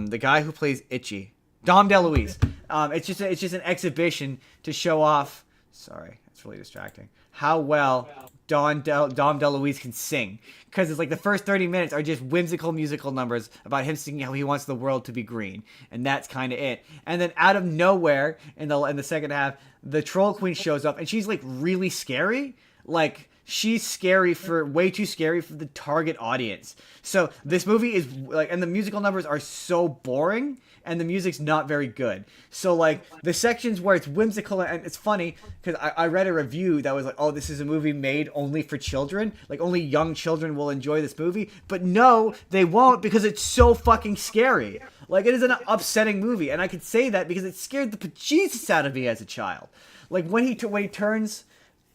The guy who plays Itchy, Dom DeLuise. It's just an exhibition to show off. Sorry, it's really distracting. How well Dom DeLuise can sing, because it's like the first 30 minutes are just whimsical musical numbers about him singing how he wants the world to be green, and that's kind of it. And then out of nowhere, in the second half, the troll queen shows up, and she's like really scary. Like, she's way too scary for the target audience. So this movie is like, and the musical numbers are so boring, and the music's not very good. So like the sections where it's whimsical, and it's funny because I read a review that was like, oh, this is a movie made only for children. Like, only young children will enjoy this movie. But no, they won't, because it's so fucking scary. Like, it is an upsetting movie, and I can say that because it scared the bejesus out of me as a child. Like when he turns.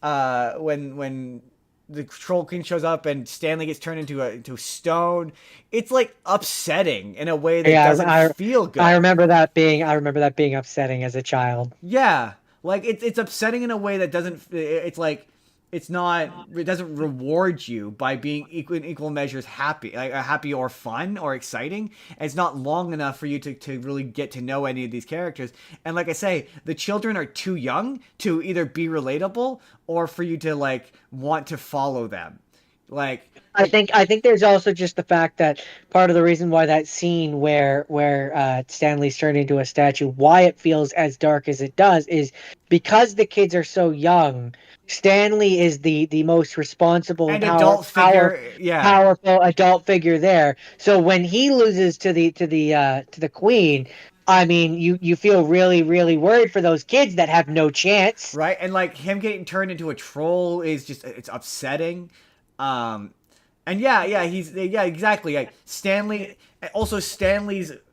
When the troll king shows up and Stanley gets turned into a stone, it's like upsetting in a way that doesn't feel good. I remember that being upsetting as a child. Yeah, like it's upsetting in a way that doesn't. It's like it doesn't reward you by being in equal measures happy or fun or exciting. And it's not long enough for you to really get to know any of these characters. And like I say, the children are too young to either be relatable or for you to like want to follow them. Like, I think there's also just the fact that part of the reason why that scene where Stanley's turned into a statue, why it feels as dark as it does, is because the kids are so young. Stanley is the most responsible and powerful adult figure there. So when he loses to the queen, I mean, you feel really, really worried for those kids that have no chance. Right, and like him getting turned into a troll is it's upsetting. And exactly. Like Stanley's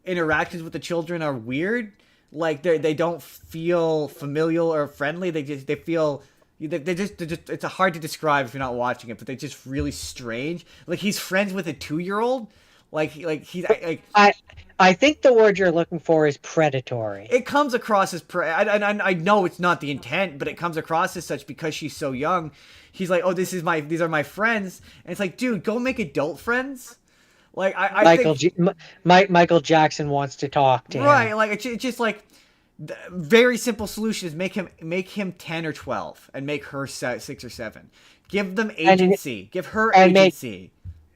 interactions with the children are weird. Like they don't feel familial or friendly. They feel. It's hard to describe if you're not watching it, but they're just really strange. Like, he's friends with a 2-year-old. I think the word you're looking for is predatory. It comes across as I know it's not the intent, but it comes across as such because she's so young. He's like, oh, these are my friends, and it's like, dude, go make adult friends. Like, Michael Jackson wants to talk to him. Right? Like, it's just like. The very simple solution is make him 10 or 12 and make her 6 or 7. Give them agency. Give her agency.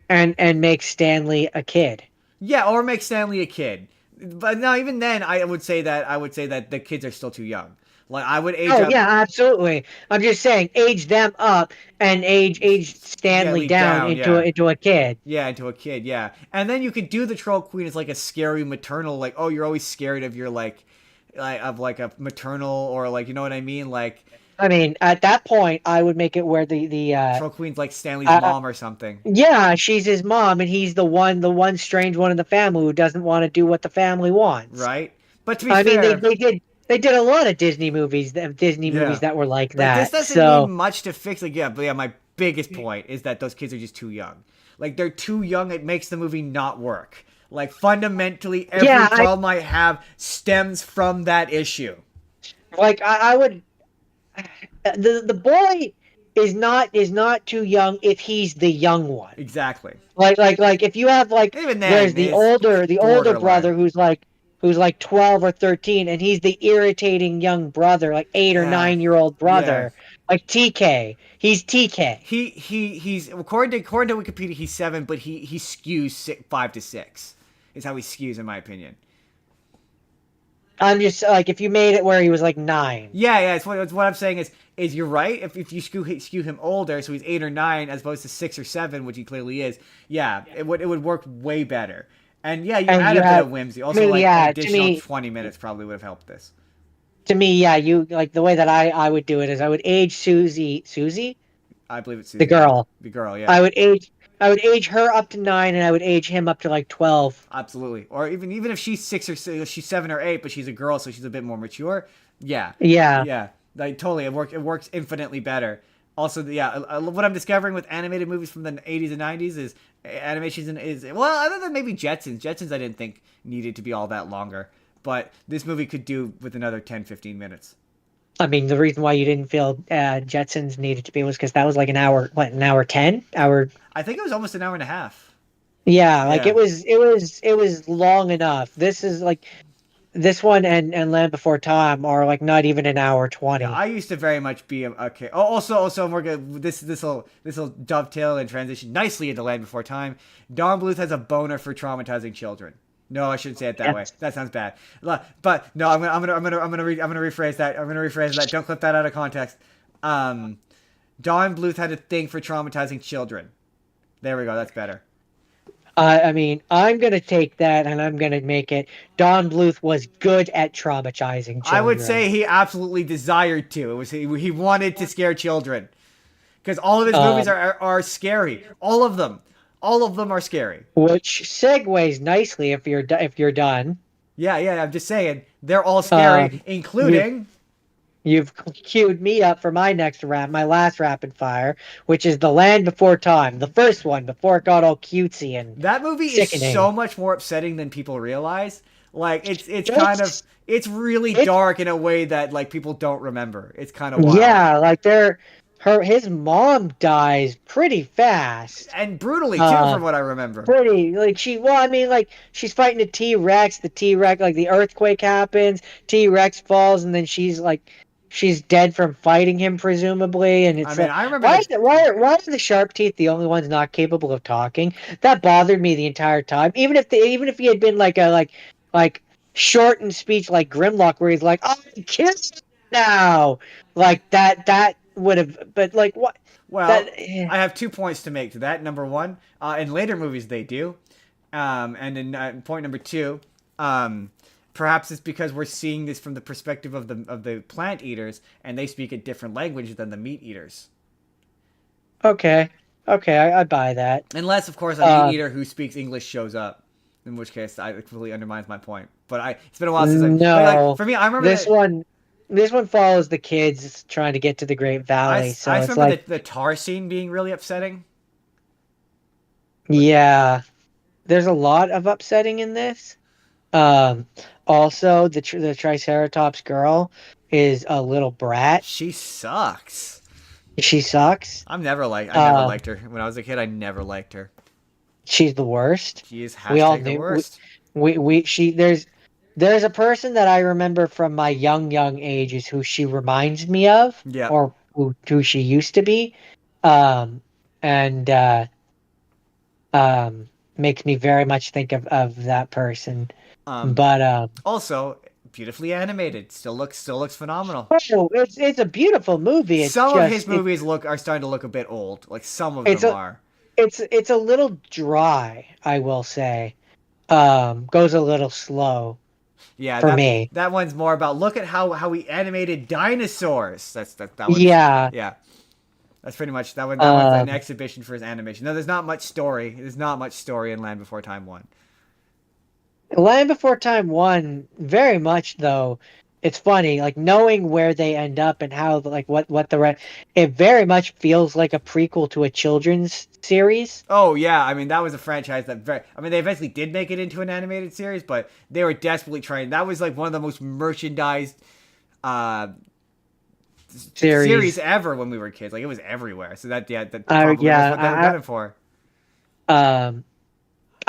And make Stanley a kid. Yeah, or make Stanley a kid. But no, even then I would say that the kids are still too young. Like I would age Oh up. yeah, absolutely. I'm just saying, age them up and age Stanley Stanley down down, into yeah. a kid. Yeah, into a kid, yeah. And then you could do the Troll Queen as like a scary maternal, like, oh, you're always scared of your of like a maternal or like, you know what I mean? Like I mean, at that point, I would make it where Troll Queen's like Stanley's uh, mom or something, yeah, she's his mom, and he's the one strange one in the family who doesn't want to do what the family wants. right? But to be I mean, fair, they did a lot of Disney movies yeah. that were like Like this that. doesn't need So much to fix. Like yeah, but yeah, my biggest point is that those kids are just too young. Like they're too young. It makes the movie not work. Like fundamentally, every yeah, problem I have stems from that issue. like I would the boy is not too young if he's the young one. Exactly. Like if you have like Even there's then, it's the older borderline. brother who's like 12 or 13 and he's the irritating young brother, like 8 or Yeah, 9-year-old yeah. brother, like TK. He's TK. He's according to Wikipedia he's 7, but he skews 5 to 6. Is how he skews in my opinion. I'm just like if you made it where he was like 9. Yeah. It's what I'm saying is you're right. If you skew him older, so he's 8 or 9 as opposed to 6 or 7, which he clearly is. Yeah, it would work way better. And yeah, you And add you a bit have, of whimsy. I Also, mean, like yeah, an additional 20 minutes probably would have helped this. to me, yeah, you like the way that I would do it is I would age Susie, I believe it's the Susie. Yeah. girl. The girl, yeah. I would age her up to 9 and I would age him up to like 12. Absolutely. Or even if she's 6 or 6, she's 7 or 8, but she's a girl, so she's a bit more mature. Yeah. Yeah. Yeah. Like totally, it works infinitely better. Also, yeah, what I'm discovering with animated movies from the 80s and 90s is animation is well, other than maybe Jetsons. Jetsons I didn't think needed to be all that longer, but this movie could do with another 10-15 minutes. I mean, the reason why you didn't feel Jetsons needed to be was because that was like an hour, what, an hour 10? Hour. I think it was almost an hour and a half. Yeah, like Yeah. it was long enough. This is like this one and Land Before Time are like not even an hour 20. Yeah, I used to very much be okay. Oh, also, we're gonna this will dovetail and transition nicely into Land Before Time. Don Bluth has a boner for traumatizing children. No, I shouldn't say it that way. That sounds bad. But no, I'm gonna rephrase that. I'm gonna rephrase that. Don't clip that out of context. Don Bluth had a thing for traumatizing children. There we go. That's better. I mean, I'm gonna take that and I'm gonna make it. Don Bluth was good at traumatizing children. I would say he absolutely desired to. It was he wanted to scare children because all of his movies are scary. All of them are scary. Which segues nicely if you're done. Yeah. I'm just saying they're all scary, including. You've queued me up for my last rapid fire, which is The Land Before Time, the first one before it got all cutesy and That movie sickening. is so much more upsetting than people realize. Like it's really it's dark in a way that like people don't remember. It's kind of wild. Yeah, like his mom dies pretty fast. And brutally too, from what I remember. Pretty like I mean like she's fighting a T-Rex, the T-Rex like the earthquake happens, T-Rex falls and then she's dead from fighting him, presumably, and it's. I mean, I remember. Why are the sharp teeth the only ones not capable of talking? That bothered me the entire time. Even if he had been like a like shortened speech like Grimlock, where he's like, "I'm kissing now," like that would have. But like what? Well, I have 2 points to make to that. Number one, in later movies they do, and in point number 2, perhaps it's because we're seeing this from the perspective of the plant eaters, and they speak a different language than the meat eaters. Okay, I buy that. Unless, of course, a meat eater who speaks English shows up, in which case it completely undermines my point. But it's been a while since for me, I remember this one. This one follows the kids trying to get to the Great Valley. I remember the tar scene being really upsetting. Yeah, there's a lot of upsetting in this. Also, the Triceratops girl is a little brat. She sucks. She sucks. I never liked her. When I was a kid, I never liked her. She's the worst. She is the worst. There's a person that I remember from my young ages who she reminds me of. Yeah. Or who she used to be. Makes me very much think of that person. But also, beautifully animated. Still looks phenomenal. Oh, it's a beautiful movie. It's Some of just his movies are starting to look a bit old. Like some of it's them a are. it's a little dry, I will say. Goes a little slow Yeah, for me. that one's more about look at how we animated dinosaurs. That one's Yeah. yeah. That's pretty much that one's an Um, exhibition for his animation. No, there's not much story. There's not much story in Land Before Time 1. Land Before Time 1, very much though. It's funny, like knowing where they end up and how, like what it very much feels like a prequel to a children's series. Oh yeah, I mean that was a franchise they eventually did make it into an animated series, but they were desperately trying. That was like one of the most merchandised uh series ever when we were kids. Like it was everywhere. So that probably was what they were gunning for. Um,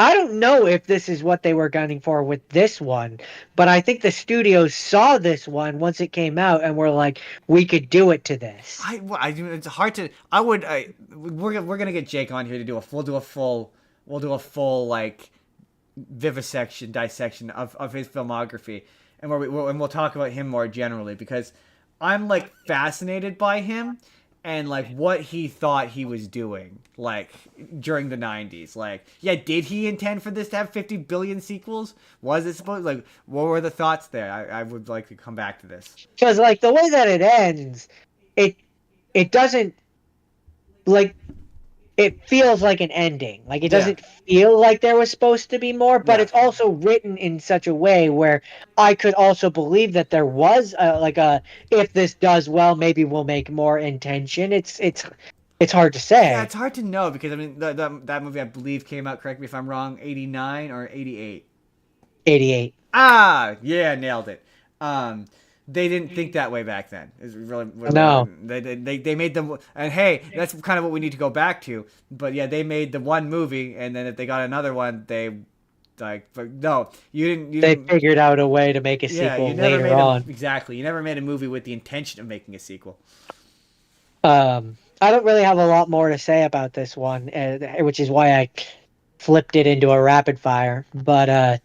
I don't know if this is what they were gunning for with this one, but I think the studios saw this one once it came out and were like, we could do it to this. It's hard to. We're gonna get Jake on here to do a full like vivisection dissection of his filmography, and we'll talk about him more generally because I'm like fascinated by him and like what he thought he was doing like during the 90s. Like, yeah, did he intend for this to have 50 billion sequels? Was it supposed, like, what were the thoughts there? I would like to come back to this. Because like the way that it ends, it doesn't, like, it feels like an ending. Like it doesn't feel like there was supposed to be more, but it's also written in such a way where I could also believe that there was if this does well, maybe we'll make more intention. It's hard to say. Yeah, it's hard to know because I mean that movie I believe came out, correct me if I'm wrong, 89 or 88. 88. Ah, yeah, nailed it. They didn't think that way back then. It's really no. They made them, and hey, that's kind of what we need to go back to. But yeah, they made the one movie, and then if they got another one, they like, but no, you They didn't. figured out a way to make a sequel later on. Exactly, you never made a movie with the intention of making a sequel. I don't really have a lot more to say about this one, which is why I flipped it into a rapid fire. But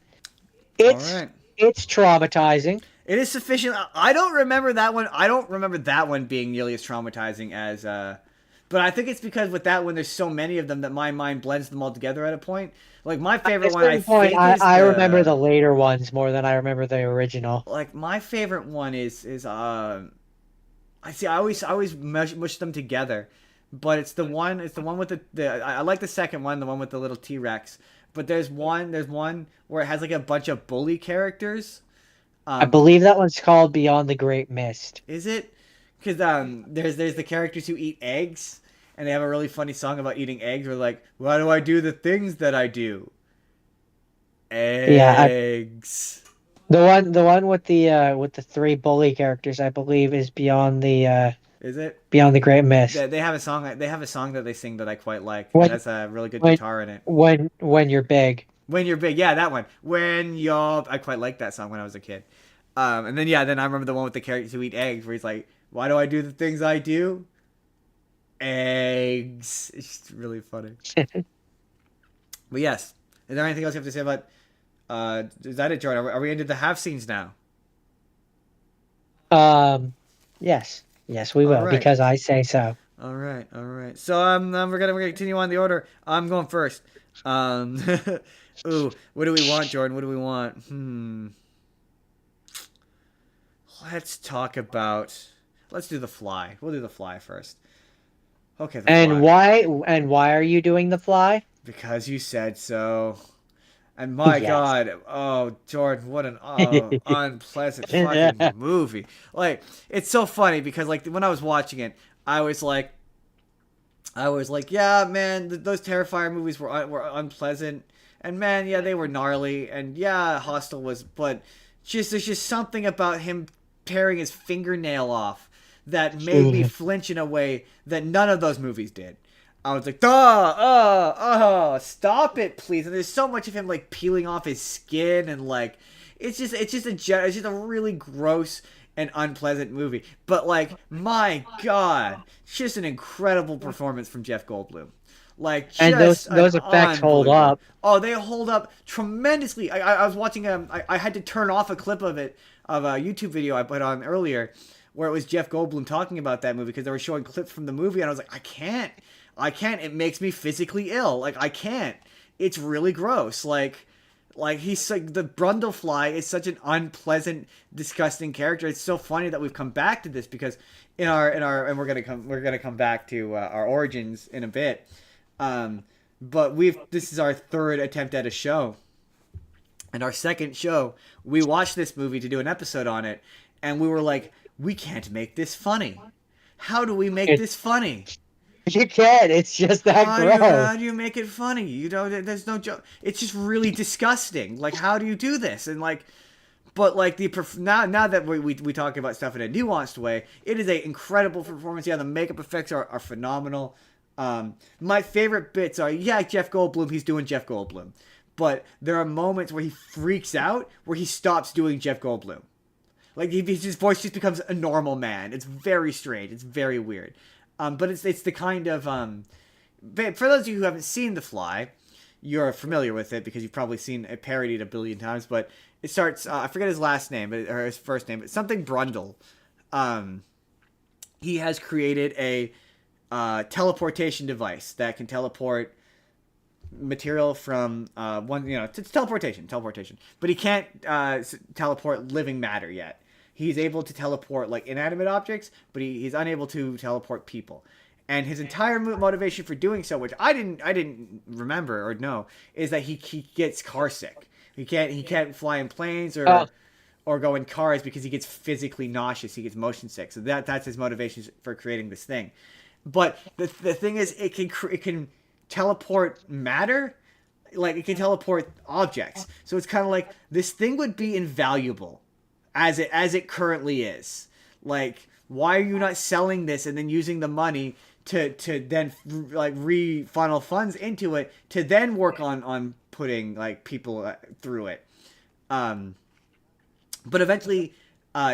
it's traumatizing. It is sufficient. I don't remember that one. I don't remember that one being nearly as traumatizing as. But I think it's because with that one, there's so many of them that my mind blends them all together at a point. Like my favorite one, I remember the later ones more than I remember the original. Like my favorite one is I always mush them together, but it's the one with I like the second one, the one with the little T-Rex. But there's one where it has like a bunch of bully characters. I believe that one's called Beyond the Great Mist. Is it? Because there's the characters who eat eggs, and they have a really funny song about eating eggs. Where like, why do I do the things that I do? Eggs. The one with the three bully characters, I believe, is Beyond the. Is it Beyond the Great Mist? They have a song. They have a song that they sing that I quite like. It has a really good guitar in it. When you're big. When you're big, yeah, that one. I quite liked that song when I was a kid. And then I remember the one with the characters who eat eggs, where he's like, "Why do I do the things I do?" Eggs. It's just really funny. But yes, is there anything else you have to say about? Is that it, Jordan? Are we into the half scenes now? Yes, we will because I say so. All right. So we're gonna continue on the order. I'm going first. Ooh, what do we want, Jordan? What do we want? Let's do The Fly. We'll do The Fly first. Okay. Fly. Why are you doing The Fly? Because you said so. And my God, oh Jordan, what an unpleasant fucking movie. Like, it's so funny because like when I was watching it, I was like, yeah, man, those Terrifier movies were unpleasant. And man, yeah, they were gnarly, and yeah, Hostel was, but there's just something about him tearing his fingernail off that made me flinch in a way that none of those movies did. I was like, stop it, please. And there's so much of him like peeling off his skin, and like, it's just a really gross and unpleasant movie. But like, my God, it's just an incredible performance from Jeff Goldblum. Like, and those effects hold up. Oh, they hold up tremendously. I was watching I had to turn off a clip of it of a YouTube video I put on earlier, where it was Jeff Goldblum talking about that movie because they were showing clips from the movie, and I was like, I can't. It makes me physically ill. Like, I can't. It's really gross. Like he's like, the Brundlefly is such an unpleasant, disgusting character. It's so funny that we've come back to this because and we're gonna come back to our origins in a bit. But this is our third attempt at a show. And our second show, we watched this movie to do an episode on it, and we were like, we can't make this funny. How do we make this funny? You can't. It's just that gross. How do you make it funny? You know, there's no joke. It's just really disgusting. Like, how do you do this? And like, but like now that we talk about stuff in a nuanced way, it is a incredible performance. Yeah, the makeup effects are phenomenal. My favorite bits are, Jeff Goldblum. He's doing Jeff Goldblum, but there are moments where he freaks out, where he stops doing Jeff Goldblum. Like his voice just becomes a normal man. It's very strange. It's very weird. But it's the kind of for those of you who haven't seen The Fly, you're familiar with it because you've probably seen it parodied a billion times. But it starts. I forget his last name or his first name, but something Brundle. He has created a teleportation device that can teleport material from one. It's teleportation. But he can't teleport living matter yet. He's able to teleport like inanimate objects, but he's unable to teleport people. And his entire motivation for doing so, which I didn't remember or know, is that he gets car sick. He can't fly in planes or go in cars because he gets physically nauseous. He gets motion sick. So that's his motivation for creating this thing. But the thing is, it can teleport matter, like it can teleport objects. So it's kind of like this thing would be invaluable as it currently is. Like, why are you not selling this and then using the money to then like funnel funds into it to then work on putting like people through it? But eventually,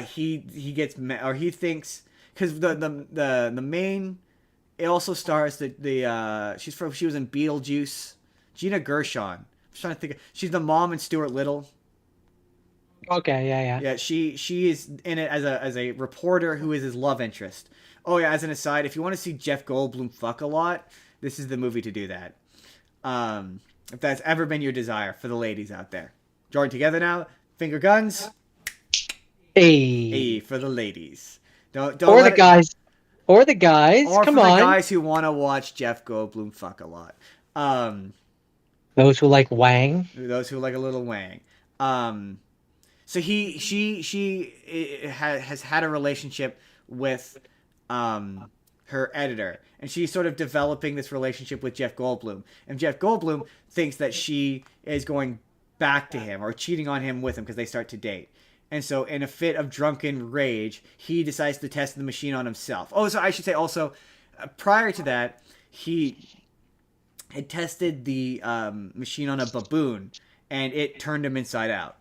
he gets he thinks, because the main, it also stars she was in Beetlejuice, Gina Gershon. I'm just trying to think. She's the mom in Stuart Little. Okay, yeah. Yeah, she is in it as a reporter who is his love interest. Oh yeah, as an aside, if you want to see Jeff Goldblum fuck a lot, this is the movie to do that. If that's ever been your desire for the ladies out there. Join together now. Finger guns. Hey, for the ladies. Don't or the guys. Or the guys. Or Come for on. the guys who want to watch Jeff Goldblum fuck a lot. Those who like Wang. Those who like a little Wang. So she has had a relationship with her editor, and she's sort of developing this relationship with Jeff Goldblum. And Jeff Goldblum thinks that she is going back to him or cheating on him with him because they start to date. And so in a fit of drunken rage, he decides to test the machine on himself. Oh, so I should say also, prior to that, he had tested the machine on a baboon, and it turned him inside out.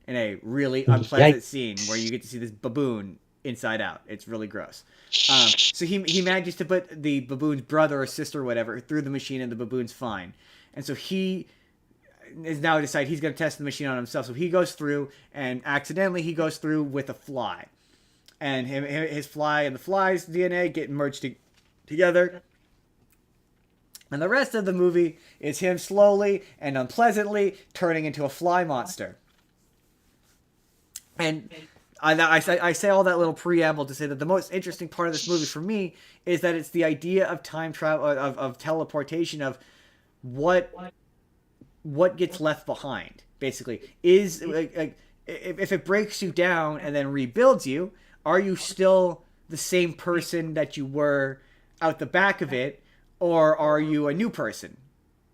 In a really unpleasant scene where you get to see this baboon inside out. It's really gross. So he manages to put the baboon's brother or sister or whatever through the machine, and the baboon's fine. And so he is now decided he's going to test the machine on himself. So he goes through, and accidentally he goes through with a fly. And his fly and the fly's DNA get merged together. And the rest of the movie is him slowly and unpleasantly turning into a fly monster. And I say all that little preamble to say that the most interesting part of this movie for me is that it's the idea of time travel, of teleportation, of what gets left behind, basically. Is like, if it breaks you down and then rebuilds you, are you still the same person that you were out the back of it, or are you a new person,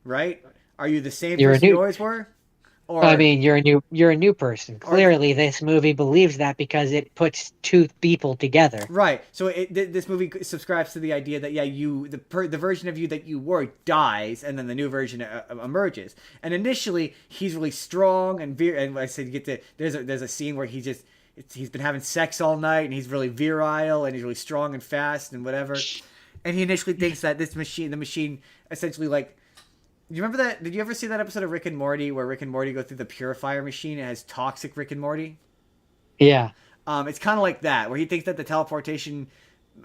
right? Are you the same person you always were? Or, I mean, you're a new person. Clearly, this movie believes that because it puts two people together. Right. So this movie subscribes to the idea that the version of you that you were dies, and then the new version emerges. And initially, he's really strong and I said there's a scene where he's been having sex all night, and he's really virile, and he's really strong and fast and whatever. And he initially thinks that the machine essentially like. Do you remember that? Did you ever see that episode of Rick and Morty where Rick and Morty go through the purifier machine and it has toxic Rick and Morty? Yeah. It's kind of like that, where he thinks that the teleportation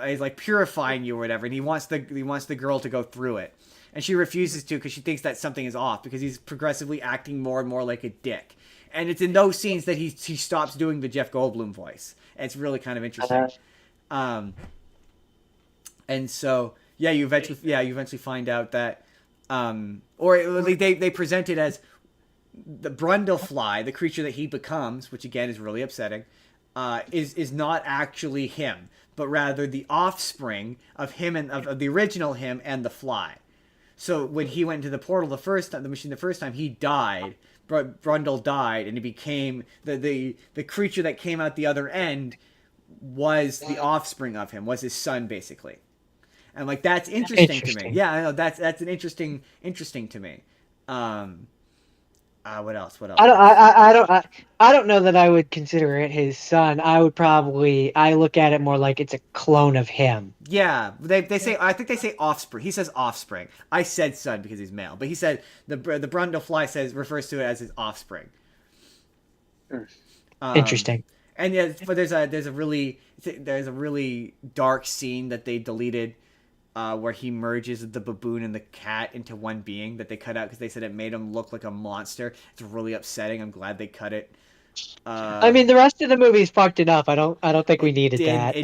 is like purifying you or whatever, and he wants the girl to go through it, and she refuses to because she thinks that something is off because he's progressively acting more and more like a dick. And it's in those scenes that he stops doing the Jeff Goldblum voice. And it's really kind of interesting. And so you eventually find out that, or they present it as the Brundlefly, the creature that he becomes, which again is really upsetting, is not actually him, but rather the offspring of him and of the original him and the fly. So when he went into the portal the machine the first time, he died. Brundle died, and he became the creature that came out the other end was the offspring of him, was his son basically. And like that's interesting to me. Yeah, I know that's an interesting to me. What else? I don't know that I would consider it his son. I look at it more like it's a clone of him. Yeah, they say, I think they say offspring. He says offspring. I said son because he's male, but he said the Brundlefly refers to it as his offspring. Interesting. And yeah, but there's a really dark scene that they deleted, where he merges the baboon and the cat into one being that they cut out because they said it made him look like a monster. It's really upsetting. I'm glad they cut it. I mean, the rest of the movie's fucked enough. I don't think we needed that.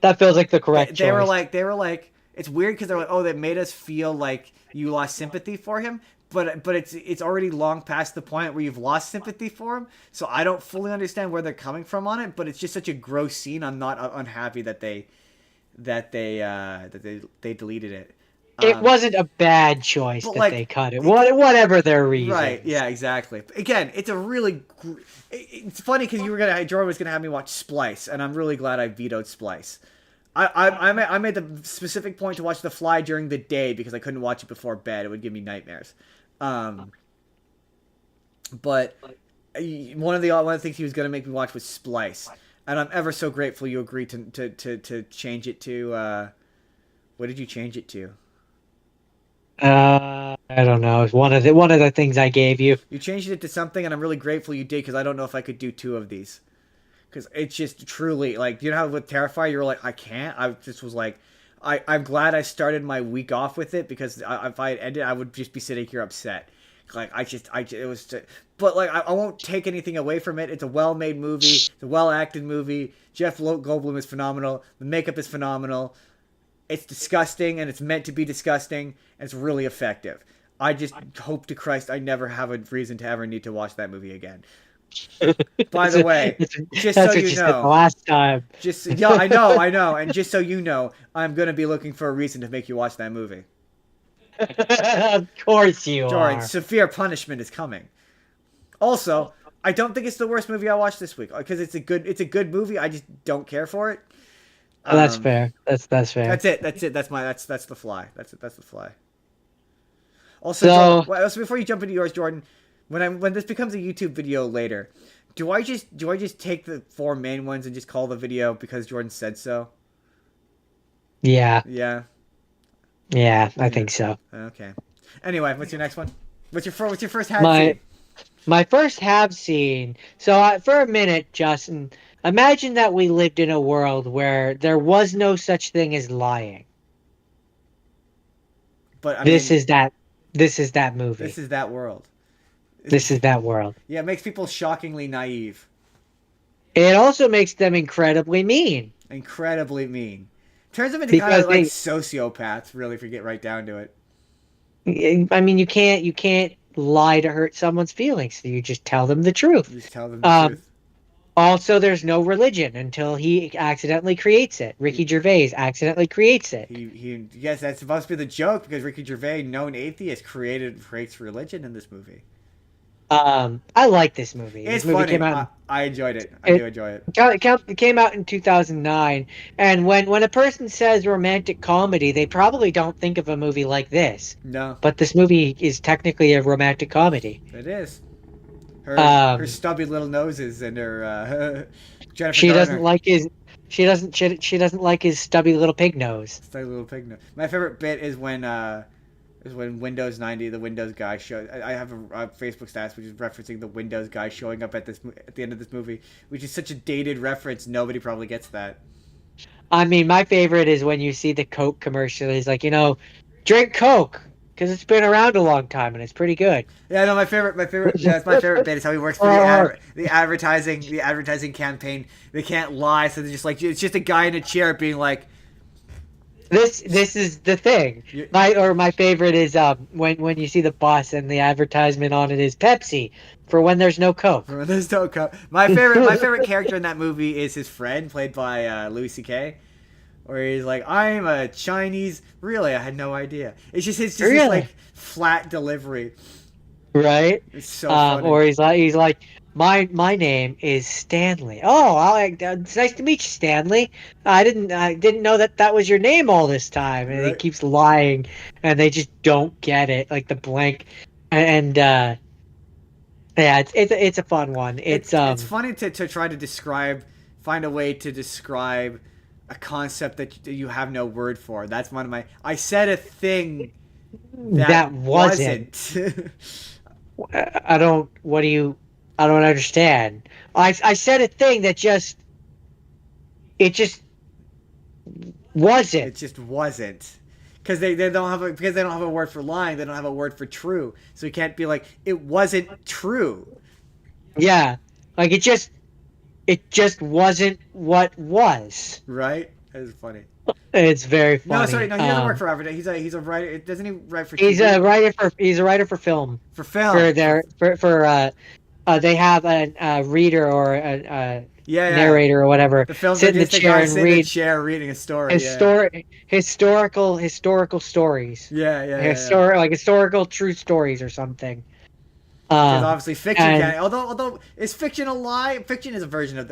That feels like the correct choice. They were like, it's weird because they're like, oh, that made us feel like you lost sympathy for him. But it's already long past the point where you've lost sympathy for him. So I don't fully understand where they're coming from on it. But it's just such a gross scene. I'm not unhappy that they deleted it. It wasn't a bad choice that they cut it. Whatever their reason. Right? Yeah, exactly. Again, it's a really. It's funny because Jordan was gonna have me watch Splice, and I'm really glad I vetoed Splice. I made the specific point to watch The Fly during the day because I couldn't watch it before bed. It would give me nightmares. But one of the things he was gonna make me watch was Splice. And I'm ever so grateful you agreed to change it to, what did you change it to? I don't know. It's one of the things I gave you. You changed it to something, and I'm really grateful you did, because I don't know if I could do 2 of these. Because it's just truly, like, you know how with Terrifier, you were like, I can't? I just was like, I'm glad I started my week off with it, because if I had ended, I would just be sitting here upset. Like, it was, but like, I won't take anything away from it. It's a well-made movie. It's a well-acted movie. Jeff Goldblum is phenomenal. The makeup is phenomenal. It's disgusting, and it's meant to be disgusting, and it's really effective. I just hope to Christ I never have a reason to ever need to watch that movie again. By the way, just so you know, the last time. I know, and just so you know, I'm gonna be looking for a reason to make you watch that movie. Of course you Jordan, are. severe punishment is coming. Also, I don't think it's the worst movie I watched this week because it's a good movie. I just don't care for it. That's fair. That's fair. That's it. That's The Fly. That's The Fly. Also, so before you jump into yours, Jordan, when this becomes a YouTube video later, do I just take the 4 main ones and just call the video because Jordan said so? Yeah. Yeah. Yeah, I think so. Okay. Anyway, what's your next one? What's your first have scene? My first have scene. So for a minute, Justin, imagine that we lived in a world where there was no such thing as lying. But this is that movie. This is that world. This is that world. Yeah, it makes people shockingly naive. It also makes them incredibly mean. Incredibly mean. Turns them into kind of like sociopaths, really, if you get right down to it. I mean, you can't lie to hurt someone's feelings. So you just tell them the truth. You just tell them the truth. Also, there's no religion until he accidentally creates it. Ricky Gervais accidentally creates it. Yes, that's supposed to be the joke because Ricky Gervais, known atheist, creates religion in this movie. I like this movie. It's this movie funny. Came out I enjoyed it. I do enjoy it. It came out in 2009, and when a person says romantic comedy, they probably don't think of a movie like this. No. But this movie is technically a romantic comedy. It is. Her stubby little noses and her Jennifer Garner. She doesn't like his stubby little pig nose. Stubby little pig nose. My favorite bit is when is when Windows 90, the Windows guy showed. I have a Facebook status which is referencing the Windows guy showing up at the end of this movie, which is such a dated reference. Nobody probably gets that. I mean, my favorite is when you see the Coke commercial. He's like, drink Coke because it's been around a long time and it's pretty good. Yeah, no, that's my favorite bit is how he works for the advertising campaign. They can't lie, so they're just like, it's just a guy in a chair being like, This is the thing. My favorite is when you see the bus and the advertisement on it is Pepsi for when there's no Coke. There's no Coke. My favorite character in that movie is his friend, played by Louis C.K., where he's like, I'm a Chinese. Really, I had no idea. It's just this like flat delivery. Right. It's so funny. Or he's like, my name is Stanley. Oh, it's nice to meet you, Stanley. I didn't know that was your name all this time. And Right. he keeps lying, and they just don't get it. Like the blank, and yeah, it's a fun one. It's funny to try to find a way to describe a concept that you have no word for. That's one of my. I said a thing that wasn't. I don't understand. I said a thing that it just wasn't. It just wasn't. Because they don't have a word for lying, they don't have a word for true. So you can't be like, it wasn't true. Yeah. Like it just wasn't what was. Right? That is funny. It's very funny. No, sorry, no, he doesn't work for advertising. He's a writer. Doesn't he write for TV? He's a writer for film. For film. They have a reader or a yeah. narrator or whatever. The films sit in the chair and read in the chair reading a story. Historical stories. Yeah. Like historical true stories or something. Because obviously fiction although is fiction a lie? Fiction is a version of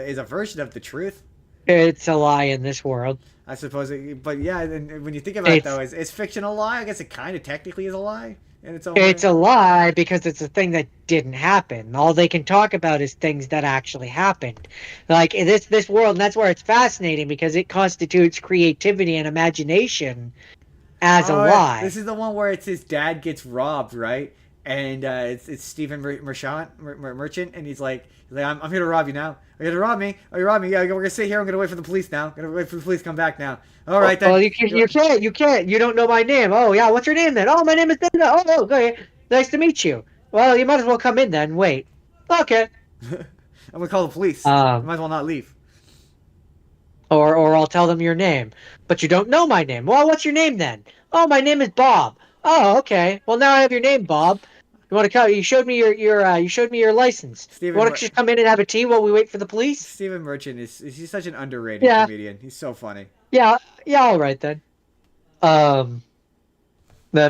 the truth. It's a lie in this world. I suppose but yeah, and when you think about it though, is fiction a lie? I guess it kind of technically is a lie in its own way. It's a lie because it's a thing that didn't happen. All they can talk about is things that actually happened. Like in this world, and that's where it's fascinating because it constitutes creativity and imagination as a lie. This is the one where it's his dad gets robbed, right? And it's Stephen Merchant, and he's like, I'm here to rob you now. Are you here to rob me? Oh, you rob me? Yeah, we're gonna sit here. I'm gonna wait for the police now. I'm gonna wait for the police to come back now. All right then. Well, you can't. You don't know my name. Oh yeah, what's your name then? Oh, my name is Linda. Oh, okay. Nice to meet you. Well, you might as well come in then. Wait. Okay. I'm gonna call the police. You might as well not leave. Or I'll tell them your name, but you don't know my name. Well, what's your name then? Oh, my name is Bob. Oh, okay. Well, now I have your name, Bob. You want to come? You showed me your license. You want to just come in and have a tea while we wait for the police? Stephen Merchant he's such an underrated comedian. He's so funny. Yeah, all right then. The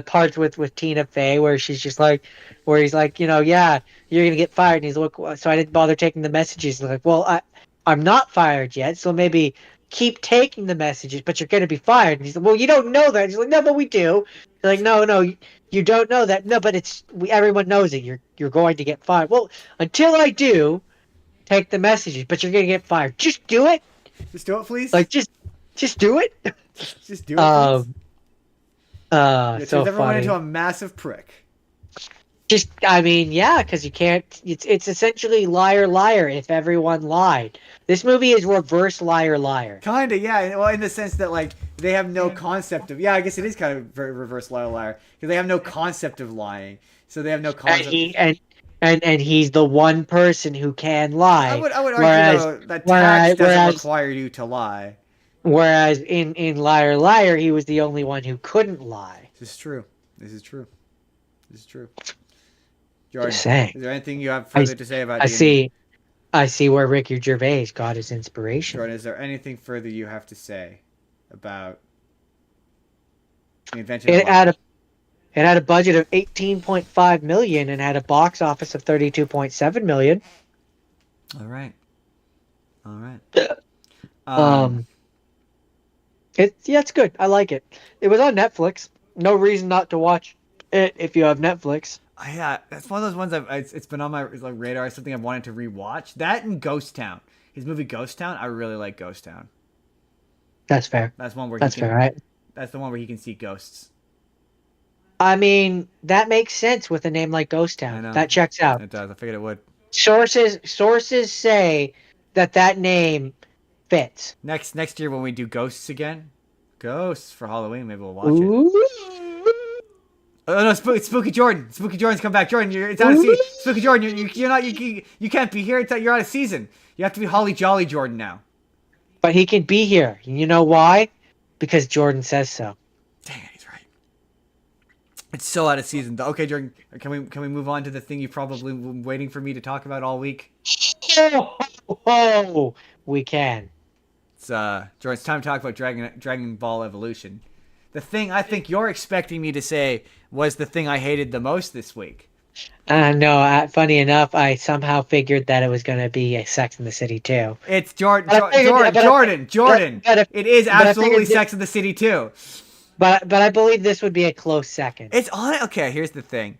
parts with Tina Fey where she's just like, where he's like, yeah, you're gonna get fired, and he's like, so I didn't bother taking the messages. And like, well, I'm not fired yet, so maybe keep taking the messages, but you're gonna be fired. And he's like, well, you don't know that. He's like, no, but we do. They're like, no, you don't know that. No, but everyone knows it. You're going to get fired. Well, until I do, take the messages, but you're gonna get fired. Just do it. Just do it, please. Like just do it. Just do it. Please. So everyone funny. into a massive prick. I mean, yeah, because you can't. It's essentially liar, liar. If everyone lied, this movie is reverse liar, liar. Kinda, yeah. Well, in the sense that like they have no concept of. Yeah, I guess it is kind of very reverse liar, liar because they have no concept of lying. So they have no concept. And he's the one person who can lie. I would argue though that tax doesn't require you to lie. Whereas in Liar Liar, he was the only one who couldn't lie. This is true. Jordan, Just saying. Is there anything you have further to say about I see where Ricky Gervais got his inspiration. Jordan, is there anything further you have to say about the invention of It had a budget of $18.5 million and had a box office of $32.7 million. All right. It's good. I like it. It was on Netflix. No reason not to watch it if you have Netflix. Yeah, that's one of those ones it's been on my radar. Something I've wanted to rewatch. That and Ghost Town. His movie Ghost Town. I really like Ghost Town. That's fair. That's one where fair, right? That's the one where he can see ghosts. I mean, that makes sense with a name like Ghost I Town. know. That checks out. It does. I figured it would. Sources say that name fits. Next year when we do Ghosts again, Ghosts for Halloween, maybe we'll watch it. Ooh. Oh no, Spooky Jordan. Spooky Jordan's come back. Jordan, it's out of season. Spooky Jordan, you're not you can't be here. You're out of season. You have to be Holly Jolly Jordan now. But he can be here. You know why? Because Jordan says so. Dang it, he's right. It's so out of season. Though. Okay, Jordan, can we move on to the thing you've probably been waiting for me to talk about all week? Oh, we can. It's Jordan, it's time to talk about Dragon Ball Evolution. The thing I think you're expecting me to say was the thing I hated the most this week. No, funny enough, I somehow figured that it was going to be a Sex in the City too. It's Jordan. But Jordan. It is but I absolutely figured Sex in the City too. But I believe this would be a close second. It's on. Okay, here's the thing.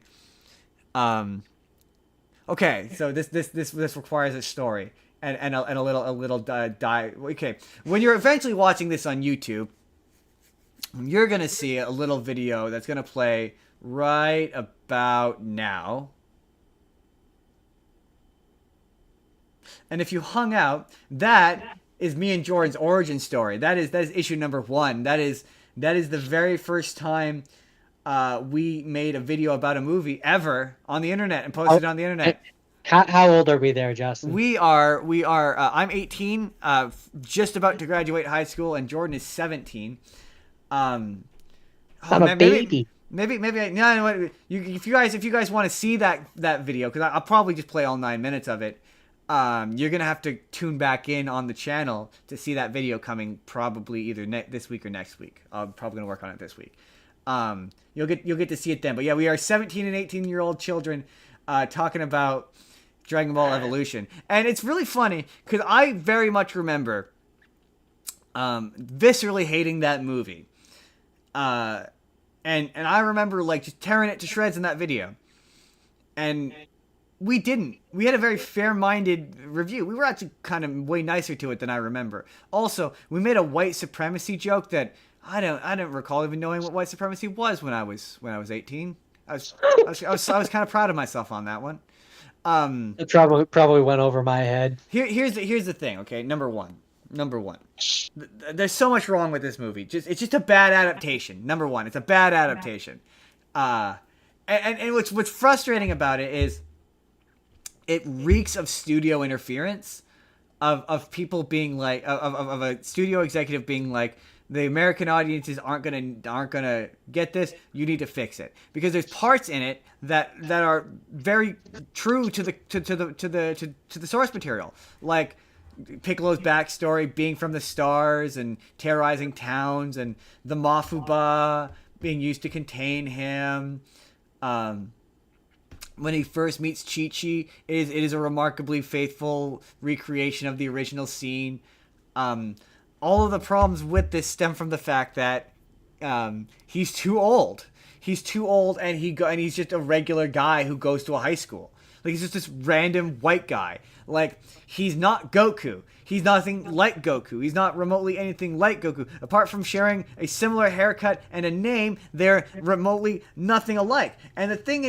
Okay, so this requires a story and a little die. Okay, when you're eventually watching this on YouTube, you're gonna see a little video that's gonna play right about now. And if you hung out, that is me and Jordan's origin story. That is issue number 1. That is the very first time we made a video about a movie ever on the internet and posted it on the internet. How old are we there, Justin? We are. I'm 18, just about to graduate high school, and Jordan is 17. I'm a baby. Maybe. No, if you guys want to see that video, because I'll probably just play all 9 minutes of it. You're gonna have to tune back in on the channel to see that video coming probably either this week or next week. I'm probably gonna work on it this week. You'll get to see it then. But yeah, we are 17 and 18-year-old children talking about Dragon Ball Evolution, and it's really funny because I very much remember viscerally hating that movie. And I remember like just tearing it to shreds in that video. And we didn't. We had a very fair-minded review. We were actually kind of way nicer to it than I remember. Also, we made a white supremacy joke that I don't recall even knowing what white supremacy was when I was 18. I was kind of proud of myself on that one. It probably went over my head. Here's the thing, okay? Number one. There's so much wrong with this movie. It's just a bad adaptation. Number one, it's a bad adaptation. And what's frustrating about it is it reeks of studio interference, of people being like, of a studio executive being like, the American audiences aren't gonna get this. You need to fix it, because there's parts in it that are very true to the source material, like Piccolo's backstory being from the stars and terrorizing towns, and the Mafuba being used to contain him. When he first meets Chi-Chi, it is a remarkably faithful recreation of the original scene. All of the problems with this stem from the fact that he's too old. He's too old, and he's just a regular guy who goes to a high school. Like, he's just this random white guy. Like, he's not Goku. He's nothing like Goku. He's not remotely anything like Goku. Apart from sharing a similar haircut and a name, they're remotely nothing alike. And the thing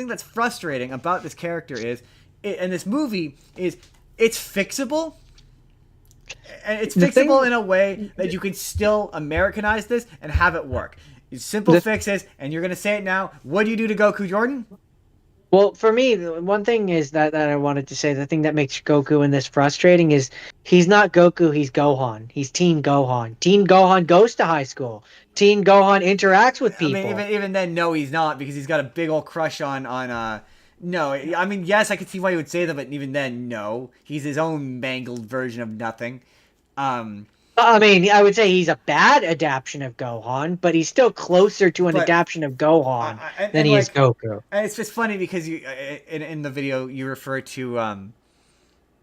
that's frustrating about this character and this movie is, it's fixable. And it's fixable in a way that you can still Americanize this and have it work. It's simple fixes, and you're going to say it now. What do you do to Goku, Jordan? Well, for me, one thing is that I wanted to say, the thing that makes Goku in this frustrating is he's not Goku, he's Gohan. He's Teen Gohan. Teen Gohan goes to high school. Teen Gohan interacts with people. I mean, even then, no, he's not, because he's got a big old crush on no, I mean, yes, I could see why you would say that, but even then, no. He's his own mangled version of nothing. I mean, I would say he's a bad adaptation of Gohan, but he's still closer to an adaptation of Gohan than he is Goku. And it's just funny because you, in the video, you refer to,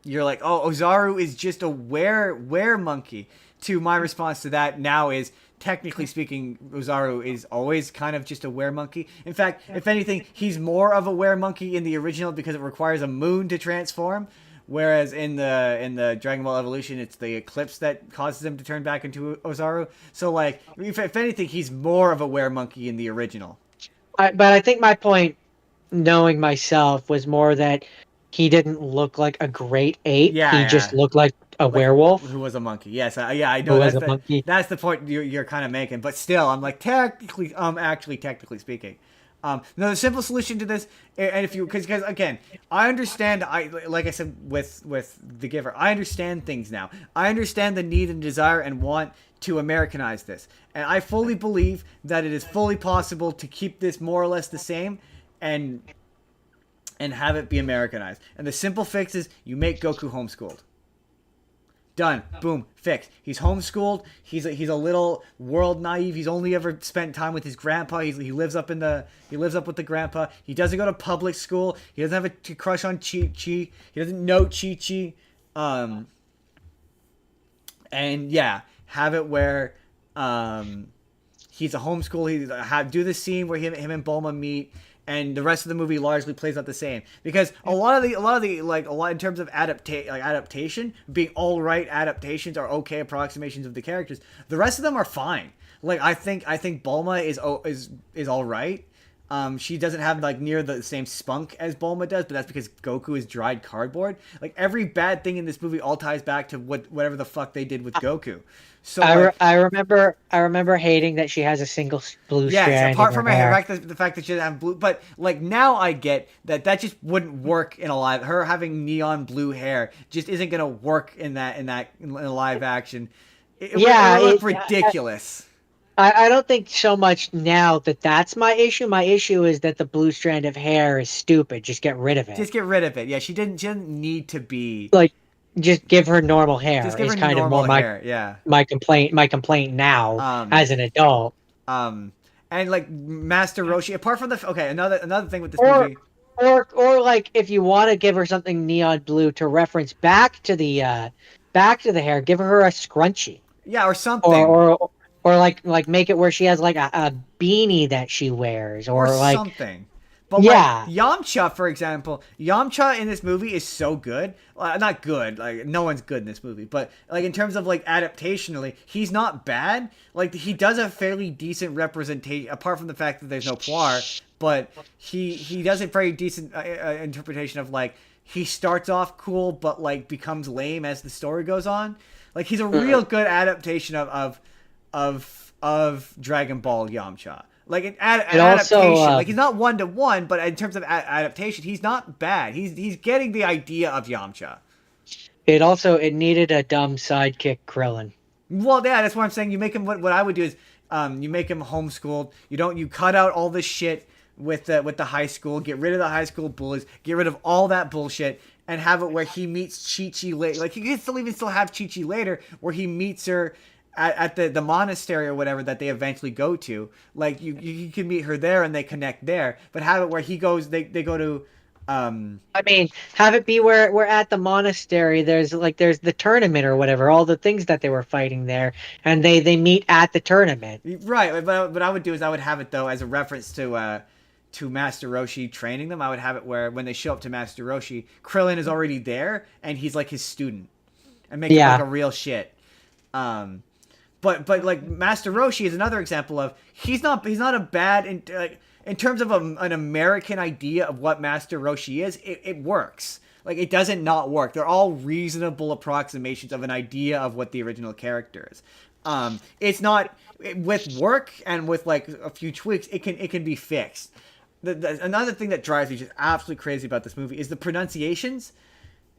you're like, oh, Ozaru is just a were monkey. To my response to that now is, technically speaking, Ozaru is always kind of just a were monkey. In fact, if anything, he's more of a were monkey in the original because it requires a moon to transform. Whereas in the Dragon Ball Evolution, it's the eclipse that causes him to turn back into Ozaru. So, like, if anything, he's more of a were monkey in the original. But I think my point, knowing myself, was more that he didn't look like a great ape. Yeah, He just yeah. looked like a Like werewolf who was a monkey? Yes, yeah, I who know. was a monkey. That's the point you're kind of making. But still, I'm like technically, actually technically speaking, no, the simple solution to this, and if you because again, I understand. I like I said with the giver, I understand things now. I understand the need and desire and want to Americanize this, and I fully believe that it is fully possible to keep this more or less the same, and have it be Americanized. And the simple fix is you make Goku homeschooled. Done. Boom. Fixed. He's homeschooled. He's a little world naive. He's only ever spent time with his grandpa. He lives up with the grandpa. He doesn't go to public school. He doesn't have a crush on Chi Chi. He doesn't know Chi Chi. And yeah, have it where he's a homeschool. Do the scene where him and Bulma meet, and the rest of the movie largely plays out the same, because a lot in terms of adaptation, being all right adaptations are okay approximations of the characters. The rest of them are fine. Like I think Bulma is all right. She doesn't have like near the same spunk as Bulma does, but that's because Goku is dried cardboard. Like every bad thing in this movie all ties back to whatever the fuck they did with Goku. So I remember hating that she has a single blue strand. Yes, apart in her from hair. the fact that she doesn't have blue, but like now I get that just wouldn't work in a live. Her having neon blue hair just isn't gonna work in a live action. It would look ridiculous. I don't think so much now that's my issue. My issue is that the blue strand of hair is stupid. Just get rid of it. Just get rid of it. Yeah, she didn't need to be. Like, just give her normal hair. Just give her kind normal of more hair. Yeah. My complaint now as an adult. And like Master Roshi. Apart from another thing with this movie. Or like if you want to give her something neon blue to reference back to the hair, give her a scrunchie. Yeah, or something. Or like make it where she has like a beanie that she wears, or like something. But yeah, like Yamcha, for example, Yamcha in this movie is so good. Not good, like no one's good in this movie, but like in terms of like adaptationally, he's not bad. Like he does a fairly decent representation, apart from the fact that there's no Poir, but he does a very decent interpretation of like he starts off cool, but like becomes lame as the story goes on. Like he's a real good adaptation of Dragon Ball Yamcha. Like an adaptation, like he's not 1-to-1, but in terms of adaptation, he's not bad. He's getting the idea of Yamcha. It needed a dumb sidekick Krillin. Well, yeah, that's what I'm saying. You make him what I would do is you make him homeschooled. You cut out all this shit with the high school. Get rid of the high school bullies. Get rid of all that bullshit. And have it where he meets Chi-Chi later. Like, you can still have Chi-Chi later, where he meets her at the monastery or whatever that they eventually go to. Like, you can meet her there and they connect there. But have it where he goes, they go to... I mean, have it be where we're at the monastery. There's the tournament or whatever, all the things that they were fighting there, and they meet at the tournament. Right, but what I would do is I would have it, though, as a reference to Master Roshi training them. I would have it where when they show up to Master Roshi, Krillin is already there and he's like his student, and make it like a real shit. But like Master Roshi is another example of he's not a bad in terms of an American idea of what Master Roshi is. It works. Like it doesn't not work. They're all reasonable approximations of an idea of what the original character is. It's not with work and with like a few tweaks. It can be fixed. Another thing that drives me just absolutely crazy about this movie is the pronunciations.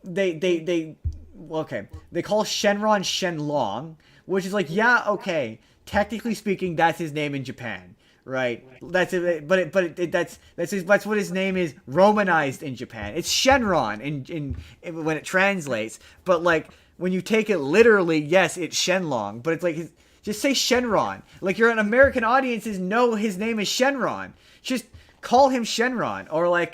They call Shenron Shenlong, which is like, yeah, okay, technically speaking, that's his name in Japan, right? That's what his name is romanized in Japan. It's Shenron in when it translates, but like when you take it literally, yes, it's Shenlong, but it's like just say Shenron. Like your American audiences know his name is Shenron. Just call him Shenron. Or like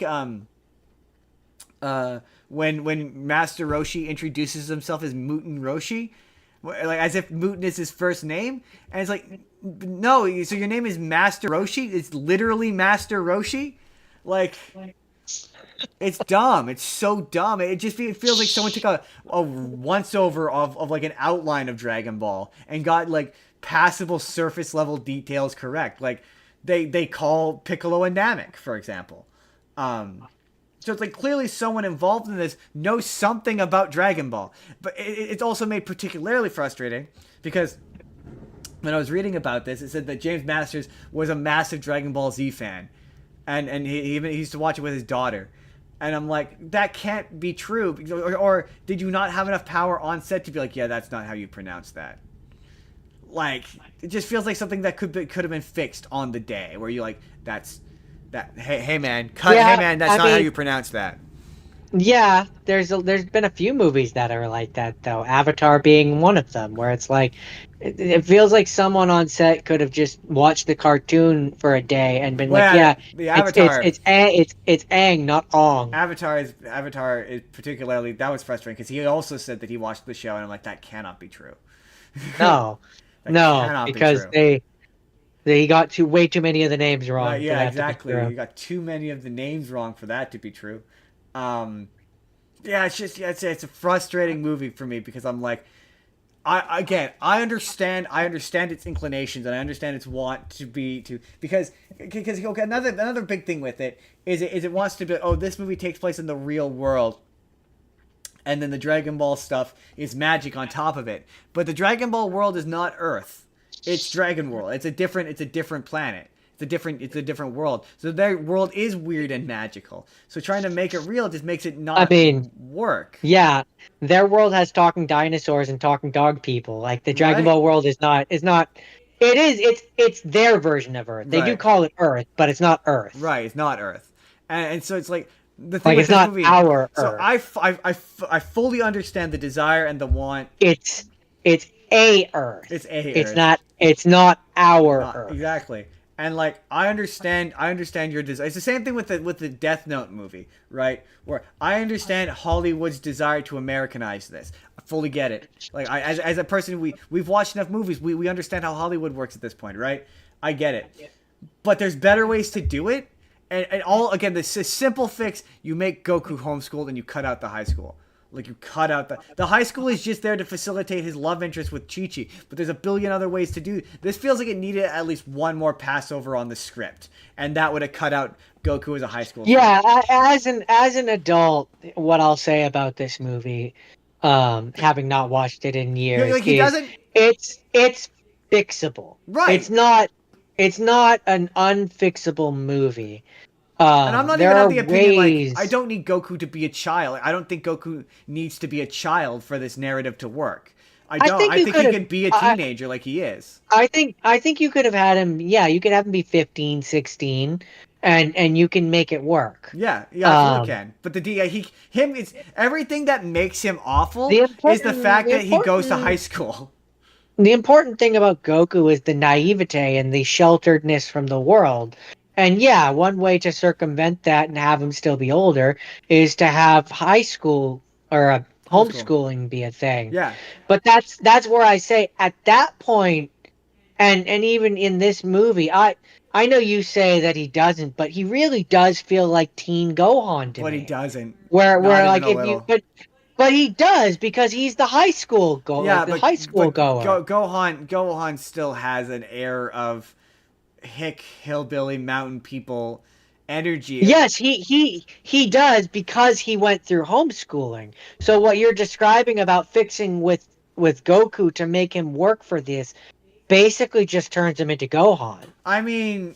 when Master Roshi introduces himself as Muten Roshi, like as if Muten is his first name, and it's like, no, so your name is Master Roshi? It's literally Master Roshi? Like, it's dumb. It's so dumb. It feels like someone took a once over of like an outline of Dragon Ball and got like passable surface level details correct. Like they call Piccolo and Namek, for example. So it's like clearly someone involved in this knows something about Dragon Ball. But it's also made particularly frustrating because when I was reading about this, it said that James Masters was a massive Dragon Ball Z fan. And he used to watch it with his daughter. And I'm like, that can't be true. Or did you not have enough power on set to be like, yeah, that's not how you pronounce that? Like, it just feels like something that could have been fixed on the day, where you like, hey man, that's not how you pronounce that. Yeah, there's been a few movies that are like that though. Avatar being one of them, where it's like it feels like someone on set could have just watched the cartoon for a day and been the Avatar. It's Aang, not Ong. Avatar is particularly, that was frustrating because he also said that he watched the show, and I'm like, that cannot be true. No, because they got way too many of the names wrong. Right, yeah, exactly. You got too many of the names wrong for that to be true. It's a frustrating movie for me because I'm like, I understand its inclinations, and I understand its want because okay, another big thing with it is it wants to be, oh, this movie takes place in the real world, and then the Dragon Ball stuff is magic on top of it. But the Dragon Ball world is not Earth. It's Dragon World. It's a different planet. It's a different world. So their world is weird and magical. So trying to make it real just makes it not work. Yeah. Their world has talking dinosaurs and talking dog people. Like the Dragon Ball world is not it's their version of Earth. They do call it Earth, but it's not Earth. Right, it's not Earth. And so it's like the thing like with it's not movie, our so Earth. I fully understand the desire and the want. It's a Earth. It's not our Earth. Exactly. And like I understand your desire. It's the same thing with the Death Note movie, right? Where I understand Hollywood's desire to Americanize this. I fully get it. Like as a person, we've watched enough movies. We understand how Hollywood works at this point, right? I get it. But there's better ways to do it. And all again, this simple fix: you make Goku homeschooled and you cut out the high school. Like you cut out the high school is just there to facilitate his love interest with Chi-Chi, but there's a billion other ways to do. This feels like it needed at least one more passover on the script, and that would have cut out Goku as a high school. Yeah, as an adult, what I'll say about this movie, having not watched it in years, like he doesn't. It's fixable. Right. It's not an unfixable movie. And I'm not even of the opinion, like, I don't need Goku to be a child. I don't think Goku needs to be a child for this narrative to work. I think he can be a teenager like he is. I think you could have had him, you could have him be 15, 16, and you can make it work. Yeah, I fully can. But it's everything that makes him awful is the fact that he goes to high school. The important thing about Goku is the naivete and the shelteredness from the world. And one way to circumvent that and have him still be older is to have high school or homeschooling be a thing. Yeah. But that's where I say at that point, and even in this movie, I know you say that he doesn't, but he really does feel like teen Gohan to me. But he doesn't. Where like if you but he does because he's the high school goer. Yeah, the high school goer. Gohan still has an air of hick hillbilly mountain people energy. Yes, he does because he went through homeschooling. So what you're describing about fixing with Goku to make him work for this basically just turns him into Gohan. I mean,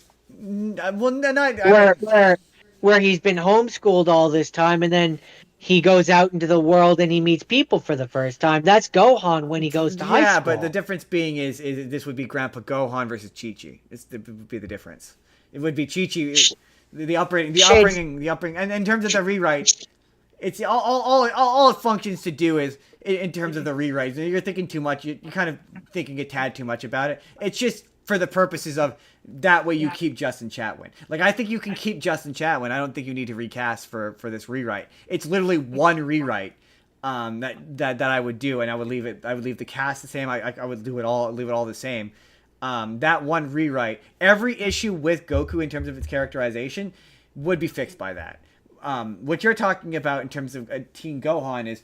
where he's been homeschooled all this time and then he goes out into the world and he meets people for the first time. That's Gohan when he goes to high school. Yeah, but the difference being is this would be Grandpa Gohan versus Chi-Chi. It would be the difference. It would be Chi-Chi, the upbringing, and in terms of the rewrite, it's all it functions to do is in terms of the rewrite. You're thinking too much. You're kind of thinking a tad too much about it. It's just for the purposes of that way you keep Justin Chatwin. Like, I think you can keep Justin Chatwin. I don't think you need to recast for this rewrite. It's literally one rewrite that I would do, and I would leave the cast the same. I would leave it all the same. That one rewrite, every issue with Goku in terms of its characterization would be fixed by that. What you're talking about in terms of Teen Gohan is,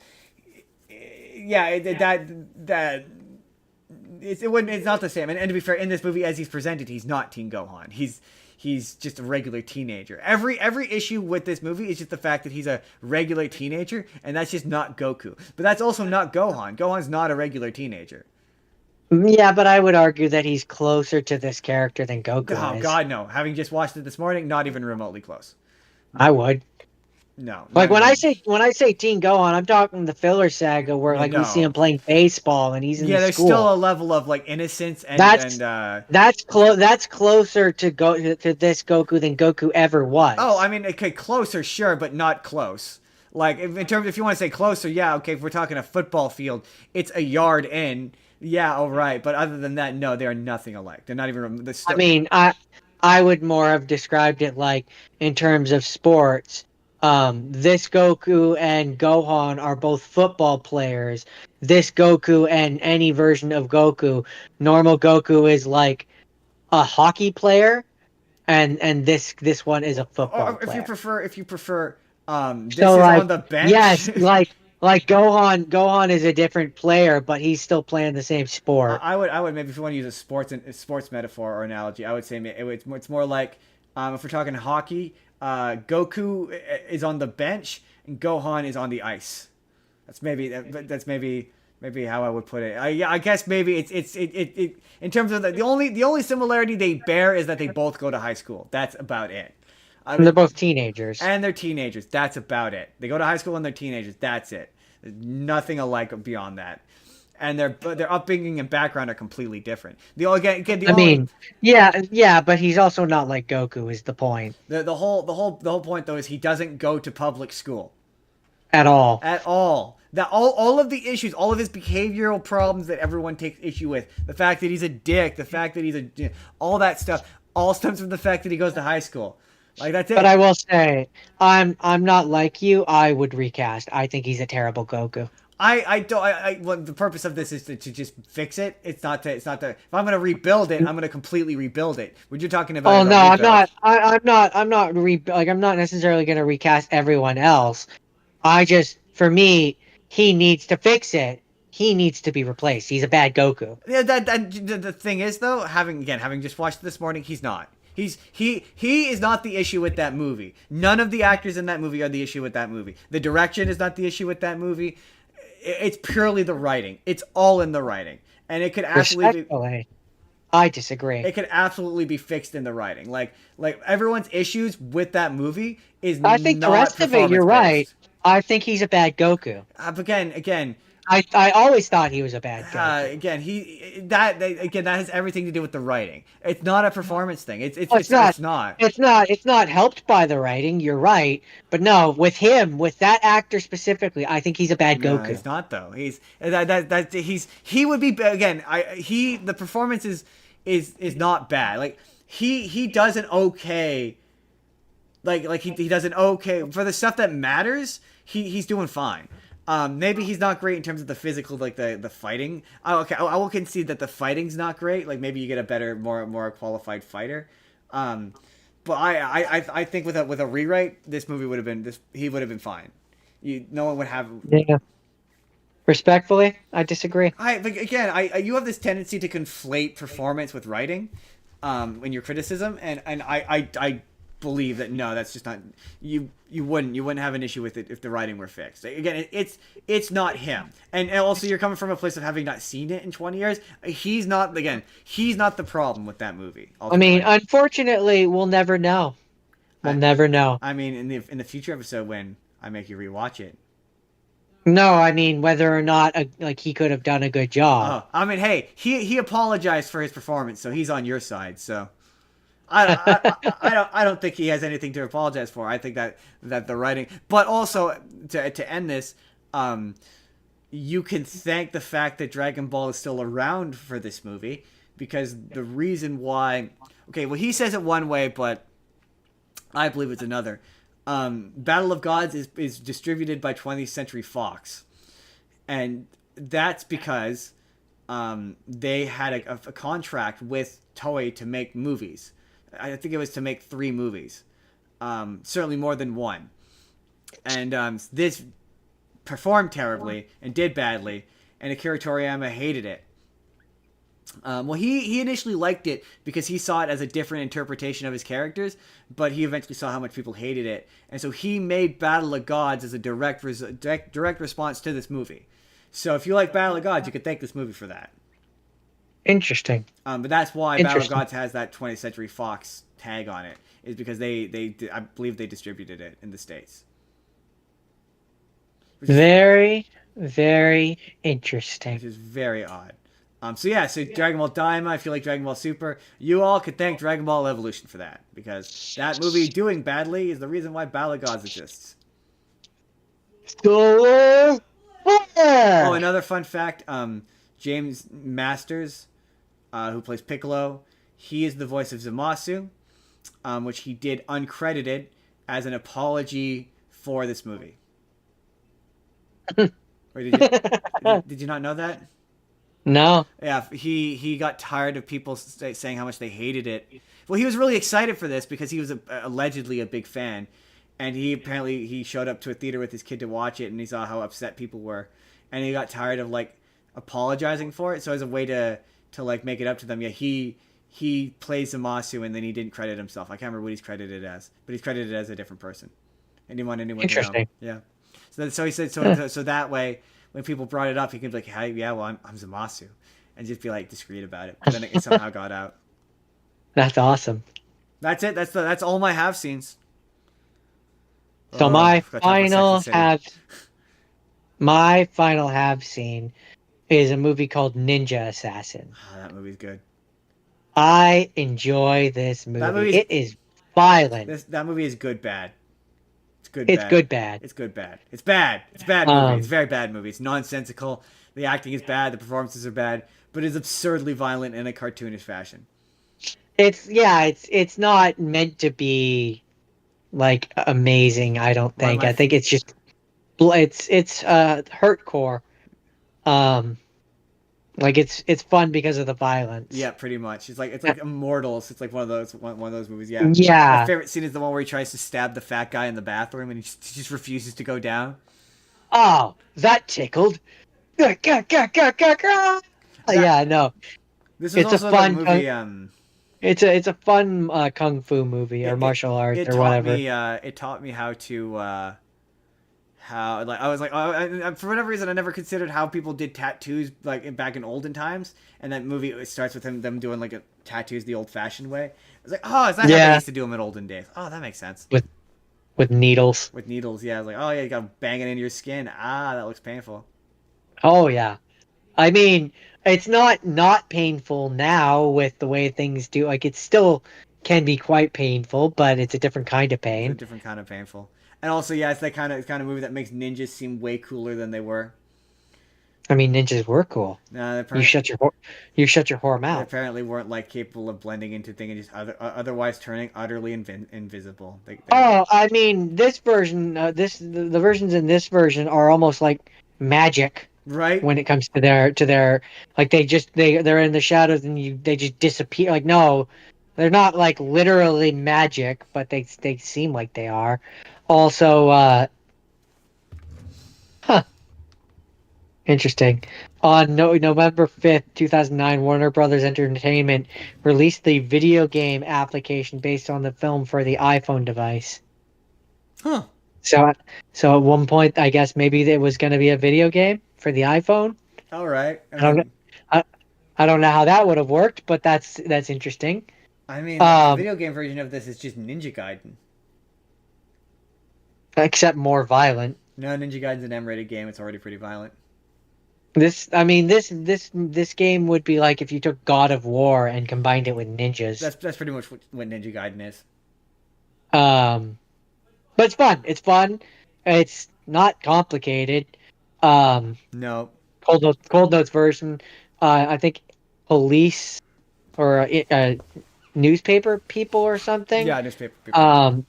that It's not the same. And to be fair, in this movie, as he's presented, he's not Teen Gohan. He's just a regular teenager. Every issue with this movie is just the fact that he's a regular teenager, and that's just not Goku. But that's also not Gohan. Gohan's not a regular teenager. Yeah, but I would argue that he's closer to this character than Goku Oh is. God, no! Having just watched it this morning, not even remotely close. I would. No. Like not when I say Teen Gohan, I'm talking the filler saga where like we see him playing baseball and he's in there's school. still a level of like innocence and that's closer to this Goku than Goku ever was. Oh, I mean, okay, closer, sure, but not close. Like if you want to say closer, yeah, okay. If we're talking a football field, it's a yard in. Yeah, all right. But other than that, no, they are nothing alike. They're not even. I mean, I would more have described it like in terms of sports. This Goku and Gohan are both football players. This Goku and any version of Goku, normal Goku is like a hockey player, and this one is a football player. If you prefer, this so is like, on the bench. Yes, like Gohan is a different player, but he's still playing the same sport. I would maybe if you want to use a sports metaphor or analogy, I would say it's more like if we're talking hockey. Goku is on the bench and Gohan is on the ice. That's maybe how I would put it. I guess maybe it's in terms of the only similarity they bear is that they both go to high school. That's about it. They're both teenagers. And they're teenagers. That's about it. They go to high school and they're teenagers. That's it. There's nothing alike beyond that. And their upbringing and background are completely different. Yeah, but he's also not like Goku. Is the point? The whole point though is he doesn't go to public school at all. At all. That all of the issues, all of his behavioral problems that everyone takes issue with, the fact that he's a dick, the fact that he's all that stuff, all stems from the fact that he goes to high school. Like that's it. But I will say, I'm not like you. I would recast. I think he's a terrible Goku. Well, the purpose of this is to just fix it. It's not to. If I'm going to rebuild it, I'm going to completely rebuild it. What you're talking about? Oh no, I'm not. I'm not necessarily going to recast everyone else. For me, he needs to fix it. He needs to be replaced. He's a bad Goku. Yeah, the thing is though, having just watched it this morning, he's not. He is not the issue with that movie. None of the actors in that movie are the issue with that movie. The direction is not the issue with that movie. It's purely the writing. It's all in the writing, and it could absolutely. I disagree. It could absolutely be fixed in the writing. Like everyone's issues with that movie is. I think the rest of it, you're right. I think he's a bad Goku. Again. I always thought he was a bad Goku. That has everything to do with the writing. It's not a performance thing. It's not. It's not helped by the writing. You're right, but no, with that actor specifically, I think he's a bad Goku. No, he's not though. He would be again. The performance is not bad. Like he does an okay. Like he does an okay for the stuff that matters. He's doing fine. Maybe he's not great in terms of the physical, like the fighting. Okay, I will concede that the fighting's not great. Like maybe you get a better, more qualified fighter. But I think with a rewrite, this movie would have been he would have been fine. No one would have. Yeah. Respectfully, I disagree. You have this tendency to conflate performance with writing, in your criticism, and I believe that no, that's just not you wouldn't have an issue with it if the writing were fixed. Again, it's not him, and also you're coming from a place of having not seen it in 20 years. He's not the problem with that movie. Ultimately. I mean, unfortunately, we'll never know. Never know. I mean, in the future episode when I make you rewatch it. No, I mean whether or not he could have done a good job. Oh, I mean, hey, he apologized for his performance, so he's on your side. So. I don't think he has anything to apologize for. I think that the writing, but also to end this, you can thank the fact that Dragon Ball is still around for this movie, because the reason why, okay, well he says it one way, but I believe it's another. Battle of Gods is distributed by 20th Century Fox, and that's because they had a contract with Toei to make movies. I think it was to make 3 movies, certainly more than 1. And this performed terribly and did badly, and Akira Toriyama hated it. Well, he initially liked it because he saw it as a different interpretation of his characters, but he eventually saw how much people hated it, and so he made Battle of Gods as a direct response to this movie. So if you like Battle of Gods, you could thank this movie for that. Interesting. But that's why Battle of Gods has that 20th Century Fox tag on it, is because they I believe they distributed it in the States. Very, very interesting. Which is very odd. So Dragon Ball Daima, if you like Dragon Ball Super, you all could thank Dragon Ball Evolution for that, because that movie doing badly is the reason why Battle of Gods exists. Oh, another fun fact, James Masters, who plays Piccolo, he is the voice of Zamasu, which he did uncredited as an apology for this movie. Wait, did you not know that? No. Yeah, he got tired of people saying how much they hated it. Well, he was really excited for this because he was allegedly a big fan, and he showed up to a theater with his kid to watch it, and he saw how upset people were, and he got tired of like apologizing for it. So as a way to like make it up to them, he plays Zamasu, and then he didn't credit himself. I can't remember what he's credited as, but he's credited as a different person. Anyone to know. Interesting. Yeah. So he said so that way, when people brought it up, he could be like, "Hey, yeah, well, I'm Zamasu," and just be like discreet about it. But then it somehow got out. That's awesome. That's it. That's all my have scenes. So my final have seen is a movie called Ninja Assassin. Oh, that movie's good. I enjoy this movie. It is violent. That movie is good bad. It's good bad. It's good bad. It's bad. It's bad movie. It's a very bad movie. It's nonsensical. The acting is bad. The performances are bad. But it's absurdly violent in a cartoonish fashion. It's not meant to be like amazing. I don't think. I think it's just it's hurtcore. Like it's fun because of the violence. Yeah, pretty much. It's like Immortals. It's like one of those movies. Yeah. Yeah. My favorite scene is the one where he tries to stab the fat guy in the bathroom, and he just refuses to go down. Oh, that tickled. Yeah, no. This is also a fun movie. It's a fun kung fu movie or martial arts or whatever. It taught me how to. How like I was like for whatever reason I never considered how people did tattoos like back in olden times, and that movie it starts with them doing like tattoos the old-fashioned way. I was like, oh, is that how they used to do them in olden days? Oh, that makes sense. With needles. With needles, yeah. I was like, oh yeah, you gotta bang it into your skin. Ah, that looks painful. Oh yeah, I mean it's not painful now with the way things do. Like it still can be quite painful, but it's a different kind of pain. It's a different kind of painful. And also, yeah, it's that kind of movie that makes ninjas seem way cooler than they were. I mean, ninjas were cool. No, you shut your whore mouth. They apparently weren't like capable of blending into things and just otherwise turning utterly invisible. I mean, this version, the versions in this version are almost like magic, right? When it comes to their like they're in the shadows and they just disappear. Like no, they're not like literally magic, but they seem like they are. Also, interesting. On November 5th, 2009, Warner Brothers Entertainment released the video game application based on the film for the iPhone device. Huh. So at one point, I guess maybe there was going to be a video game for the iPhone. All right. I don't know how that would have worked, but that's interesting. I mean, the video game version of this is just Ninja Gaiden. Except more violent. No, Ninja Gaiden's an M-rated game. It's already pretty violent. This game would be like if you took God of War and combined it with ninjas. That's pretty much what Ninja Gaiden is. But it's fun. It's fun. It's not complicated. No. Cold Notes version. I think police or newspaper people or something. Yeah, newspaper people.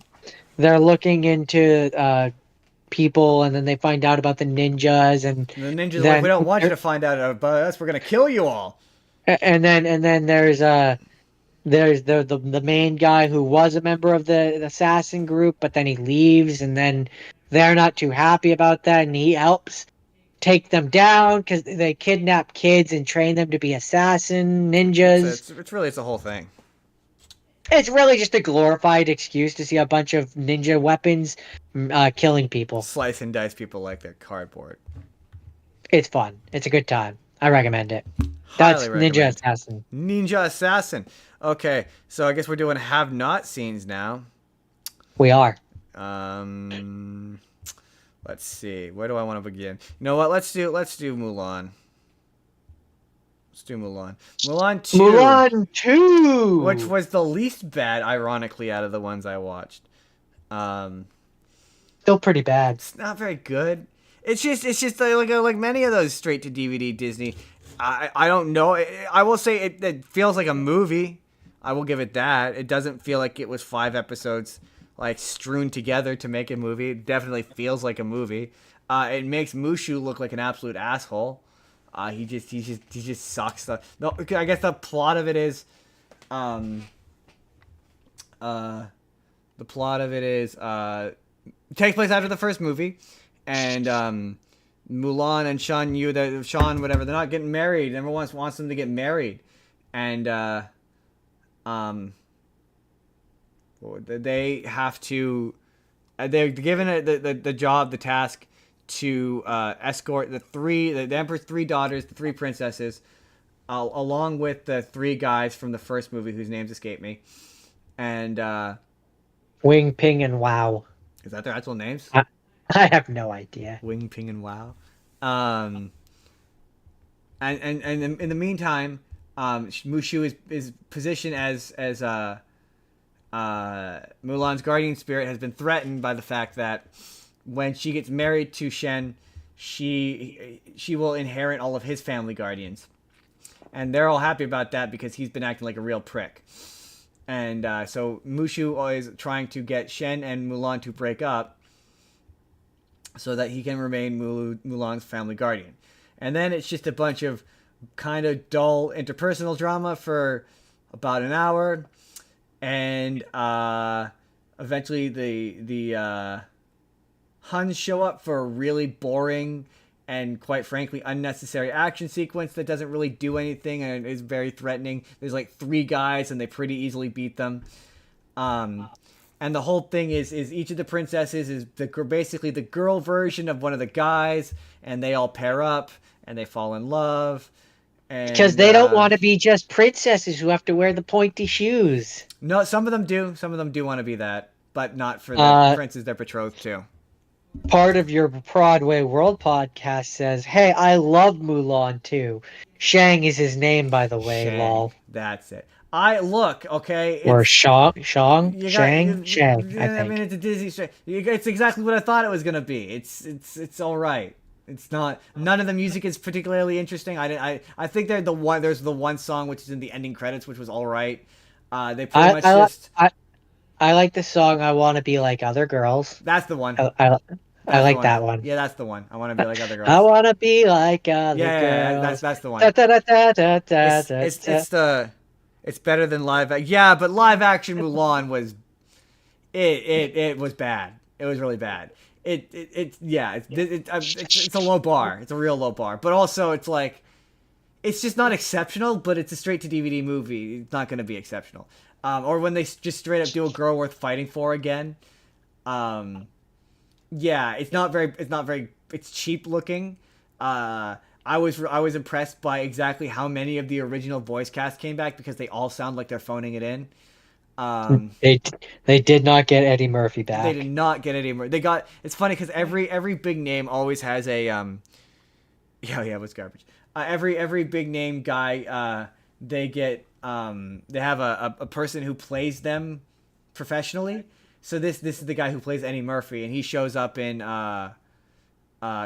They're looking into people, and then they find out about the ninjas, and the ninjas like, we don't want you to find out about us. We're gonna kill you all. And then there's the main guy who was a member of the assassin group, but then he leaves, and then they're not too happy about that, and he helps take them down because they kidnap kids and train them to be ninjas. It's a whole thing. It's really just a glorified excuse to see a bunch of ninja weapons killing people. Slice and dice people like they're cardboard. It's fun. It's a good time. I recommend it. That's Ninja Assassin. Ninja Assassin. Okay, so I guess we're doing have not seens now. We are. Let's see. Where do I want to begin? You know what? Let's do Mulan. Let's do Mulan. Mulan 2. Mulan 2! Which was the least bad, ironically, out of the ones I watched. Still pretty bad. It's not very good. It's just like many of those straight to DVD Disney. I don't know. I will say it feels like a movie. I will give it that. It doesn't feel like it was 5 episodes like strewn together to make a movie. It definitely feels like a movie. It makes Mushu look like an absolute asshole. He just sucks. No, I guess the plot of it is, takes place after the first movie, and Mulan and Sean, whatever, they're not getting married. Everyone wants them to get married, and they have to. They're given the task to escort the Emperor's 3 daughters, the 3 princesses, along with the 3 guys from the first movie whose names escape me, and Wing, Ping, and Wow. Is that their actual names? I have no idea. Wing, Ping, and Wow. And in the meantime, Mushu is positioned as Mulan's guardian spirit has been threatened by the fact that when she gets married to Shen, she will inherit all of his family guardians, and they're all happy about that because he's been acting like a real prick. And so Mushu is trying to get Shen and Mulan to break up so that he can remain Mulan's family guardian. And then it's just a bunch of kind of dull interpersonal drama for about an hour, and eventually the Huns show up for a really boring and, quite frankly, unnecessary action sequence that doesn't really do anything and is very threatening. There's like 3 guys and they pretty easily beat them. And the whole thing is each of the princesses is basically the girl version of one of the guys, and they all pair up and they fall in love. Because they don't want to be just princesses who have to wear the pointy shoes. No, some of them do. Some of them do want to be that, but not for the princes they're betrothed to. Part of your Broadway World podcast says, "Hey, I love Mulan too." Shang is his name, by the way. Shang, lol. That's it. Okay. Or Shang. I mean, it's a Disney. It's exactly what I thought it was gonna be. It's all right. It's not. None of the music is particularly interesting. I think there's the one song which is in the ending credits, which was all right. They pretty much just. I like the song "I Want to Be Like Other Girls." That's the one. I like that one. Yeah, that's the one. I want to be like other girls. I want to be like other girls. That's the one. It's better than live. Yeah, but live action Mulan was. It was bad. It was really bad. It's a low bar. It's a real low bar. But also, it's like, it's just not exceptional. But it's a straight to DVD movie. It's not going to be exceptional. Or when they just straight up do a girl worth fighting for again. Yeah, it's not very. It's cheap looking. I was impressed by exactly how many of the original voice cast came back because they all sound like they're phoning it in. They did not get Eddie Murphy back. They did not get Eddie Murphy. They got. It's funny because every big name always has a Yeah, it was garbage. Every big name guy they get they have a person who plays them professionally. So this is the guy who plays Eddie Murphy, and he shows up in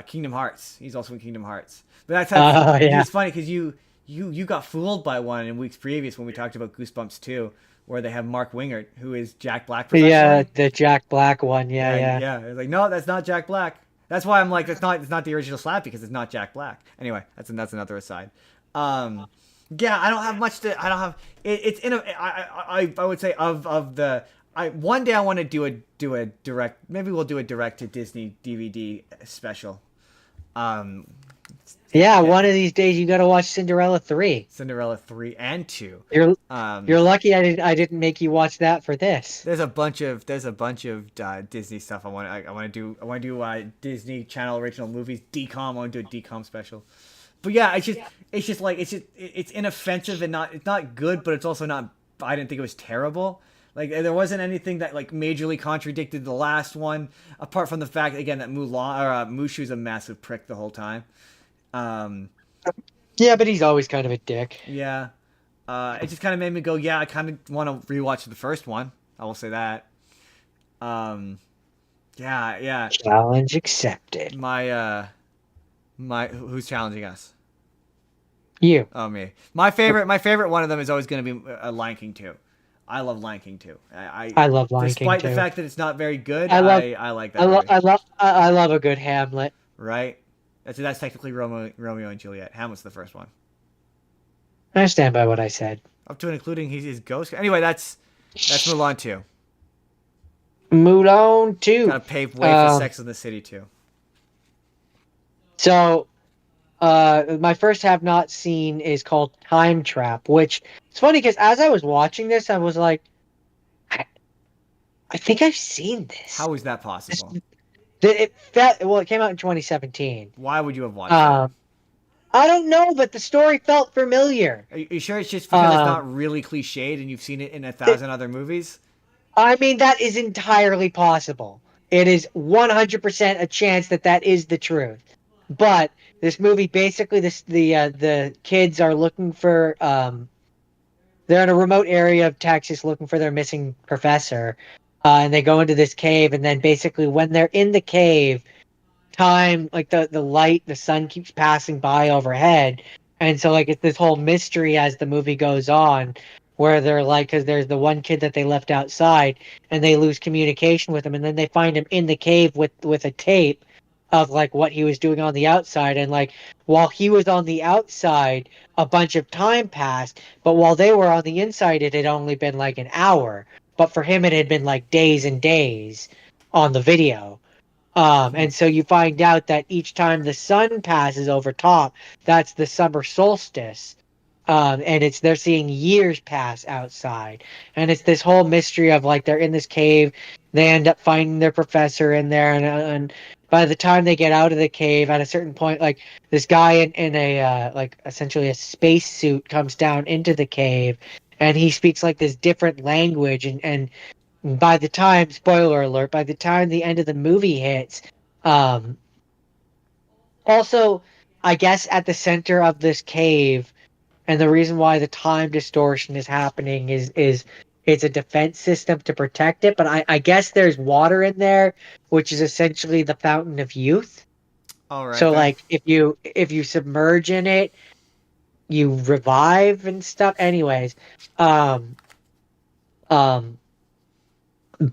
Kingdom Hearts. He's also in Kingdom Hearts. But that's how it's funny because you got fooled by one in weeks previous when we talked about Goosebumps 2, where they have Mark Wingert, who is Jack Black professionally. Yeah, the Jack Black one. Yeah. It's like, no, that's not Jack Black. That's why I'm like, it's not the original Slap because it's not Jack Black. Anyway, that's another aside. Yeah, I don't have much to. I don't have. It's in a. I would say of the. One day I want to do a direct. Maybe we'll do a direct to Disney DVD special. Um, Yeah, one of these days you got to watch Cinderella 3. Cinderella 3 and 2. You're Um, you're lucky I didn't make you watch that for this. there's a bunch of Disney stuff I want to do Disney Channel original movies. DCOM. I want to do a DCOM special. But yeah, it's inoffensive and it's not good, but it's also not. I didn't think it was terrible. Like there wasn't anything that like majorly contradicted the last one, apart from the fact again that Mushu's a massive prick the whole time. Yeah, but he's always kind of a dick. Yeah. It just kind of made me go, yeah, I kind of want to rewatch the first one. I will say that. Yeah. Challenge accepted. Who's challenging us? You. Oh, me. My favorite one of them is always going to be Lion King 2. I love Lion King 2. I love Lion King 2. Despite the fact that it's not very good, I like that movie. I love a good Hamlet. Right? That's technically Romeo and Juliet. Hamlet's the first one. I stand by what I said. Up to and including his ghost. Anyway, that's Mulan 2. Mulan 2. Kind of paved way for Sex in the City 2. So, my first have not seen is called Time Trap, which it's funny because as I was watching this, I was like, I think I've seen this. How is that possible? It came out in 2017. Why would you have watched it? I don't know, but the story felt familiar. Are you sure it's just because it's not really cliched and you've seen it in 1,000 other movies? I mean, that is entirely possible. It is 100% a chance that is the truth. But this movie, basically, the kids are looking for. They're in a remote area of Texas looking for their missing professor, and they go into this cave. And then, basically, when they're in the cave, time like the sun keeps passing by overhead, and so like it's this whole mystery as the movie goes on, where they're like, because there's the one kid that they left outside, and they lose communication with him, and then they find him in the cave with a tape of like what he was doing on the outside, and like while he was on the outside a bunch of time passed, but while they were on the inside it had only been like an hour, but for him it had been like days and days on the video. And so you find out that each time the sun passes over top, that's the summer solstice. And they're seeing years pass outside. And it's this whole mystery of like they're in this cave, they end up finding their professor in there, and by the time they get out of the cave, at a certain point, like this guy in a like essentially a space suit comes down into the cave, and he speaks like this different language, and by the time, spoiler alert, by the time the end of the movie hits, also, I guess at the center of this cave, and the reason why the time distortion is happening is it's a defense system to protect it, but I guess there's water in there, which is essentially the fountain of youth. All right. So, like, if you submerge in it, you revive and stuff. Anyways, a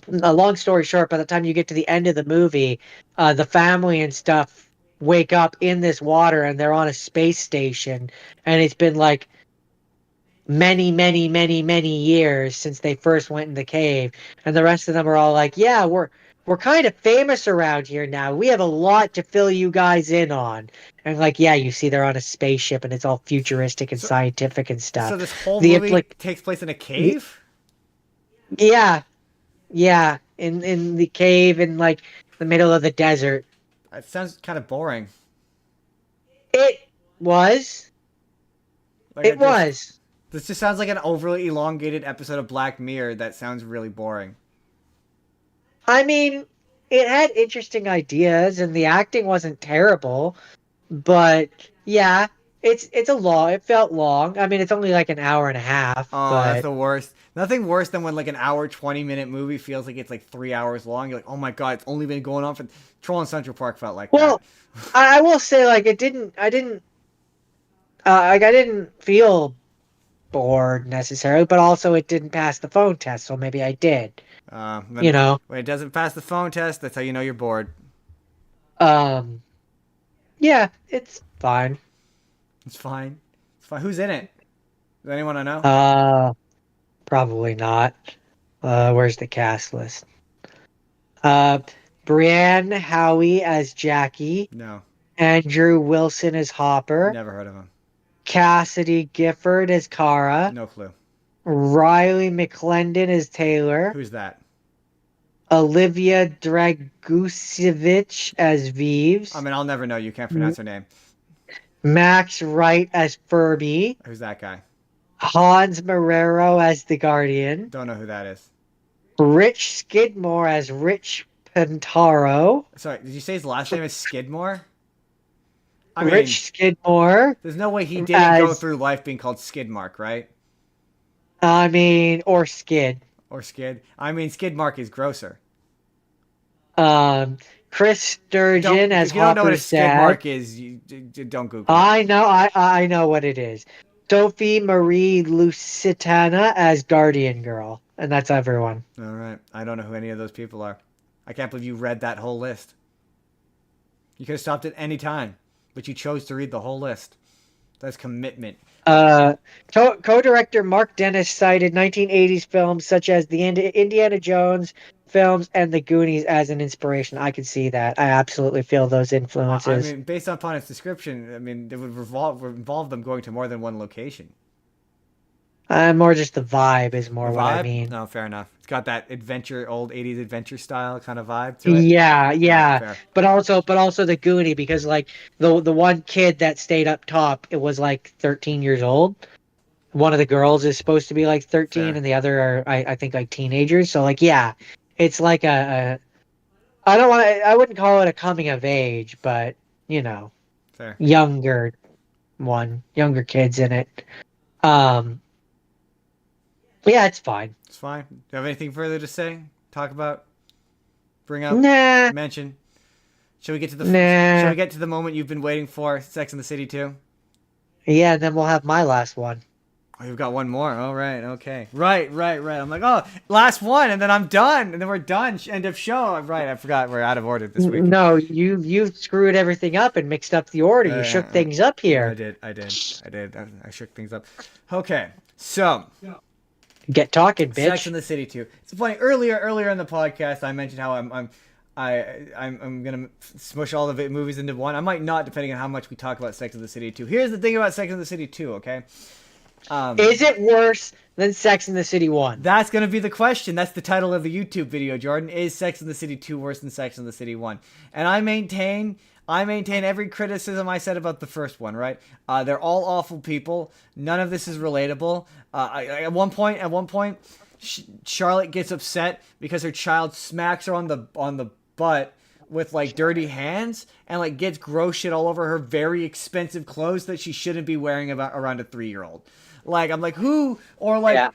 long story short, by the time you get to the end of the movie, the family and stuff wake up in this water, and they're on a space station, and it's been like many years since they first went in the cave, and the rest of them are all like, yeah, we're kind of famous around here now, we have a lot to fill you guys in on. And like, yeah, you see they're on a spaceship and it's all futuristic and scientific and stuff. So this whole movie takes place in a cave? Yeah, in the cave in like the middle of the desert. It sounds kind of boring. It was. This just sounds like an overly elongated episode of Black Mirror that sounds really boring. I mean, it had interesting ideas and the acting wasn't terrible, but yeah, it felt long. I mean, it's only like an hour and a half. Oh, but that's the worst. Nothing worse than when like an hour 20-minute movie feels like it's like 3 hours long. You're like, oh my god, it's only been going on for. Troll in Central Park felt like that. Well, I will say, like, I didn't feel bored necessarily, but also it didn't pass the phone test, so maybe I did. When it doesn't pass the phone test, that's how you know you're bored. Yeah, it's fine. It's fine. Who's in it? Does anyone know? Probably not. Where's the cast list? Brienne Howie as Jackie. No. Andrew Wilson as Hopper. Never heard of him. Cassidy Gifford as Kara. No clue. Riley McClendon as Taylor. Who's that? Olivia Dragusevich as Vives. I mean, I'll never know. You can't pronounce her name. Max Wright as Furby. Who's that guy? Hans Marrero as the Guardian. Don't know who that is. Rich Skidmore as Rich Pentaro. Sorry, did you say his last name is Skidmore? I mean, Rich Skidmore. there's no way he didn't go through life being called Skidmark, right? Or Skid. Or Skid. I mean, Skidmark is grosser. Chris Sturgeon as If you don't know what a Hopper's dad. Skidmark is, you don't Google it. I know what it is. Sophie Marie Lusitana as Guardian Girl. And that's everyone. All right. I don't know who any of those people are. I can't believe you read that whole list. You could have stopped at any time, but you chose to read the whole list. That's commitment. Co-director Mark Dennis cited 1980s films such as the Indiana Jones films and the Goonies as an inspiration. I could see that. I absolutely feel those influences. I mean, based upon its description, I mean, it would involve them going to more than one location. More just the vibe is more The what I vibe? mean. No, fair enough. It's got that adventure, old 80s adventure style kind of vibe to it. Yeah. Fair. But also the Goonie, because like the one kid that stayed up top, it was like 13 years old. One of the girls is supposed to be like 13, Fair. and the other are I think like teenagers. So like it's like I wouldn't call it a coming of age, but Fair. younger kids in it. Yeah, it's fine. It's fine. Do you have anything further to say? Talk about? Bring up? Nah. Mention? Shall we get to the moment you've been waiting for? Sex and the City 2? Yeah, and then we'll have my last one. Oh, you've got one more. All right. Okay. Right. I'm like, oh, last one, and then I'm done, and then we're done. End of show. Right. I forgot we're out of order this week. No, you screwed everything up and mixed up the order. You shook things up here. I did. I shook things up. Okay. So, Get talking, bitch. Sex and the City 2. It's funny. Earlier in the podcast, I mentioned how I'm gonna smush all of the movies into one. I might not, depending on how much we talk about Sex and the City 2. Here's the thing about Sex and the City 2. Okay. Is it worse than Sex and the City 1? That's going to be the question. That's the title of the YouTube video, Jordan. Is Sex and the City 2 worse than Sex and the City 1? And I maintain every criticism I said about the first one, right? They're all awful people. None of this is relatable. At one point, Charlotte gets upset because her child smacks her on the butt with like dirty hands and like gets gross shit all over her very expensive clothes that she shouldn't be wearing around a 3-year-old. Like, I'm like, who? Or like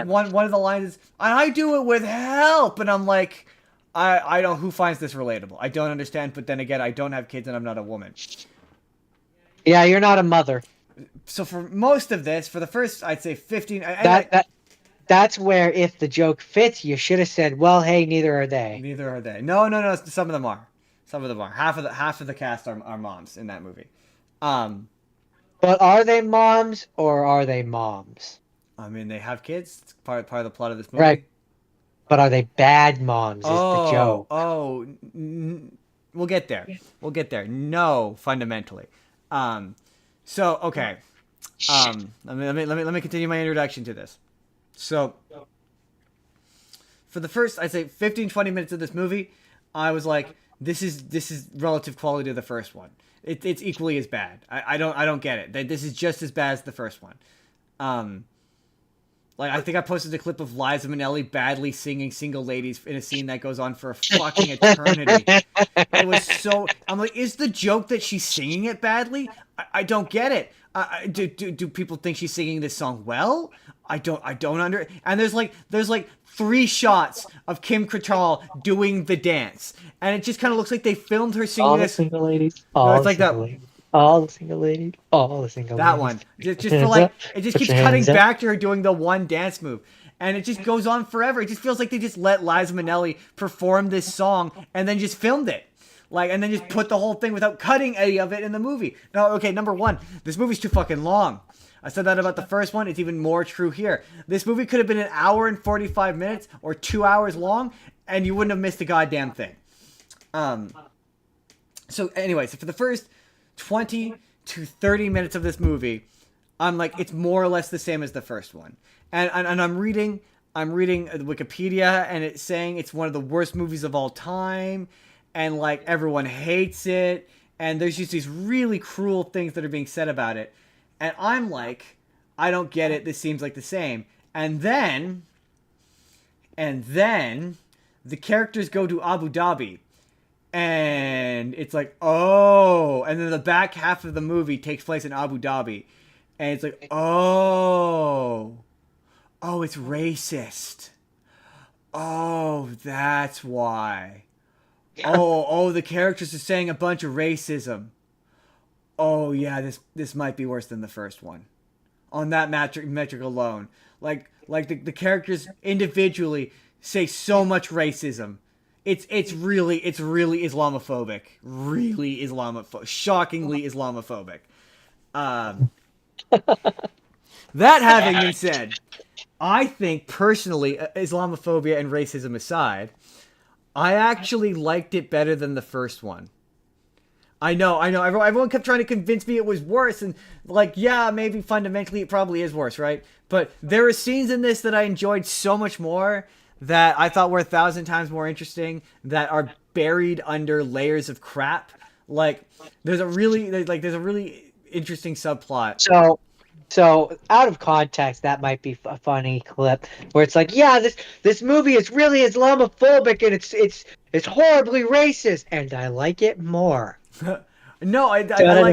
one of the lines is, I do it with help. And I'm like, I don't, who finds this relatable? I don't understand. But then again, I don't have kids and I'm not a woman. Yeah, you're not a mother. So for most of this, for the first, I'd say 15. That's where if the joke fits, you should have said, well, hey, neither are they. Neither are they. No. Some of them are. Half of the cast are moms in that movie. But are they moms or are they moms? I mean, they have kids. It's part of the plot of this movie. Right. But are they bad moms is the joke. We'll get there. No, fundamentally. So, okay. Let me continue my introduction to this. So, for the first, I'd say 15, 20 minutes of this movie, I was like, this is relative quality to the first one. It's equally as bad. I don't get it. This is just as bad as the first one. Like, I think I posted a clip of Liza Minnelli badly singing Single Ladies in a scene that goes on for a fucking eternity. It was so... I'm like, is the joke that she's singing it badly? I don't get it. Do people think she's singing this song well? I don't and there's like 3 shots of Kim Cattrall doing the dance, and it just kind of looks like they filmed her singing all this. The single ladies. It's like that. All the single ladies. All the single ladies. That one. Just for like, it just keeps cutting back to her doing the one dance move. And it just goes on forever. It just feels like they just let Liza Minnelli perform this song and then just filmed it. Like, and then just put the whole thing without cutting any of it in the movie. No, okay, number one, this movie's too fucking long. I said that about the first one. It's even more true here. This movie could have been 1 hour and 45 minutes or 2 hours long, and you wouldn't have missed a goddamn thing. So anyway, so for the first 20 to 30 minutes of this movie, I'm like, it's more or less the same as the first one. And I'm reading Wikipedia, and it's saying it's one of the worst movies of all time, and like everyone hates it, and there's just these really cruel things that are being said about it. And I'm like, I don't get it. This seems like the same. And then the characters go to Abu Dhabi, and it's like, oh, and then the back half of the movie takes place in Abu Dhabi, and it's like, oh, it's racist. Oh, that's why. Oh, the characters are saying a bunch of racism. Oh yeah, this might be worse than the first one. On that metric alone, like the characters individually say so much racism. It's really Islamophobic. Really Islamophobic. Shockingly Islamophobic. That having been said, I think personally, Islamophobia and racism aside, I actually liked it better than the first one. I know. Everyone kept trying to convince me it was worse, and like, yeah, maybe fundamentally it probably is worse, right? But there are scenes in this that I enjoyed so much more, that I thought were 1,000 times more interesting, that are buried under layers of crap. Like, there's a really interesting subplot. So out of context, that might be a funny clip where it's like, yeah, this movie is really Islamophobic, and it's horribly racist, and I like it more. No, I don't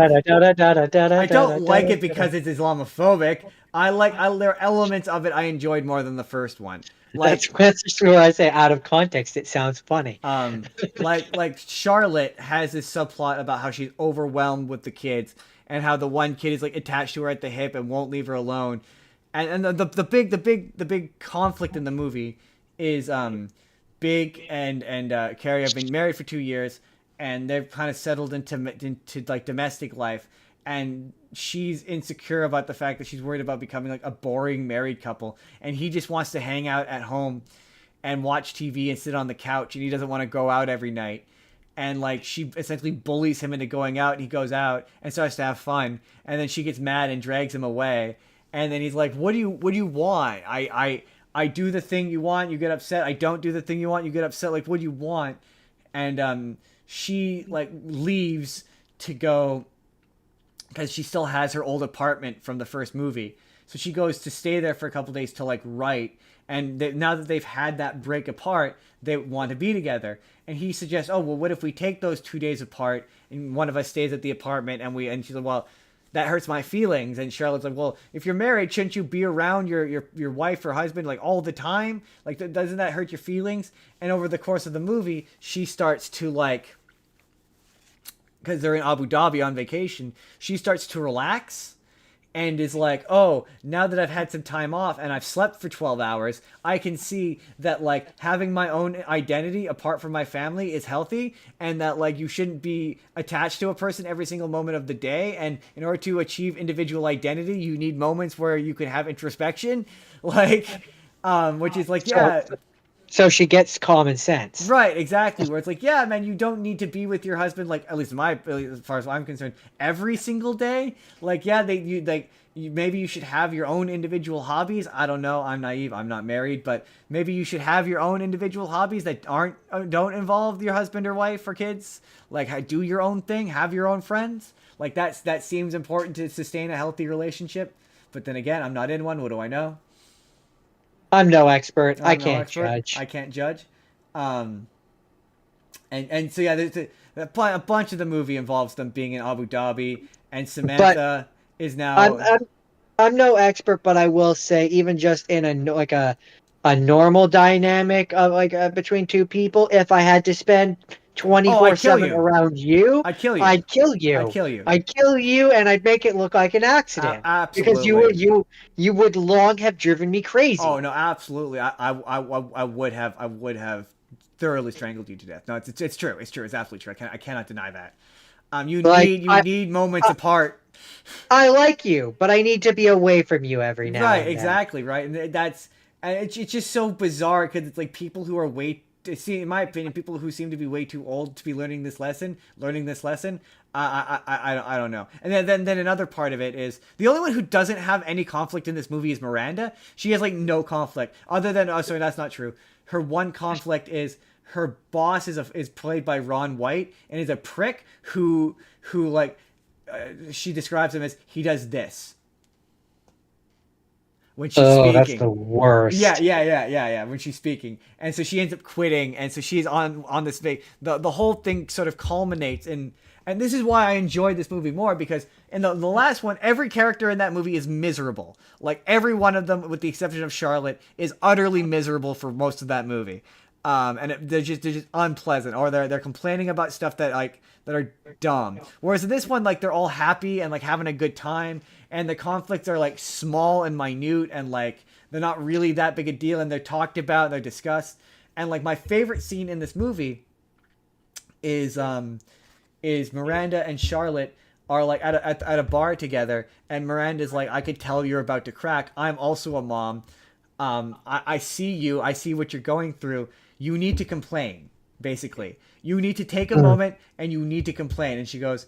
like it because it's Islamophobic. There are elements of it I enjoyed more than the first one. Like, that's just where I say out of context, it sounds funny. Like Charlotte has this subplot about how she's overwhelmed with the kids, and how the one kid is like attached to her at the hip and won't leave her alone. And the big conflict in the movie is Big and Carey have been married for 2 years, and they've kind of settled into like domestic life, and she's insecure about the fact that she's worried about becoming like a boring married couple, and he just wants to hang out at home and watch TV and sit on the couch, and he doesn't want to go out every night. And like, she essentially bullies him into going out, and he goes out and starts to have fun, and then she gets mad and drags him away. And then he's like, what do you want? I do the thing you want, you get upset. I don't do the thing you want, you get upset. Like, what do you want? And she like leaves to go, because she still has her old apartment from the first movie. So she goes to stay there for a couple days to like write. And now that they've had that break apart, they want to be together. And he suggests, oh, well, what if we take those 2 days apart and one of us stays at the apartment, and she's like, well, that hurts my feelings. And Charlotte's like, well, if you're married, shouldn't you be around your wife or husband like all the time? Like, doesn't that hurt your feelings? And over the course of the movie, she starts to like, because they're in Abu Dhabi on vacation, she starts to relax and is like, oh, now that I've had some time off and I've slept for 12 hours, I can see that like having my own identity apart from my family is healthy, and that like you shouldn't be attached to a person every single moment of the day. And in order to achieve individual identity, you need moments where you can have introspection, like, which is like, yeah. So she gets common sense. Right, exactly. Where it's like, yeah, man, you don't need to be with your husband, like, at least as far as I'm concerned, every single day. Like, yeah, maybe you should have your own individual hobbies. I don't know. I'm naive. I'm not married, but maybe you should have your own individual hobbies that don't involve your husband or wife or kids. Like, do your own thing, have your own friends. Like, that seems important to sustain a healthy relationship. But then again, I'm not in one. What do I know? I'm no expert. I can't judge. I can't judge. And so yeah, there's a bunch of the movie involves them being in Abu Dhabi, and Samantha is now. I'm no expert, but I will say, even just in a normal dynamic of between two people, if I had to spend 24/7 around you, I'd kill you. I'd kill you. I'd kill you, and I'd make it look like an accident. Absolutely. Because you would long have driven me crazy. Oh no, absolutely. I would have thoroughly strangled you to death. No, it's true. It's true. It's absolutely true. I cannot deny that. You need moments apart. I like you, but I need to be away from you every now and then. Right, exactly, right. And it's just so bizarre, because it's like people who are way see, in my opinion, people who seem to be way too old to be learning this lesson, I don't know. And then another part of it is the only one who doesn't have any conflict in this movie is Miranda. She has like no conflict other than, oh, sorry, that's not true. Her one conflict is her boss is played by Ron White and is a prick who like she describes him as he does this when she's speaking. That's the worst. Yeah. When she's speaking, and so she ends up quitting, and so she's on this thing. The whole thing sort of culminates in, and this is why I enjoyed this movie more, because in the last one, every character in that movie is miserable. Like every one of them, with the exception of Charlotte, is utterly miserable for most of that movie. They're just unpleasant, or they're complaining about stuff that are dumb. Whereas in this one, like they're all happy and like having a good time, and the conflicts are like small and minute, and like they're not really that big a deal, and they're talked about, and they're discussed. And like my favorite scene in this movie is Miranda and Charlotte are like at a bar together, and Miranda's like, I could tell you're about to crack. I'm also a mom. I see you. I see what you're going through. You need to complain, basically. You need to take a moment and you need to complain. And she goes,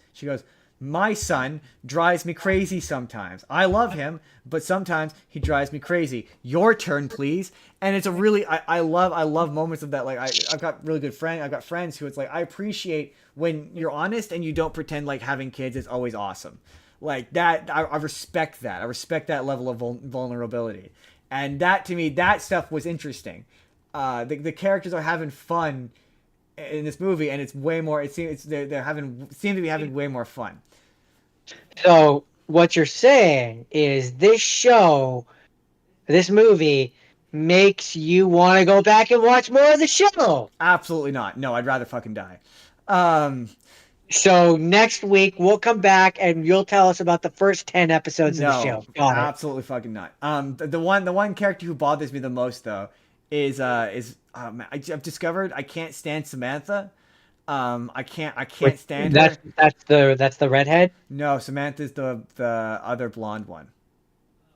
my son drives me crazy sometimes. I love him, but sometimes he drives me crazy. Your turn, please. And it's a really, I love moments of that. Like I've got really good friends. I've got friends who it's like, I appreciate when you're honest and you don't pretend like having kids is always awesome. Like that, I respect that. I respect that level of vulnerability. And that, to me, that stuff was interesting. The characters are having fun in this movie, and it's way more. It seems seem to be having way more fun. So what you're saying is this movie makes you want to go back and watch more of the show? Absolutely not. No, I'd rather fucking die. So next week we'll come back and you'll tell us about the first 10 episodes of the show. Got it. Absolutely fucking not. The one character who bothers me the most though is I've discovered I can't stand Samantha. I can't stand her. That's the redhead? No, Samantha's the other blonde one.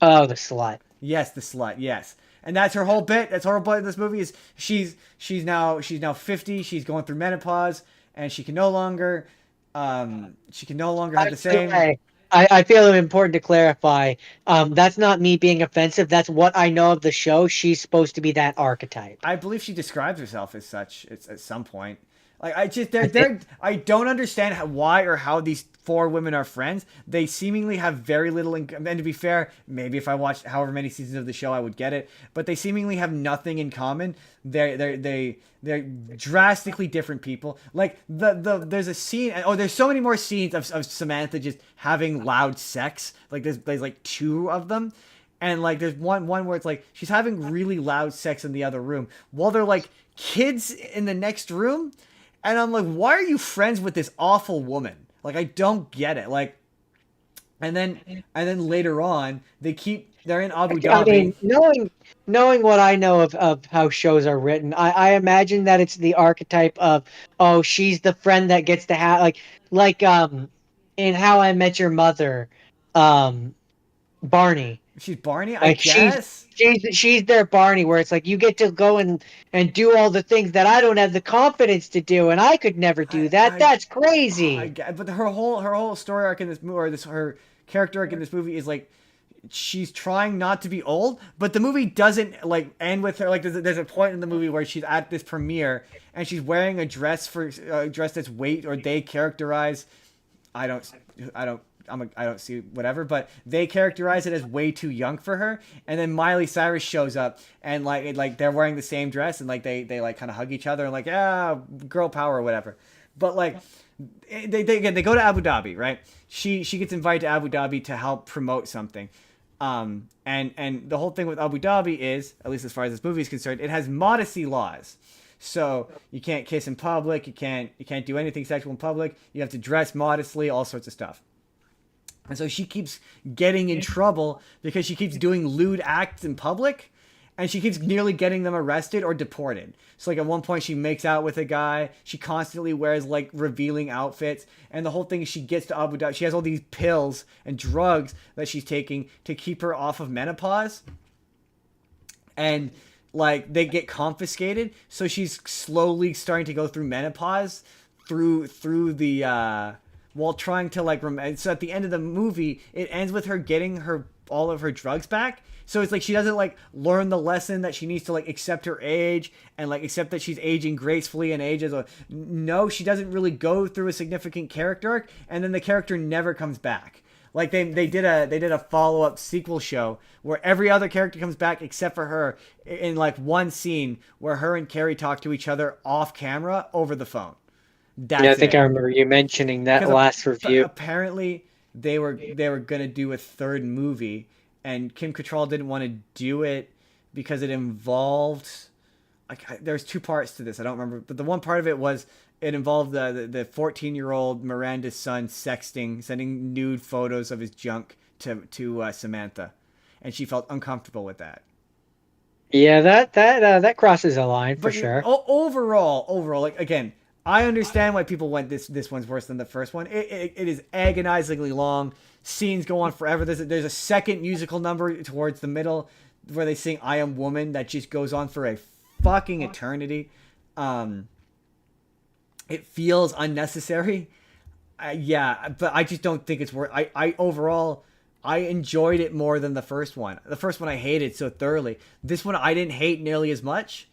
Oh, the slut. Yes, the slut. Yes. And that's her whole bit. That's her whole bit in this movie is she's now 50. She's going through menopause, and she can no longer have the same. I feel it important to clarify. That's not me being offensive. That's what I know of the show. She's supposed to be that archetype. I believe she describes herself as such at some point. Like I don't understand why or how these four women are friends. They seemingly have very little and to be fair, maybe if I watched however many seasons of the show I would get it, but they seemingly have nothing in common. They're drastically different people. Like there's a scene, there's so many more scenes of Samantha just having loud sex. Like there's like two of them. And like there's one where it's like she's having really loud sex in the other room while they're like kids in the next room. And I'm like, why are you friends with this awful woman? Like, I don't get it. Like, and then later on, they're in Abu Dhabi. I mean, knowing what I know of how shows are written, I imagine that it's the archetype of, oh, she's the friend that gets to have like in How I Met Your Mother, Barney. She's Barney, I guess. She's their Barney, where it's like you get to go and do all the things that I don't have the confidence to do, and I could never do that. That's crazy. But her whole story arc in this movie, or her character arc in this movie, is like she's trying not to be old, but the movie doesn't like end with her. Like there's a point in the movie where she's at this premiere and she's wearing a dress that's they characterize. I don't see whatever, but they characterize it as way too young for her. And then Miley Cyrus shows up and like they're wearing the same dress and like they like kind of hug each other and like, yeah, girl power or whatever. But like they go to Abu Dhabi, right? She gets invited to Abu Dhabi to help promote something. And the whole thing with Abu Dhabi is, at least as far as this movie is concerned, it has modesty laws. So you can't kiss in public, you can't do anything sexual in public, you have to dress modestly, all sorts of stuff. And so she keeps getting in trouble because she keeps doing lewd acts in public, and she keeps nearly getting them arrested or deported. So like at one point she makes out with a guy, she constantly wears like revealing outfits, and the whole thing is she gets to Abu Dhabi, she has all these pills and drugs that she's taking to keep her off of menopause. And like they get confiscated, so she's slowly starting to go through menopause through the while trying to like so at the end of the movie it ends with her getting her all of her drugs back. So it's like she doesn't like learn the lesson that she needs to like accept her age and like accept that she's aging gracefully and age as a no, she doesn't really go through a significant character arc, and then the character never comes back. Like they did a follow-up sequel show where every other character comes back except for her in like one scene where her and Carey talk to each other off camera over the phone. That's Yeah, I think it. I remember you mentioning that last review. Apparently they were gonna do a third movie, and Kim Cattrall didn't want to do it because it involved like there's two parts to this. I don't remember, but the one part of it was it involved the 14-year-old Miranda's son sexting, sending nude photos of his junk to Samantha, and she felt uncomfortable with that. Yeah, that crosses a line for But sure. Overall, like again, I understand why people went this one's worse than the first one. It is agonizingly long. Scenes go on forever. There's a second musical number towards the middle where they sing "I Am Woman" that just goes on for a fucking eternity. It feels unnecessary. Yeah, but I just don't think it's worth. I overall, I enjoyed it more than the first one. The first one I hated so thoroughly. This one I didn't hate nearly as much.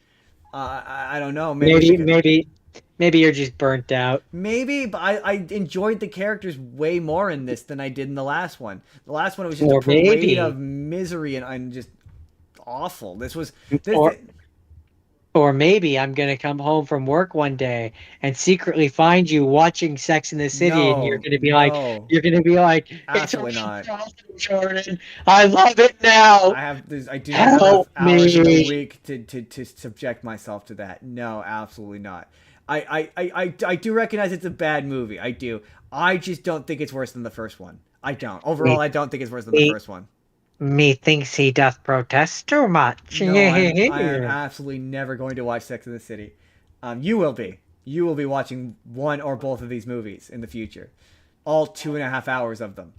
I don't know. Maybe you're just burnt out. Maybe, but I enjoyed the characters way more in this than I did in the last one. The last one was just a parade of misery and just awful. Or maybe I'm gonna come home from work one day and secretly find you watching Sex in the City, and you're gonna be like, absolutely not, Jordan. I love it now. I do not have enough hours in a week to subject myself to that. No, absolutely not. I do recognize it's a bad movie. I do. I just don't think it's worse than the first one. I don't. Overall, I don't think it's worse than the first one. Methinks he doth protest too much. No, I am absolutely never going to watch Sex in the City. You will be. You will be watching one or both of these movies in the future. All 2.5 hours of them.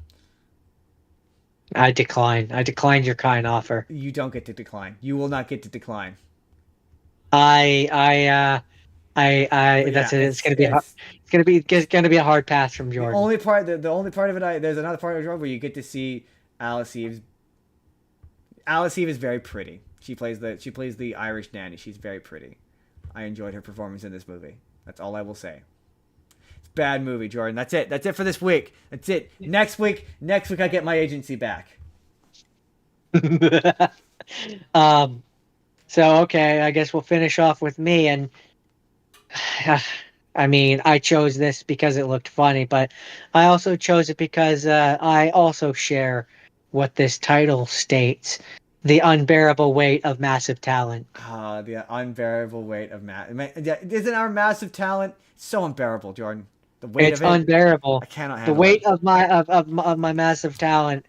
I decline. I declined your kind offer. You don't get to decline. You will not get to decline. It's gonna be a hard pass from Jordan. The only part of it, there's another part of it where you get to see Alice Eve. Alice Eve is very pretty. She plays the Irish nanny. She's very pretty. I enjoyed her performance in this movie. That's all I will say. It's a bad movie, Jordan. That's it. That's it for this week. That's it. Next week I get my agency back. So okay, I guess we'll finish off with me, and I mean, I chose this because it looked funny, but I also chose it because I also share what this title states: the unbearable weight of massive talent. The unbearable weight of isn't our massive talent so unbearable, Jordan? The weight it's of it, unbearable. I cannot handle the weight it. of my massive talent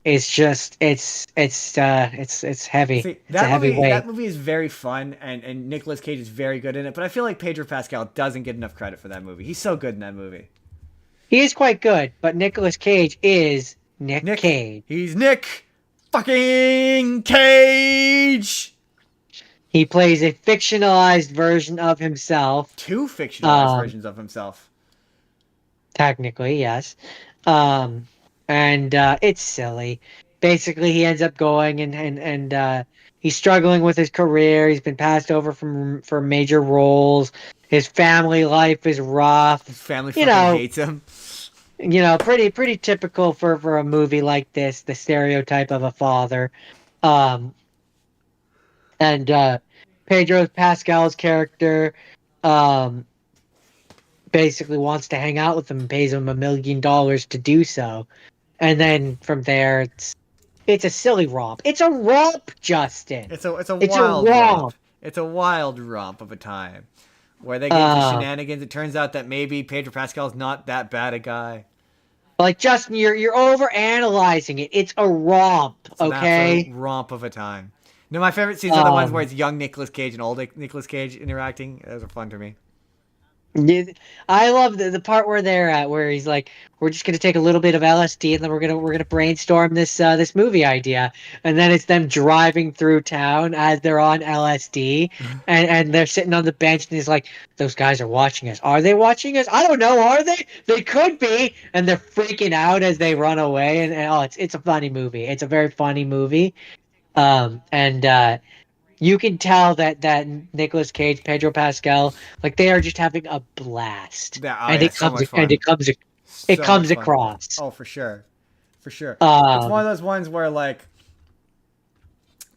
is just it's heavy. See, it's a heavy weight. That movie is very fun, and Nicolas Cage is very good in it. But I feel like Pedro Pascal doesn't get enough credit for that movie. He's so good in that movie. He is quite good, but Nicolas Cage is Nick Cage. He's Nick fucking Cage. He plays a fictionalized version of himself. Two fictionalized versions of himself. Technically, yes. And it's silly. Basically, he ends up going and he's struggling with his career. He's been passed over for major roles. His family life is rough. His family fucking hates him. Pretty typical for a movie like this, the stereotype of a father. And Pedro Pascal's character basically wants to hang out with him and pays him $1 million to do so. And then from there, it's a silly romp. It's a romp, Justin. It's a wild romp. It's a wild romp of a time where they get into shenanigans. It turns out that maybe Pedro Pascal's not that bad a guy. Like, Justin, you're over analyzing it. It's a romp, okay? It's an absolute romp of a time. No, my favorite scenes are the ones where it's young Nicolas Cage and old Nicolas Cage interacting. Those are fun to me. Yeah, I love the part where they're at, where he's like, "We're just gonna take a little bit of LSD, and then we're gonna brainstorm this movie idea." And then it's them driving through town as they're on LSD, and they're sitting on the bench, and he's like, "Those guys are watching us. Are they watching us? I don't know. Are they? They could be." And they're freaking out as they run away, and oh, it's a funny movie. It's a very funny movie. And you can tell that Nicolas Cage, Pedro Pascal, like they are just having a blast, Yeah, oh and yeah, so much fun. it So much comes fun. across. Oh, for sure. For sure. It's one Um, of those ones where like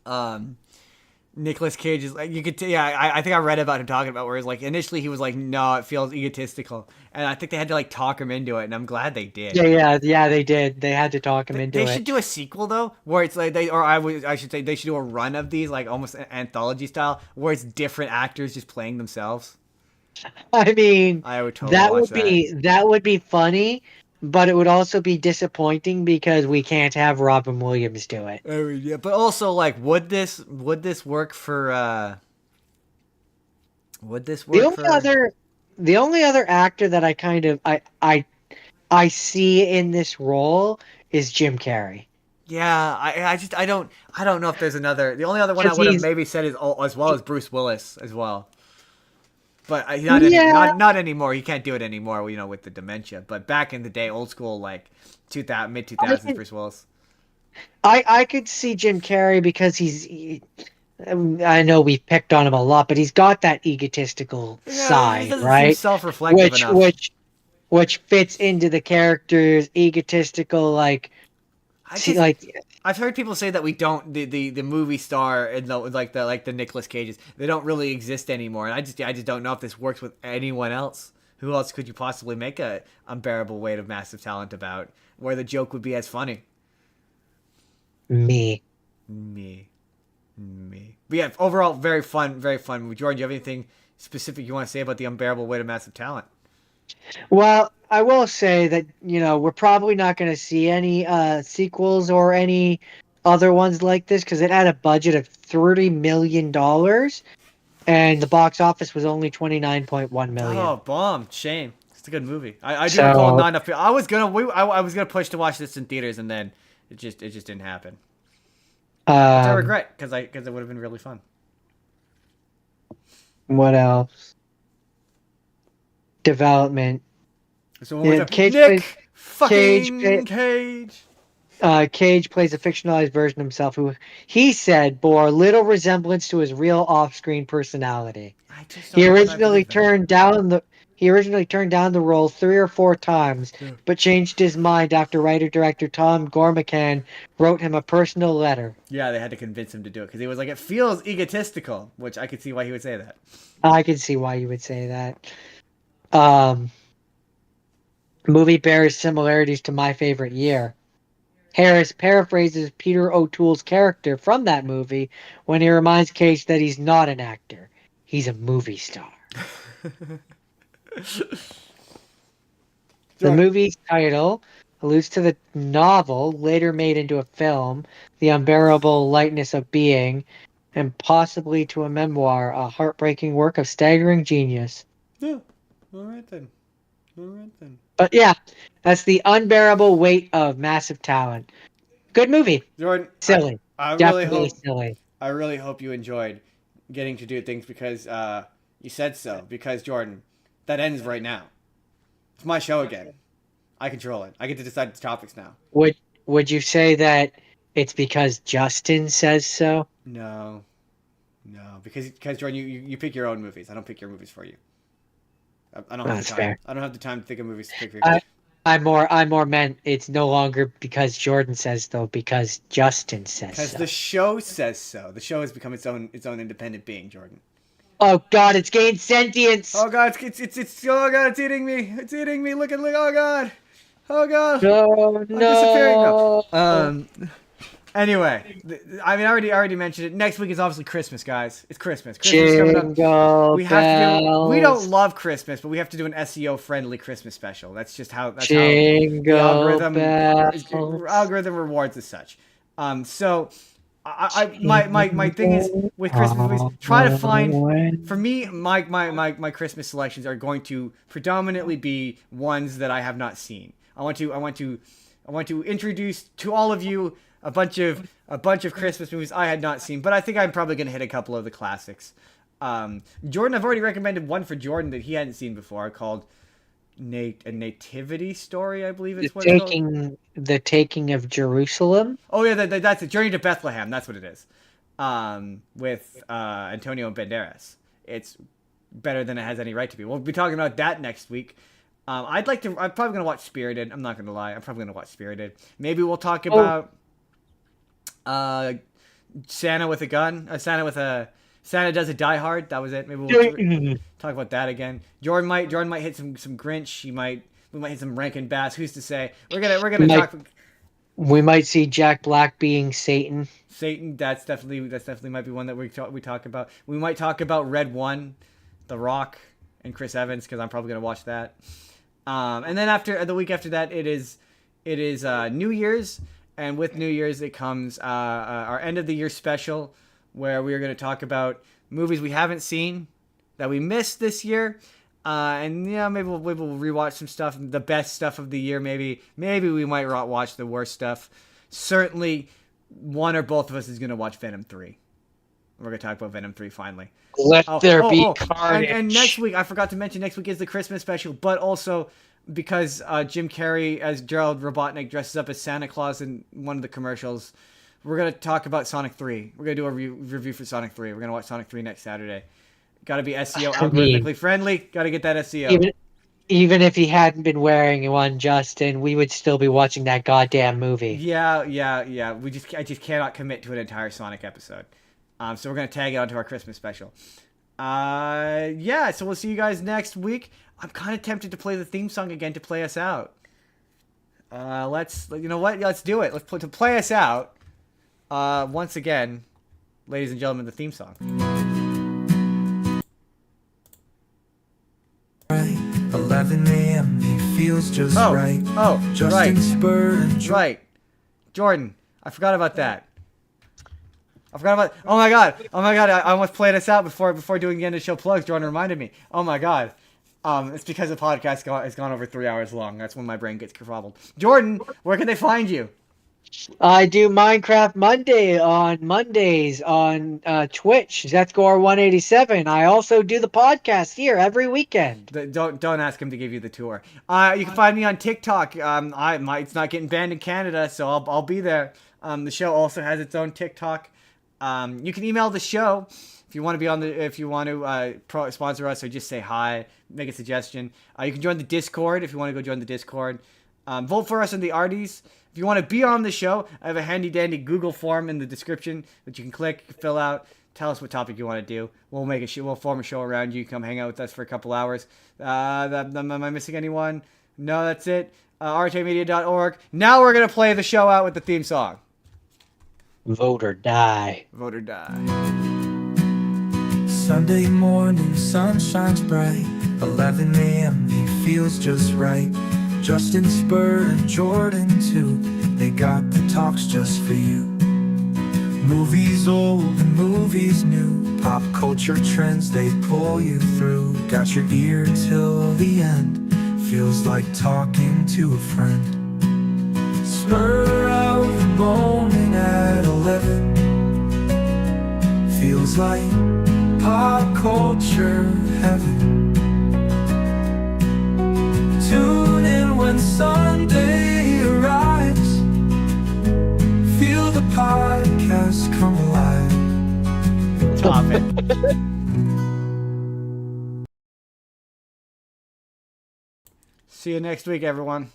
um Nicolas Cage is like, you could yeah, I think I read about him talking about where he's like initially he was like, no, it feels egotistical, and I think they had to like talk him into it, and I'm glad they did. yeah, they did. They had to talk him They into should it. do a sequel though, where it's like I should say they should do a run of these like almost anthology style, where it's different actors just playing themselves. I mean, I would totally watch that. that would be funny, but it would also be disappointing because we can't have Robin Williams do it. Oh yeah, but also like, would this work for? Would this The work only for? other the only other actor that I kind of I see in this role is Jim Carrey. Yeah, I don't know if there's another. The only other one I Because would have he's maybe said is as well as Bruce Willis as well. But yeah, not anymore. He can't do it anymore. You know, with the dementia. But back in the day, old school like 2000 mid 2000s Bruce Willis. I could see Jim Carrey because I know we've picked on him a lot, but he's got that egotistical Yeah, he just side, doesn't seem right? self-reflective Which enough. which which fits into the character's egotistical I just like I've heard people say that we don't the movie star and the Nicolas Cages, they don't really exist anymore, and I just don't know if this works with anyone else. Who else could you possibly make a unbearable weight of massive talent about, where the joke would be as funny? me. Me, me. But yeah, overall very fun, very fun movie. Jordan, do you have anything specific you want to say about the unbearable weight of massive talent? Well, I will say that, we're probably not going to see any sequels or any other ones like this because it had a budget of $30 million and the box office was only 29.1 million. Oh, bomb! Shame. It's a good movie. I do recall So, not enough. I was gonna I was gonna push to watch this in theaters, and then it just didn't happen. Which I um, regret because it would have been really fun. what else? Development. So what was Yeah, it? Nick Cage, fucking Cage. Cage plays a fictionalized version of himself who he said bore little resemblance to his real off-screen personality. I just don't He know if I originally believe that. turned down the he originally turned down the role 3 or 4 times, Yeah. but changed his mind after writer-director Tom Gormican wrote him a personal letter. Yeah, they had to convince him to do it because he was like, it feels egotistical, which I could see why he would say that. I can see why you would say that. Um, movie bears similarities to My Favorite Year. Harris paraphrases Peter O'Toole's character from that movie when he reminds Cage that he's not an actor. He's a movie star. The movie's title alludes to the novel later made into a film, The Unbearable Lightness of Being, and possibly to a memoir, a heartbreaking work of staggering genius. Yeah. All right then. All right then. But yeah, that's The Unbearable Weight of Massive Talent. Good movie. Jordan, Silly. I really Definitely hope silly. I really hope you enjoyed getting to do things because you said so. Because Jordan, that ends right now. It's my show again. I control it. I get to decide the topics now. Would you say that it's because Justin says so? No, because Jordan, you pick your own movies. I don't pick your movies for you. I don't have That's the time. fair. I don't have the time to think of movies to pick for you. I more meant it's no longer because Jordan says though, because Justin says Because so. the show says so. The show has become its own independent being, Jordan. Oh God, it's gained sentience. Oh God, it's oh God, it's eating me. It's eating me. Look, oh God. Oh God. No, I'm disappearing. No. no. Anyway, I mean, I already mentioned it. Next week is obviously Christmas, guys. It's Christmas. Christmas is coming up. Jingle We have to do. We bells. don't love Christmas, but we have to do an SEO friendly Christmas special. That's just how. That's how the Jingle algorithm bells. algorithm rewards as such. So my thing is with Christmas movies, try to find, for me, my Christmas selections are going to predominantly be ones that I have not seen. I want to introduce to all of you a bunch of Christmas movies I had not seen, but I think I'm probably going to hit a couple of the classics. Jordan, I've already recommended one for Jordan that he hadn't seen before, called A Nativity Story, I believe it's what it's called. The Taking of Jerusalem. Oh yeah, that's it. Journey to Bethlehem. That's what it is. With Antonio Banderas. It's better than it has any right to be. We'll be talking about that next week. I'm probably gonna watch Spirited. I'm not gonna lie. I'm probably gonna watch Spirited. Maybe we'll talk about Santa with a gun. Santa Does a Die Hard. That was it. Maybe we'll talk about that again. Jordan might hit some Grinch. We might hit some Rankin Bass. Who's to say? We're gonna talk. We might see Jack Black being Satan. That's definitely might be one that we talk about. We might talk about Red One, The Rock, and Chris Evans, because I'm probably gonna watch that. And then after the week after that, it is New Year's, and with New Year's it comes our end of the year special, where we are going to talk about movies we haven't seen that we missed this year, and yeah, maybe we'll rewatch some stuff, the best stuff of the year. Maybe we might watch the worst stuff. Certainly, one or both of us is going to watch Venom 3. We're going to talk about Venom 3 finally. Let there be carnage. And next week, I forgot to mention, next week is the Christmas special, but also because Jim Carrey as Gerald Robotnik dresses up as Santa Claus in one of the commercials, we're going to talk about Sonic 3. We're going to do a review for Sonic 3. We're going to watch Sonic 3 next Saturday. Got to be SEO algorithmically friendly. Got to get that SEO. Even if he hadn't been wearing one, Justin, we would still be watching that goddamn movie. Yeah. I just cannot commit to an entire Sonic episode. So we're going to tag it onto our Christmas special. So we'll see you guys next week. I'm kind of tempted to play the theme song again to play us out. Let's do it. To play us out, once again, ladies and gentlemen, the theme song. 11 a.m. He feels just right. Justin Right. Spurr and Right. Jordan, I forgot about that. Oh my god! I almost played us out before doing the end of show plugs. Jordan reminded me. Oh my god! It's because the podcast has gone over 3 hours long. That's when my brain gets kerfuffled. Jordan, where can they find you? I do Minecraft Monday on Mondays on Twitch. Zethgore 187. I also do the podcast here every weekend. Don't ask him to give you the tour. You can find me on TikTok. It's not getting banned in Canada, so I'll be there. The show also has its own TikTok. You can email the show if you want to be on if you want to sponsor us, or just say hi, make a suggestion. You can join the Discord if you want to go join the Discord. Vote for us in the Arties. If you want to be on the show, I have a handy dandy Google form in the description that you can click, fill out, tell us what topic you want to do. We'll form a show around you. Come hang out with us for a couple hours. Am I missing anyone? No, that's it. rtmedia.org. Now we're gonna play the show out with the theme song. Vote or die. Vote or die. Sunday morning, sun shines bright. 11 a.m. He feels just right. Justin Spurr and Jordan too. They got the talks just for you. Movies old and movies new. Pop culture trends, they pull you through. Got your ear till the end. Feels like talking to a friend. Spur out the morning at 11. Feels like pop culture heaven. Tune in when Sunday arrives. Feel the podcast come alive. Stop it. See you next week, everyone.